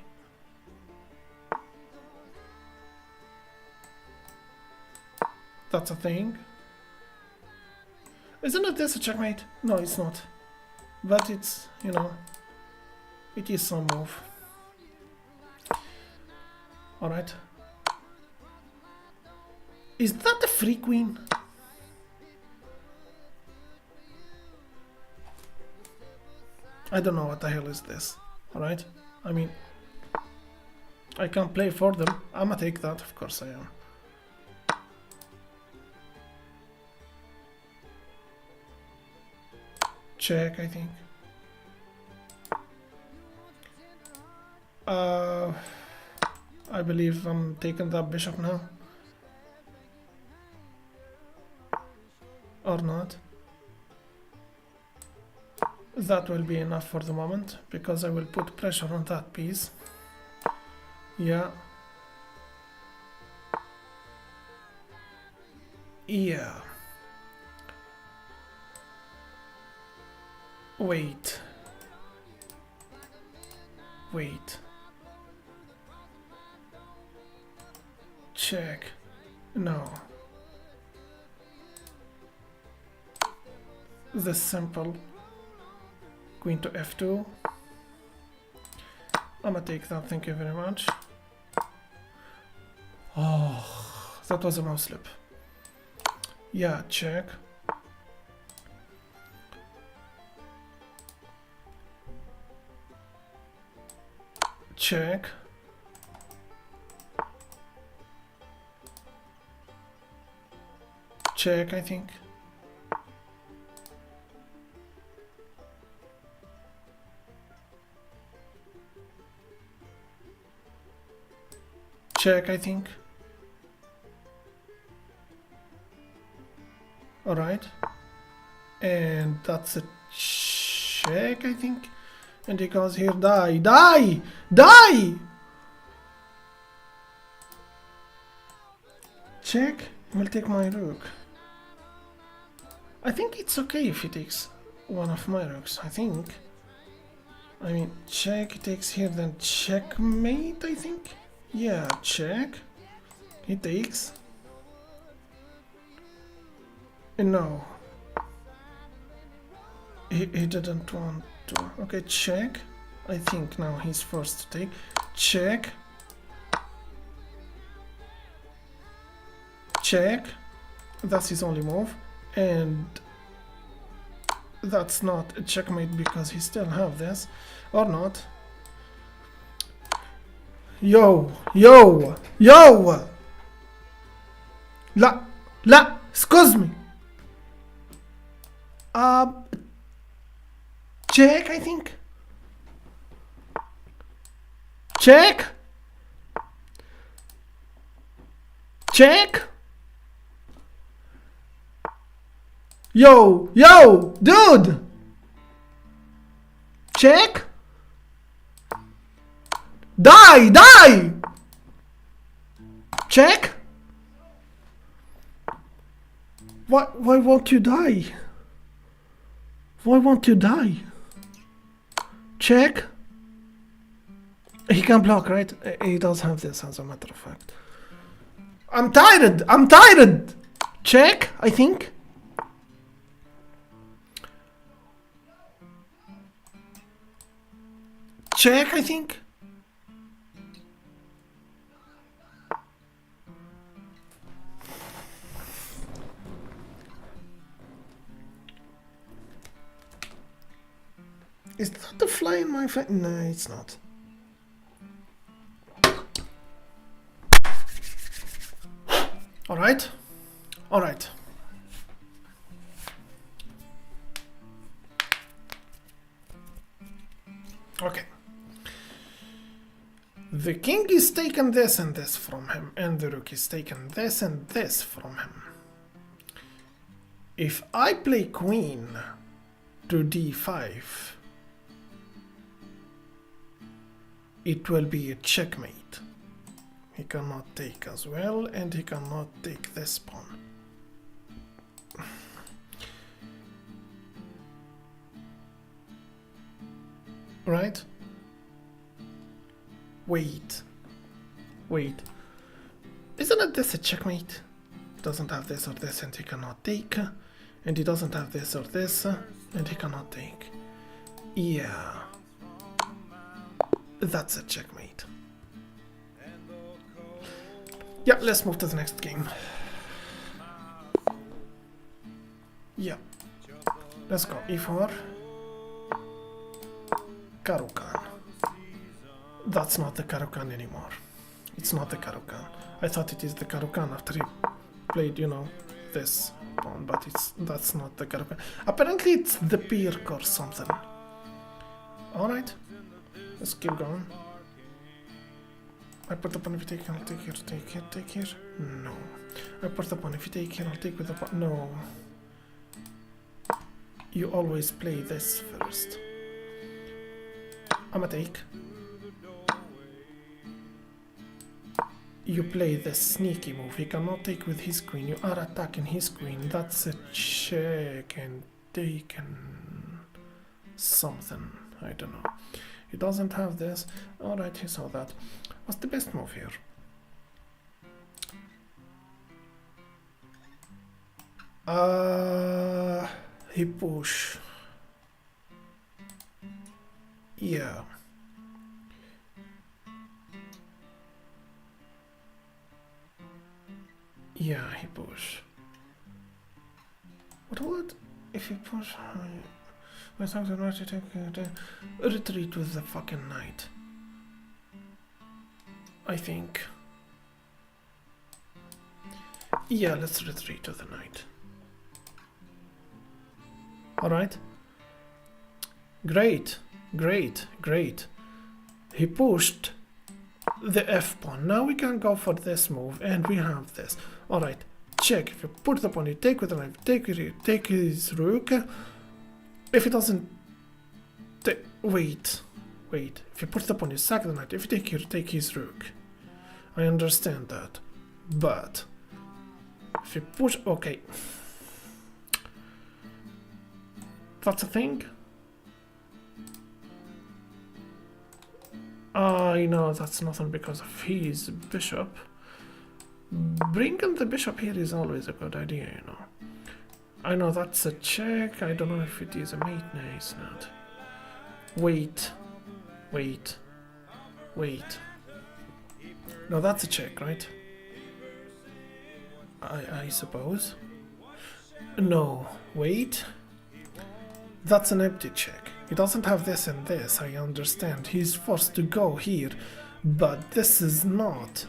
That's a thing. Isn't it this a checkmate? No, it's not. But it's, you know, it is some move. Alright. Is that the free queen? I don't know what the hell is this. Alright? I mean, I can't play for them. I'ma take that, of course I am. Check, I think. I believe I'm taking that bishop now. Or not. That will be enough for the moment, because I will put pressure on that piece. Yeah. Yeah. Wait. Check. No. This simple. Queen to f2. I'ma take that, thank you very much. Oh, that was a mouse slip. Yeah, check. Check. Check, I think. Check, I think. Alright. And that's a check, I think. And he goes here, die! Check. We'll take my rook. I think it's okay if he takes one of my rooks, I think. I mean, check, he takes here, then checkmate, I think. Yeah, check. He takes. No. He didn't want to. Okay, check. I think now he's forced to take. Check. Check. That's his only move. And that's not a checkmate because he still have this. Or not. Yo! لا لا excuse me. Check, I think. Check. Check. Yo, dude. Check. Die. Check. Why won't you die? Why won't you die? Check. He can block, right? He does have this, as a matter of fact. I'm tired. Check, I think. Check, I think. Is that the fly in my face? No, it's not. Alright. Okay. The king is taken this and this from him, and the rook is taken this and this from him. If I play queen to d5, it will be a checkmate. He cannot take as well, and he cannot take this pawn. Right? Wait. Isn't it this a checkmate? He doesn't have this or this, and he cannot take. And he doesn't have this or this, and he cannot take. Yeah. That's a checkmate. Yeah, let's move to the next game. Yeah. Let's go. E4. Caro-Kann. That's not the Caro-Kann anymore. It's not the Caro-Kann. I thought it is the Caro-Kann after he played, you know, this pawn, but that's not the Caro-Kann. Apparently it's the Pirk or something. Alright. Let's keep going. I put the pawn if you take, I'll take here, take here. No. I put the pawn if you take here, I'll take with the pawn. No. You always play this first. I'ma take. You play the sneaky move. He cannot take with his queen. You are attacking his queen. That's a check and taken something. I don't know. He doesn't have this. Alright, he saw that. What's the best move here? He push. Yeah. Yeah, he push. What would if he push? Let's talk to the knight to take retreat with the fucking knight. I think. Yeah, let's retreat to the knight. Alright. Great. He pushed the f pawn. Now we can go for this move, and we have this. Alright, check. If you put the pawn, you take with the knife, take his rook. If he doesn't wait. If you put the pawn, you sack the knight. If you take his rook. I understand that. But if you push, okay. That's a thing. I know that's nothing because of his bishop. Bringing the bishop here is always a good idea, you know. I know that's a check. I don't know if it is a mate. No, it's not. Wait. No, that's a check, right? I suppose. No, wait. That's an empty check. He doesn't have this and this, I understand. He's forced to go here, but this is not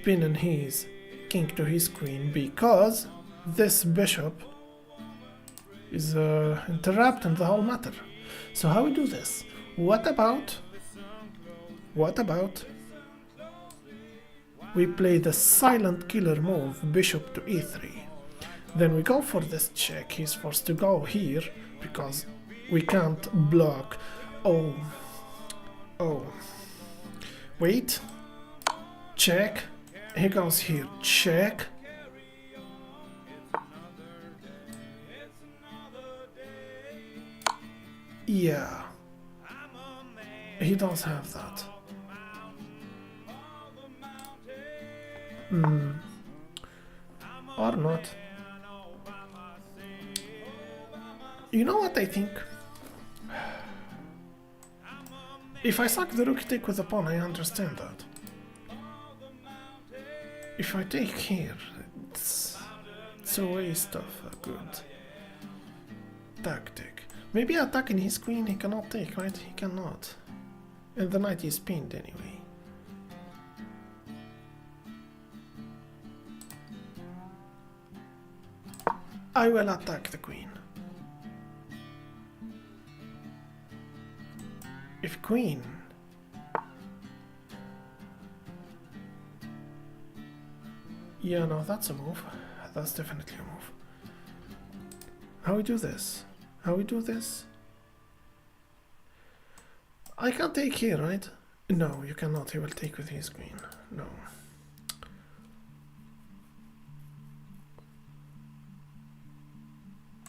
been in his king to his queen because this bishop is interrupting the whole matter. So how we do this? What about we play the silent killer move, bishop to e3. Then we go for this check. He's forced to go here because we can't block. Oh. Wait. Check. He goes here. Check. Yeah. He does have that. Or not. You know what I think? If I suck the rook take with the pawn, I understand that. If I take here, it's a waste of a good tactic. Maybe attacking his queen he cannot take, right? He cannot. And the knight is pinned anyway. I will attack the queen. If queen... Yeah, no, that's a move. That's definitely a move. How we do this? How we do this? I can't take here, right? No, you cannot. He will take with his queen. No.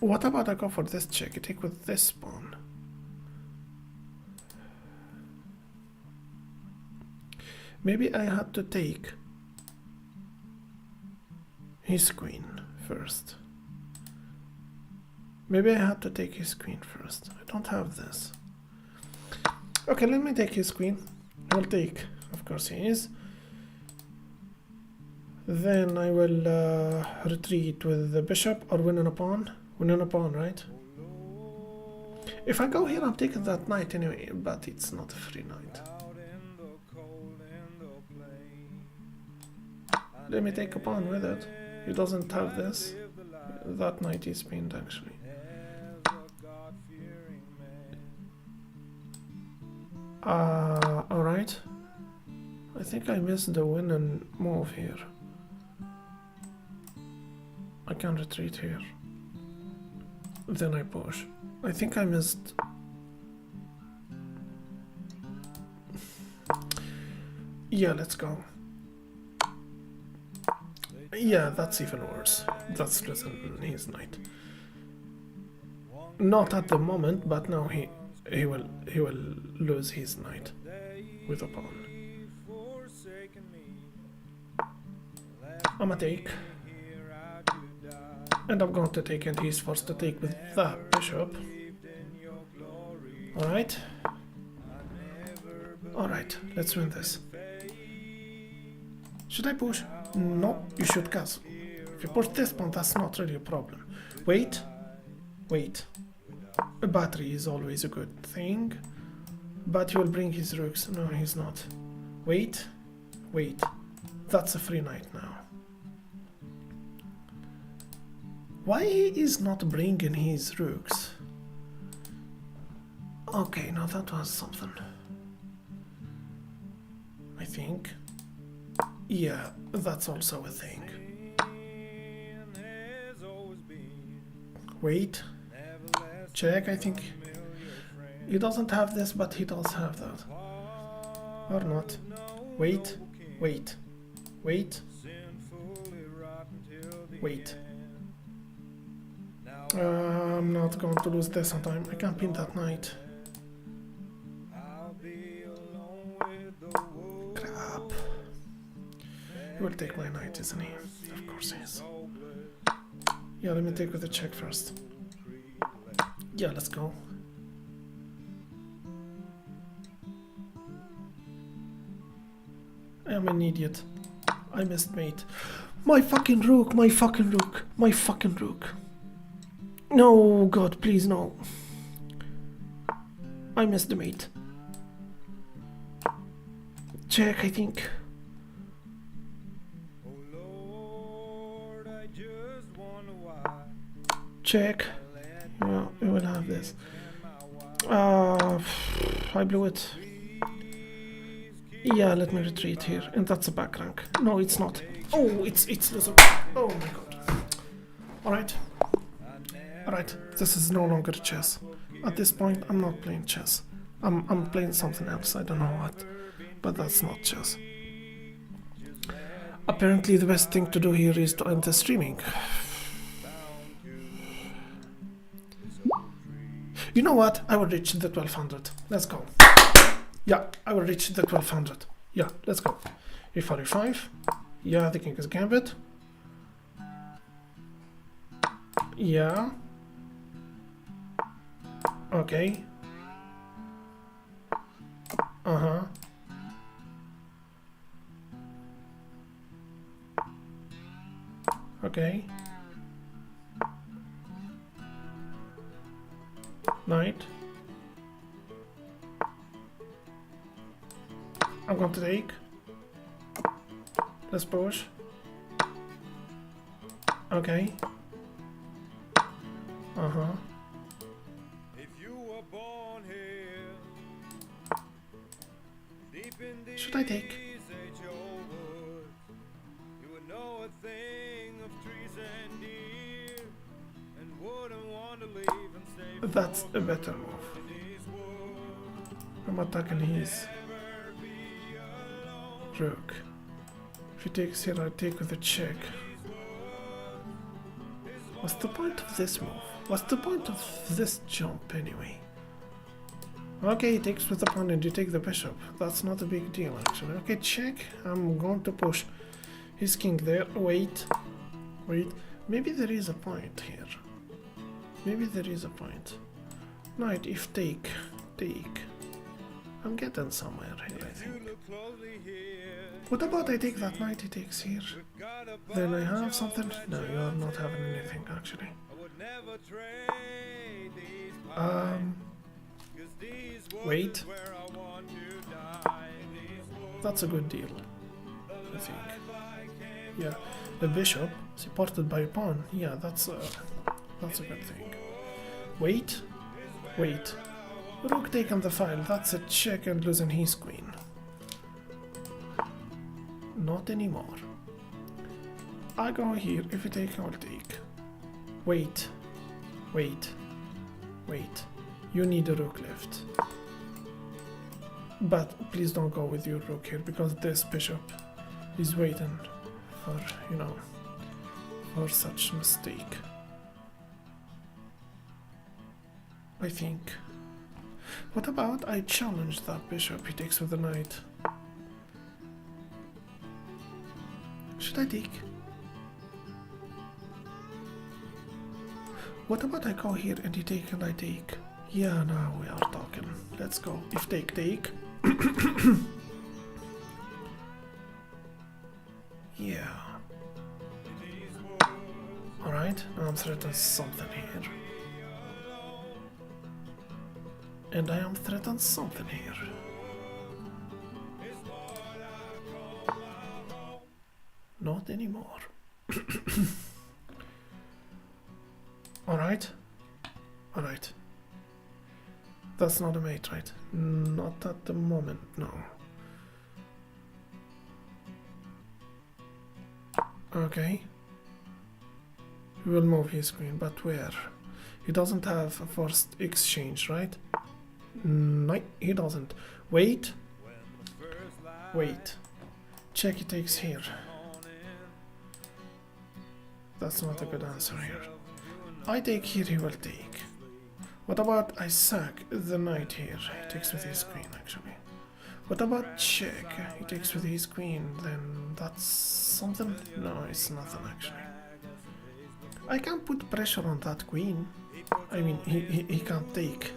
What about I go for this check? You take with this pawn. Maybe I had to take his queen first. Maybe I had to take his queen first. I don't have this. Okay, let me take his queen. I will take, of course he is. Then I will retreat with the bishop or win on a pawn. Win on a pawn, right? If I go here, I'm taking that knight anyway, but it's not a free knight. Let me take a pawn with it. He doesn't have this. That knight is pinned actually. Alright. I think I missed the win and move here. I can retreat here. Then I push. I think I missed... Yeah, let's go. Yeah, that's even worse. That's losing his knight. Not at the moment, but now he will lose his knight with a pawn. I'ma take. And I'm going to take, and he's forced to take with the bishop. Alright. Alright, let's win this. Should I push? No, you should castle. If you push this pawn, that's not really a problem. Wait. Wait. A battery is always a good thing. But he will bring his rooks. No, he's not. Wait. Wait. That's a free knight now. Why he is not bringing his rooks? Okay, now that was something. I think. Yeah, that's also a thing. Wait. Check, I think. He doesn't have this, but he does have that. Or not. Wait. Wait. Wait. Wait. I'm not going to lose this on time. I can't pin that knight. Crap. He will take my knight, isn't he? Of course he is. Yeah, let me take with the check first. Yeah, let's go. I am an idiot. I missed mate. My fucking rook, my fucking rook, my fucking rook. No, God, please, no. I missed the mate. Check, I think. Check. Yeah, we will have this. I blew it. Yeah, let me retreat here. And that's a back rank. No, it's not. Oh, it's loser. Oh my god. Alright. Alright, this is no longer chess. At this point, I'm not playing chess. I'm playing something else, I don't know what. But that's not chess. Apparently the best thing to do here is to end the streaming. You know what? I will reach the 1200. Let's go. Yeah, I will reach the 1200. Yeah, let's go. A45. Yeah, the king is gambit. Yeah. Okay. Uh-huh. Okay. Knight. I'm going to take. Let's push. Okay. Uh-huh. Should I take? That's a better move. I'm attacking his rook. If he takes here, I take with a check. What's the point of this move? What's the point of this jump anyway? Okay, he takes with the pawn and you take the bishop. That's not a big deal actually. Okay, check. I'm going to push his king there. Wait. Wait. Maybe there is a point here. Maybe there is a point. Knight if take. Take. I'm getting somewhere here, I think. What about I take that knight he takes here? Then I have something? No, you are not having anything actually. Wait. That's a good deal, I think. Yeah, the bishop supported by a pawn. Yeah, that's a good thing. Wait. Wait. Rook taking the file. That's a check and losing his queen. Not anymore. I go here. If you take, I will take. Wait. Wait. Wait. You need a rook left. But please don't go with your rook here, because this bishop is waiting for, you know, for such mistake. I think. What about I challenge that bishop? He takes with the knight. Should I take? What about I go here and he take and I take? Yeah, now we are talking. Let's go. If take, take. Yeah. Alright, now I'm threatening something here. And I am threatened something here. Not anymore. Alright. Alright. That's not a mate, right? Not at the moment, no. Okay. We will move his queen, but where? He doesn't have a forced exchange, right? No, he doesn't. Wait. Wait. Check he takes here. That's not a good answer here. I take here, he will take. What about I sack the knight here? He takes with his queen, actually. What about check? He takes with his queen, then that's something? No, it's nothing, actually. I can't put pressure on that queen. I mean, he can't take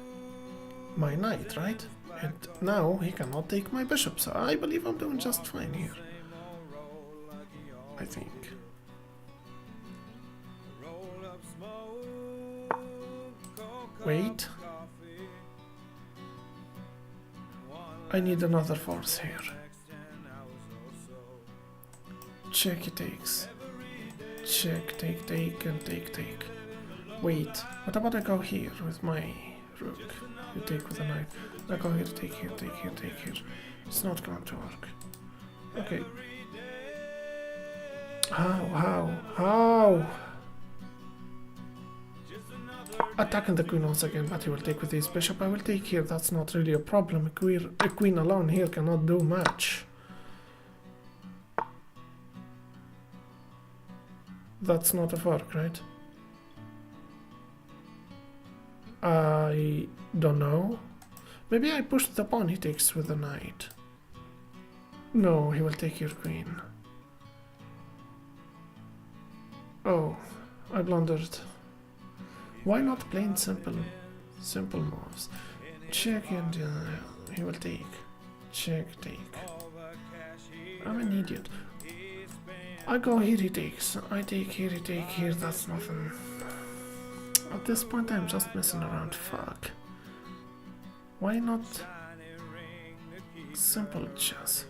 my knight, right? And now he cannot take my bishop, so I believe I'm doing just fine here. I think. Wait. I need another force here. Check he takes. Check, take, take, and take, take. Wait, what about I go here with my rook? You take with the knight. I go here, take here, take here, take here. It's not going to work. Okay. How? Attacking the queen once again, but he will take with his bishop. I will take here, that's not really a problem. A queen alone here cannot do much. That's not a fork, right? I don't know. Maybe I push the pawn he takes with the knight. No, he will take your queen. Oh, I blundered. Why not plain simple moves? Check and he will take. Check, take. I'm an idiot. I go here, he takes. I take here, he take here. That's nothing. At this point, I'm just messing around. Fuck. Why not simple chess?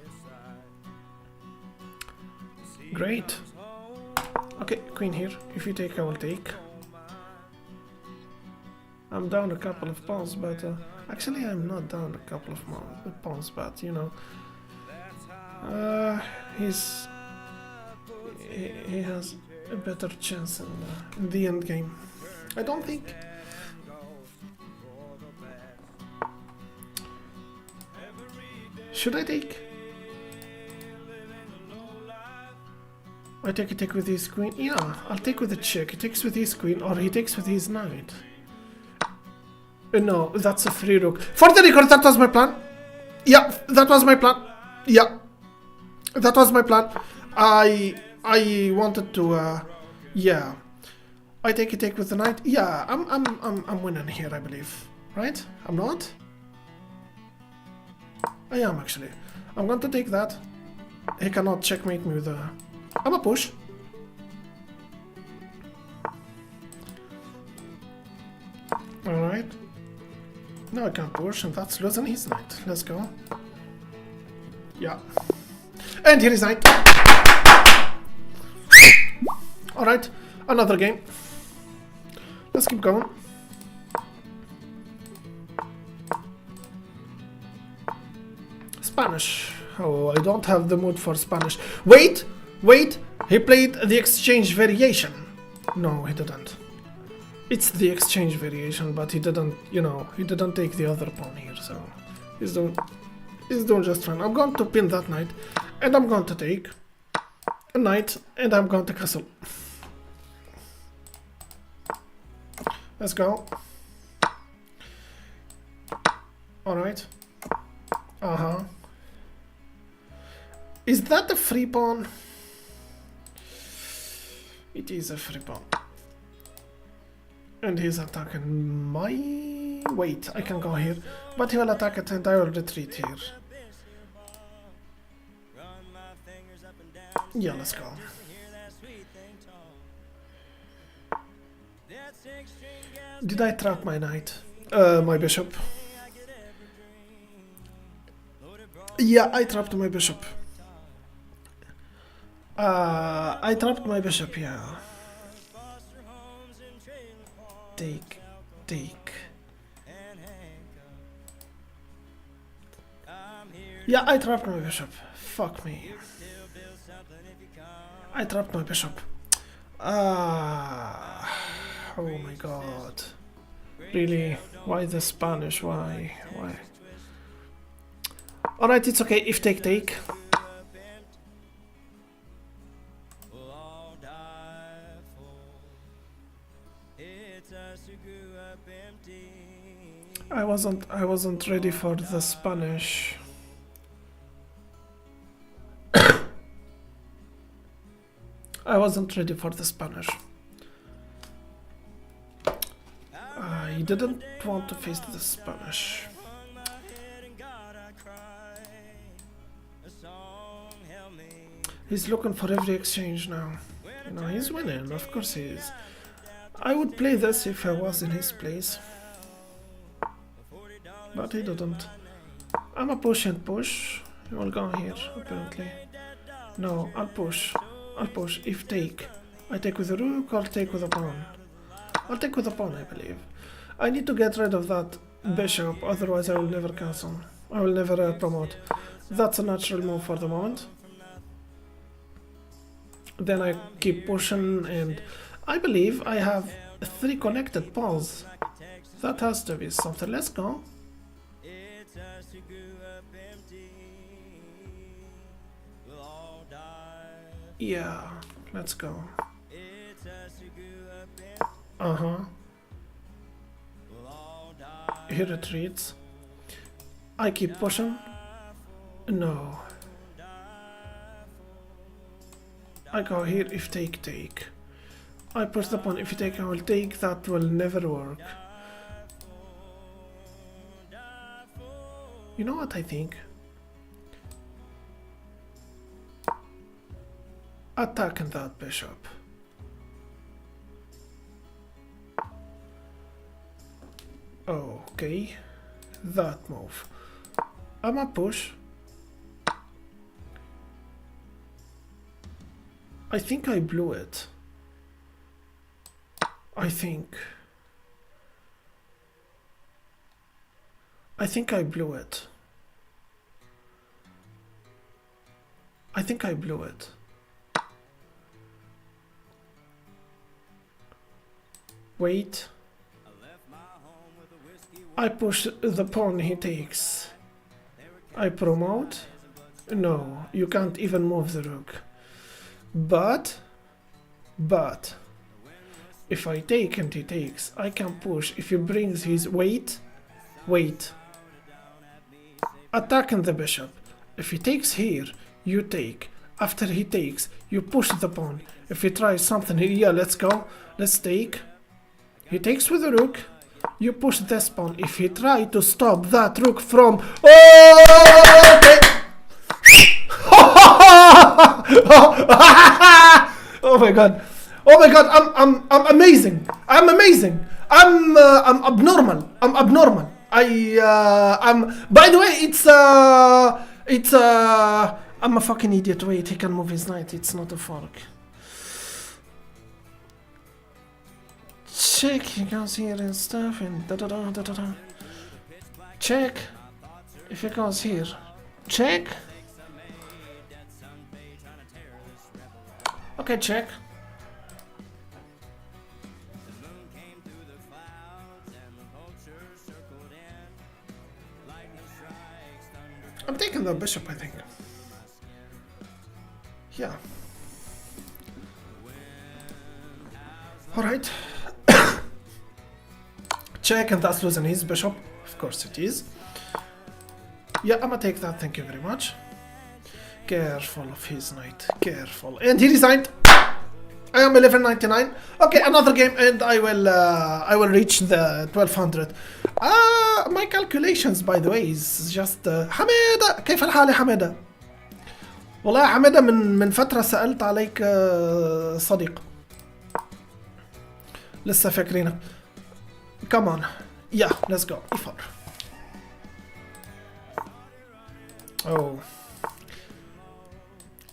Great. Okay, queen here. If you take, I will take. I'm down a couple of pawns, but actually I'm not down a couple of pawns, but you know, he has a better chance in the end game. I don't think. Should I take? I take with his queen. Yeah, I'll take with the check. He takes with his queen, or he takes with his knight. No, that's a free rook. For the record, that was my plan. Yeah, that was my plan. Yeah, that was my plan. I wanted to. Yeah, I take with the knight. Yeah, I'm winning here, I believe. Right? I'm not. I am actually. I'm going to take that. He cannot checkmate me with a. I'm a push. All right. No, I can't push, and that's losing his knight. Let's go. Yeah. And here is knight. Alright, another game. Let's keep going. Spanish. Oh, I don't have the mood for Spanish. Wait! He played the exchange variation. No, he didn't. It's the exchange variation, but he didn't, you know, he didn't take the other pawn here, so he's doing just fine. I'm going to pin that knight, and I'm going to take a knight, and I'm going to castle. Let's go. Alright. Is that a free pawn? It is a free pawn. And he's attacking my... Wait, I can go here. But he will attack it and I will retreat here. Yeah, let's go. Did I trap my knight? My bishop? Yeah, I trapped my bishop. I trapped my bishop, yeah. Take. Yeah, I trapped my bishop. Fuck me. I trapped my bishop. Oh my god. Really? Why the Spanish? Why? Alright, it's okay if take. I wasn't ready for the Spanish. I wasn't ready for the Spanish. I didn't want to face the Spanish. He's looking for every exchange now. You know, he's winning, of course he is. I would play this if I was in his place. But he didn't. I'm a push and push. He will go here, apparently. No, I'll push. If take. I take with a rook or take with a pawn. I'll take with the pawn, I believe. I need to get rid of that bishop, otherwise I will never cancel. I will never promote. That's a natural move for the moment. Then I keep pushing, and I believe I have 3 connected pawns. That has to be something. Let's go. Yeah, let's go. He retreats. I keep pushing. No. I go here if take. I push the pawn. If you take, I will take. That will never work. You know what I think? Attacking that bishop. Okay, that move. I'ma push. I think I blew it. I think I blew it. I think I blew it. Wait. I push the pawn, he takes. I promote. No, you can't even move the rook. But if I take and he takes, I can push. If he brings his wait. Attacking the bishop. If he takes here, you take. After he takes, you push the pawn. If he tries something here, yeah, let's go. Let's take. He takes with the rook. You push this pawn. If he try to stop that rook from... Oh, okay. Oh my god. Oh my god, I'm amazing. I'm amazing. I'm abnormal. I'm abnormal. I'm, by the way, I'm a fucking idiot. Wait, he can move his knight. It's not a fork. Check, he goes here and stuff and da-da-da. Check. If he goes here. Check. Okay, check. I'm taking the bishop, I think. Yeah. Alright. Check, and that's losing his bishop. Of course it is. Yeah, I'm gonna take that, thank you very much. Careful of his knight, careful. And he resigned. I am 1199. Okay, another game and I will reach the 1200. My calculations by the way is just حمادة كيف الحال يا حمادة؟ والله يا حمادة من فترة سألت عليك صديق. لسه فاكرينك. Come on. Yeah, let's go. E4. Oh.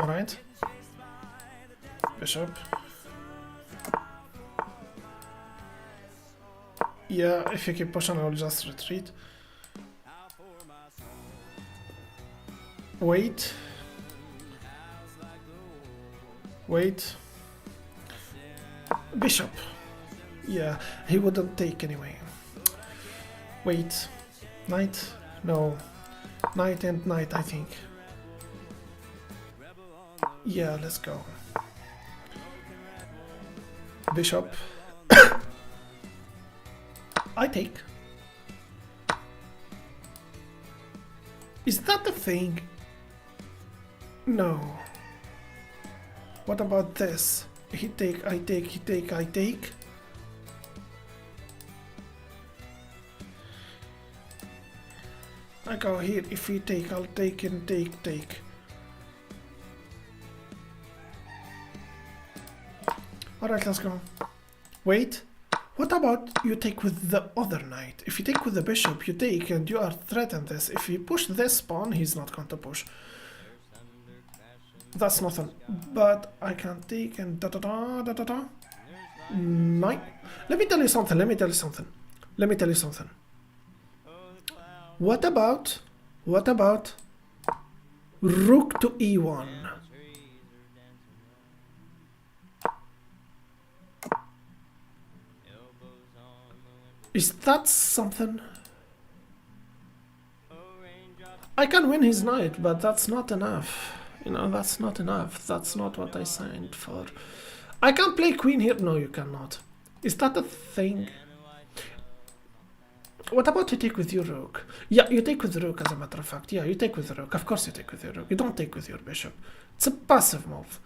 Alright. Bishop. Yeah, if you keep pushing, I will just retreat. Wait. Bishop. Yeah, he wouldn't take anyway. Wait. Knight? No. Knight and knight, I think. Yeah, let's go. Bishop. I take. Is that a thing? No. What about this? He take, I take, he take, I take. I go here, if he take, I'll take and take. Alright, let's go. Wait. What about you take with the other knight? If you take with the bishop, you take and you are threatened this. If you push this pawn, he's not going to push. That's nothing. But I can take and da-da-da, da-da-da. Nine. Let me tell you something. Let me tell you something. Let me tell you something. What about rook to e1? Is that something? I can win his knight, but that's not enough. You know, that's not enough. That's not what I signed for. I can't play queen here. No, you cannot. Is that a thing? What about you take with your rook? Yeah, you take with the rook, as a matter of fact. Yeah, you take with the rook. Of course you take with your rook. You don't take with your bishop. It's a passive move.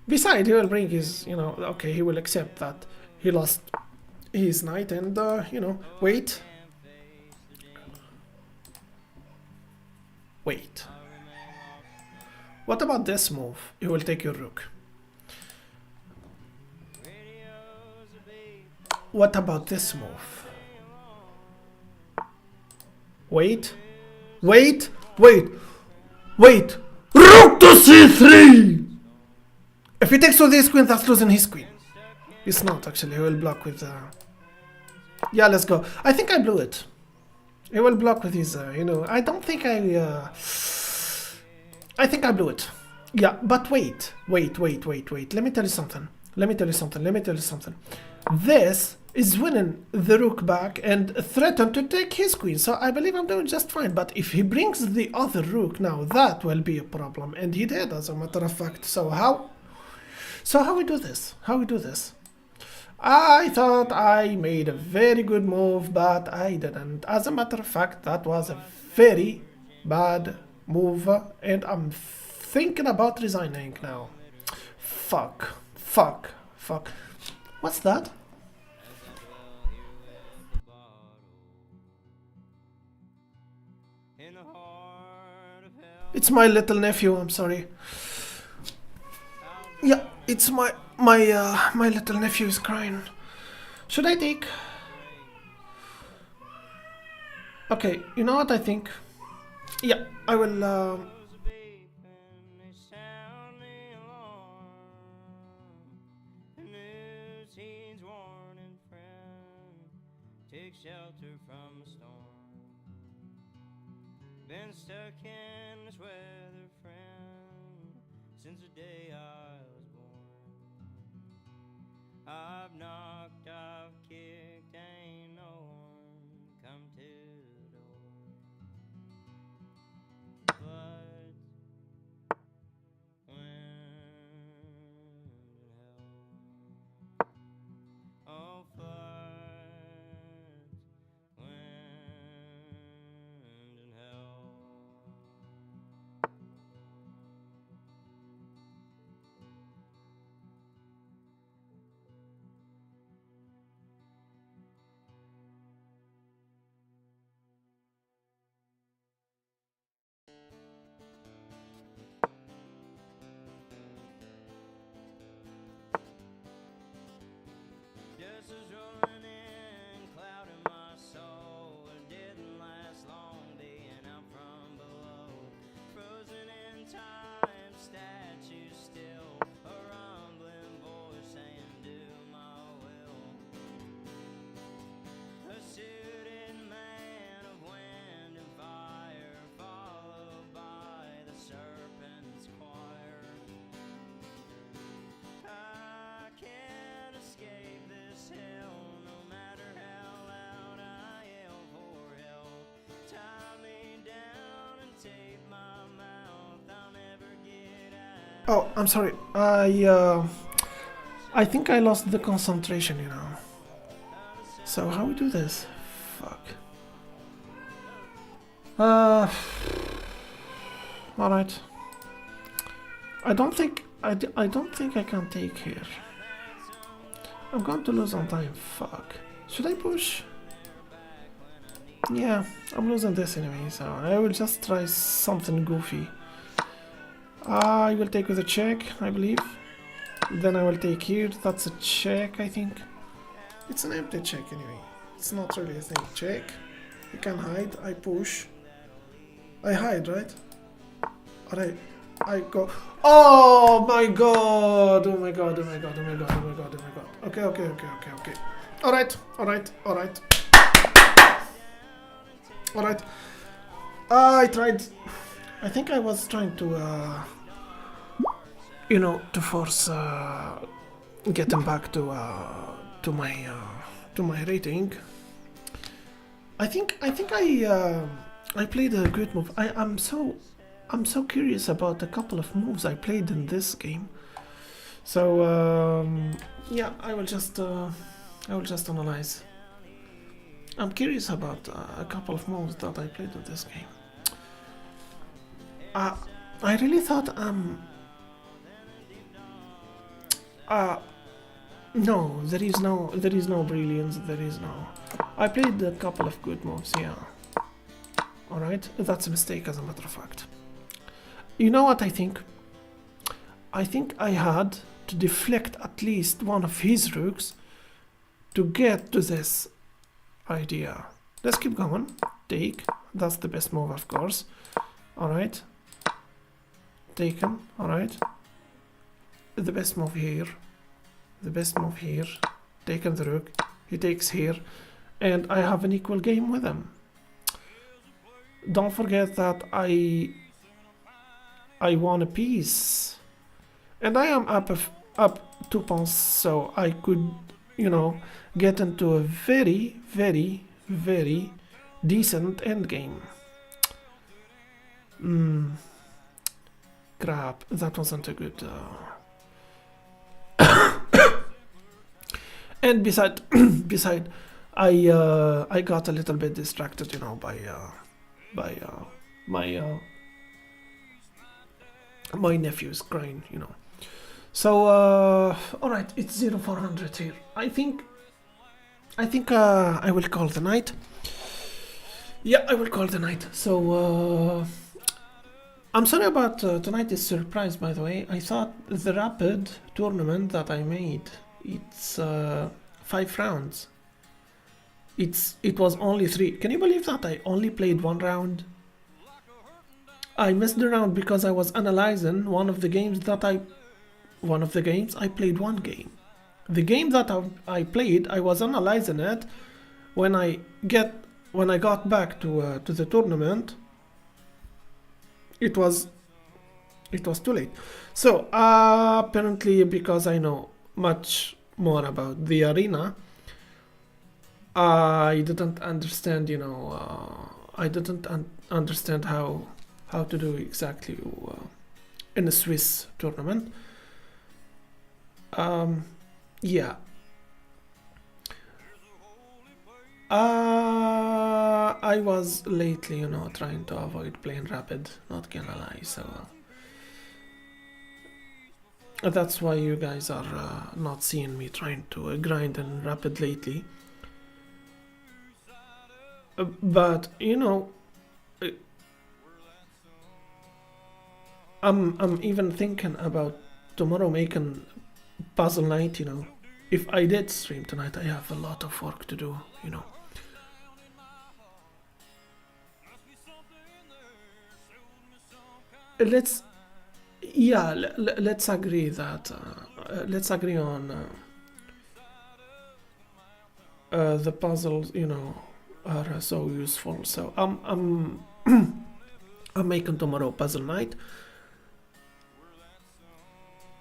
Besides, he will bring his, you know, okay, he will accept that he lost his knight and, you know, wait. Wait. What about this move? You will take your rook. What about this move? Wait. Wait. Wait. Wait. Rook to c3! If he takes with his queen, that's losing his queen. It's not, actually. He will block with... Yeah, let's go. I think I blew it. He will block with his, you know... I don't think I think I blew it. Yeah, but wait. Wait. Let me tell you something. This is winning the rook back and threatened to take his queen. So I believe I'm doing just fine. But if he brings the other rook now, that will be a problem. And he did, as a matter of fact. So how we do this? I thought I made a very good move, but I didn't. As a matter of fact, that was a very bad move, and I'm thinking about resigning now. Fuck. What's that? It's my little nephew, I'm sorry. Yeah, it's my little nephew is crying. Should I take? Okay, you know what I think? Yeah, I will take shelter from the storm. Been stuck in this weather, friend, since the day I was born. I've knocked, I've kicked, ain't no one come to the door. Floods, wind, and hell. Oh, floods. Just as rolling in, clouding my soul. It didn't last long, being out from below. Frozen in time, statue still. A rumbling voice saying, do my will. A suited man of wind and fire, followed by the serpent's choir. I can't escape this hell, no matter how loud I yell for help. Tie me down and tape my mouth, I'll never get out. Oh, I'm sorry. I think I lost the concentration, you know. So how we do this? Fuck. All right. I don't think I can take here. I'm going to lose on time. Fuck. Should I push? Yeah, I'm losing this anyway, so I will just try something goofy. I will take with a check, I believe. Then I will take here. That's a check, I think. It's an empty check anyway. It's not really a thing. Check. You can hide. I push. I hide, right? Alright. I go. Oh my god! Oh my god! Oh my god! Oh my god! Oh my god! Oh my god! Okay, okay, okay, okay, okay. All right, all right, all right, all right. I tried. I think I was trying to, you know, to force getting back to my rating. I think I played a good move. I'm so curious about a couple of moves I played in this game. So yeah, I will just analyze. I'm curious about a couple of moves that I played in this game. I really thought no, there is no brilliance. There is no. I played a couple of good moves. Yeah. All right, that's a mistake, as a matter of fact. You know what I think? I think I had to deflect at least one of his rooks to get to this idea. Let's keep going. Take. That's the best move, of course. All right. Taken. All right. The best move here. The best move here. Taken the rook. He takes here. And I have an equal game with him. Don't forget that I won a piece. And I am up 2 points, so I could, you know, get into a very, very, very decent endgame. Crap, that wasn't a good... And beside, I got a little bit distracted, you know, by my nephew's crying, you know. So all right, it's 0-400 here. I think I will call the night. Yeah, I will call the night. So I'm sorry about tonight's surprise, by the way. I thought the Rapide tournament that I made, it's 5 rounds. It was only 3. Can you believe that I only played 1 round? I missed the round because I was analyzing one of the games I played 1 game. The game that I played, I was analyzing it when I got back to the tournament. It was too late. So apparently, because I know much more about the arena, I didn't understand, you know, I didn't understand how to do exactly in a Swiss tournament. Yeah. I was lately, you know, trying to avoid playing Rapide, not gonna lie, so that's why you guys are not seeing me trying to grind in Rapide lately. But you know, I'm even thinking about tomorrow making puzzle night. You know, if I did stream tonight, I have a lot of work to do. You know. Let's agree that let's agree on the puzzles, you know, are so useful. So I'm making tomorrow puzzle night.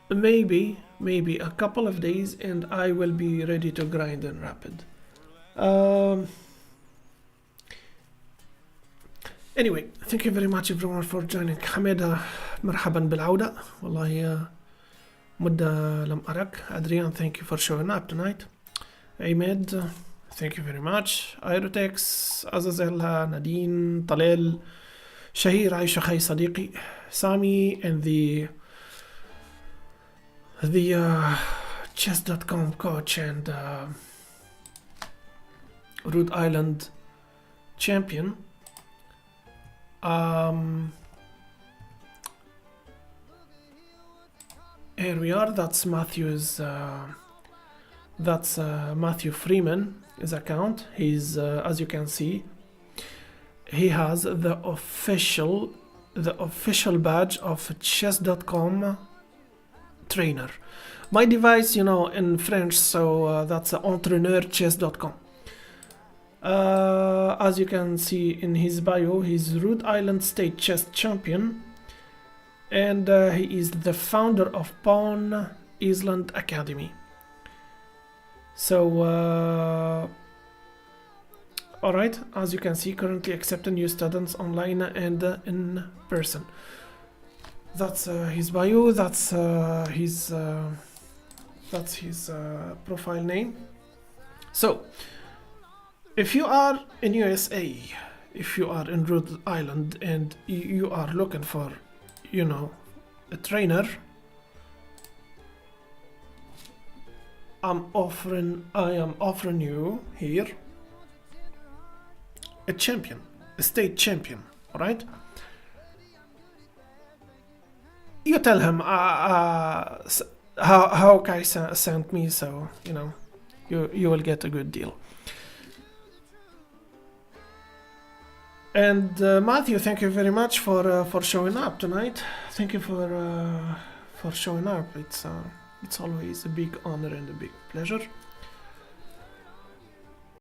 Maybe a couple of days, and I will be ready to grind in Rapide. Anyway, thank you very much everyone for joining. حميدة مرحبا بالعودة. والله مدة لم أراك. Adrian, thank you for showing up tonight. Ahmed, thank you very much. Aerotex, Azazel, Nadine, Talil, Shahir, Aisha Khay صديقي, Sami, and the chess.com coach and Rhode Island champion. Here we are. That's Matthew's. That's Matthew Freeman, his account. He's as you can see, he has the official the official badge of chess.com trainer. My device, you know, in French, so that's entraîneurchess.com. As you can see in his bio, he's Rhode Island State Chess Champion, and he is the founder of Pawn Island Academy. So, alright, as you can see, currently accepting new students online and in person. That's his bio, that's his profile name. So, if you are in USA, if you are in Rhode Island and you are looking for, you know, a trainer, I am offering you here a champion, a state champion, alright? You tell him how Kai sent me, so, you know, you will get a good deal. And Matthew, thank you very much for showing up tonight. Thank you for showing up. It's always a big honor and a big pleasure.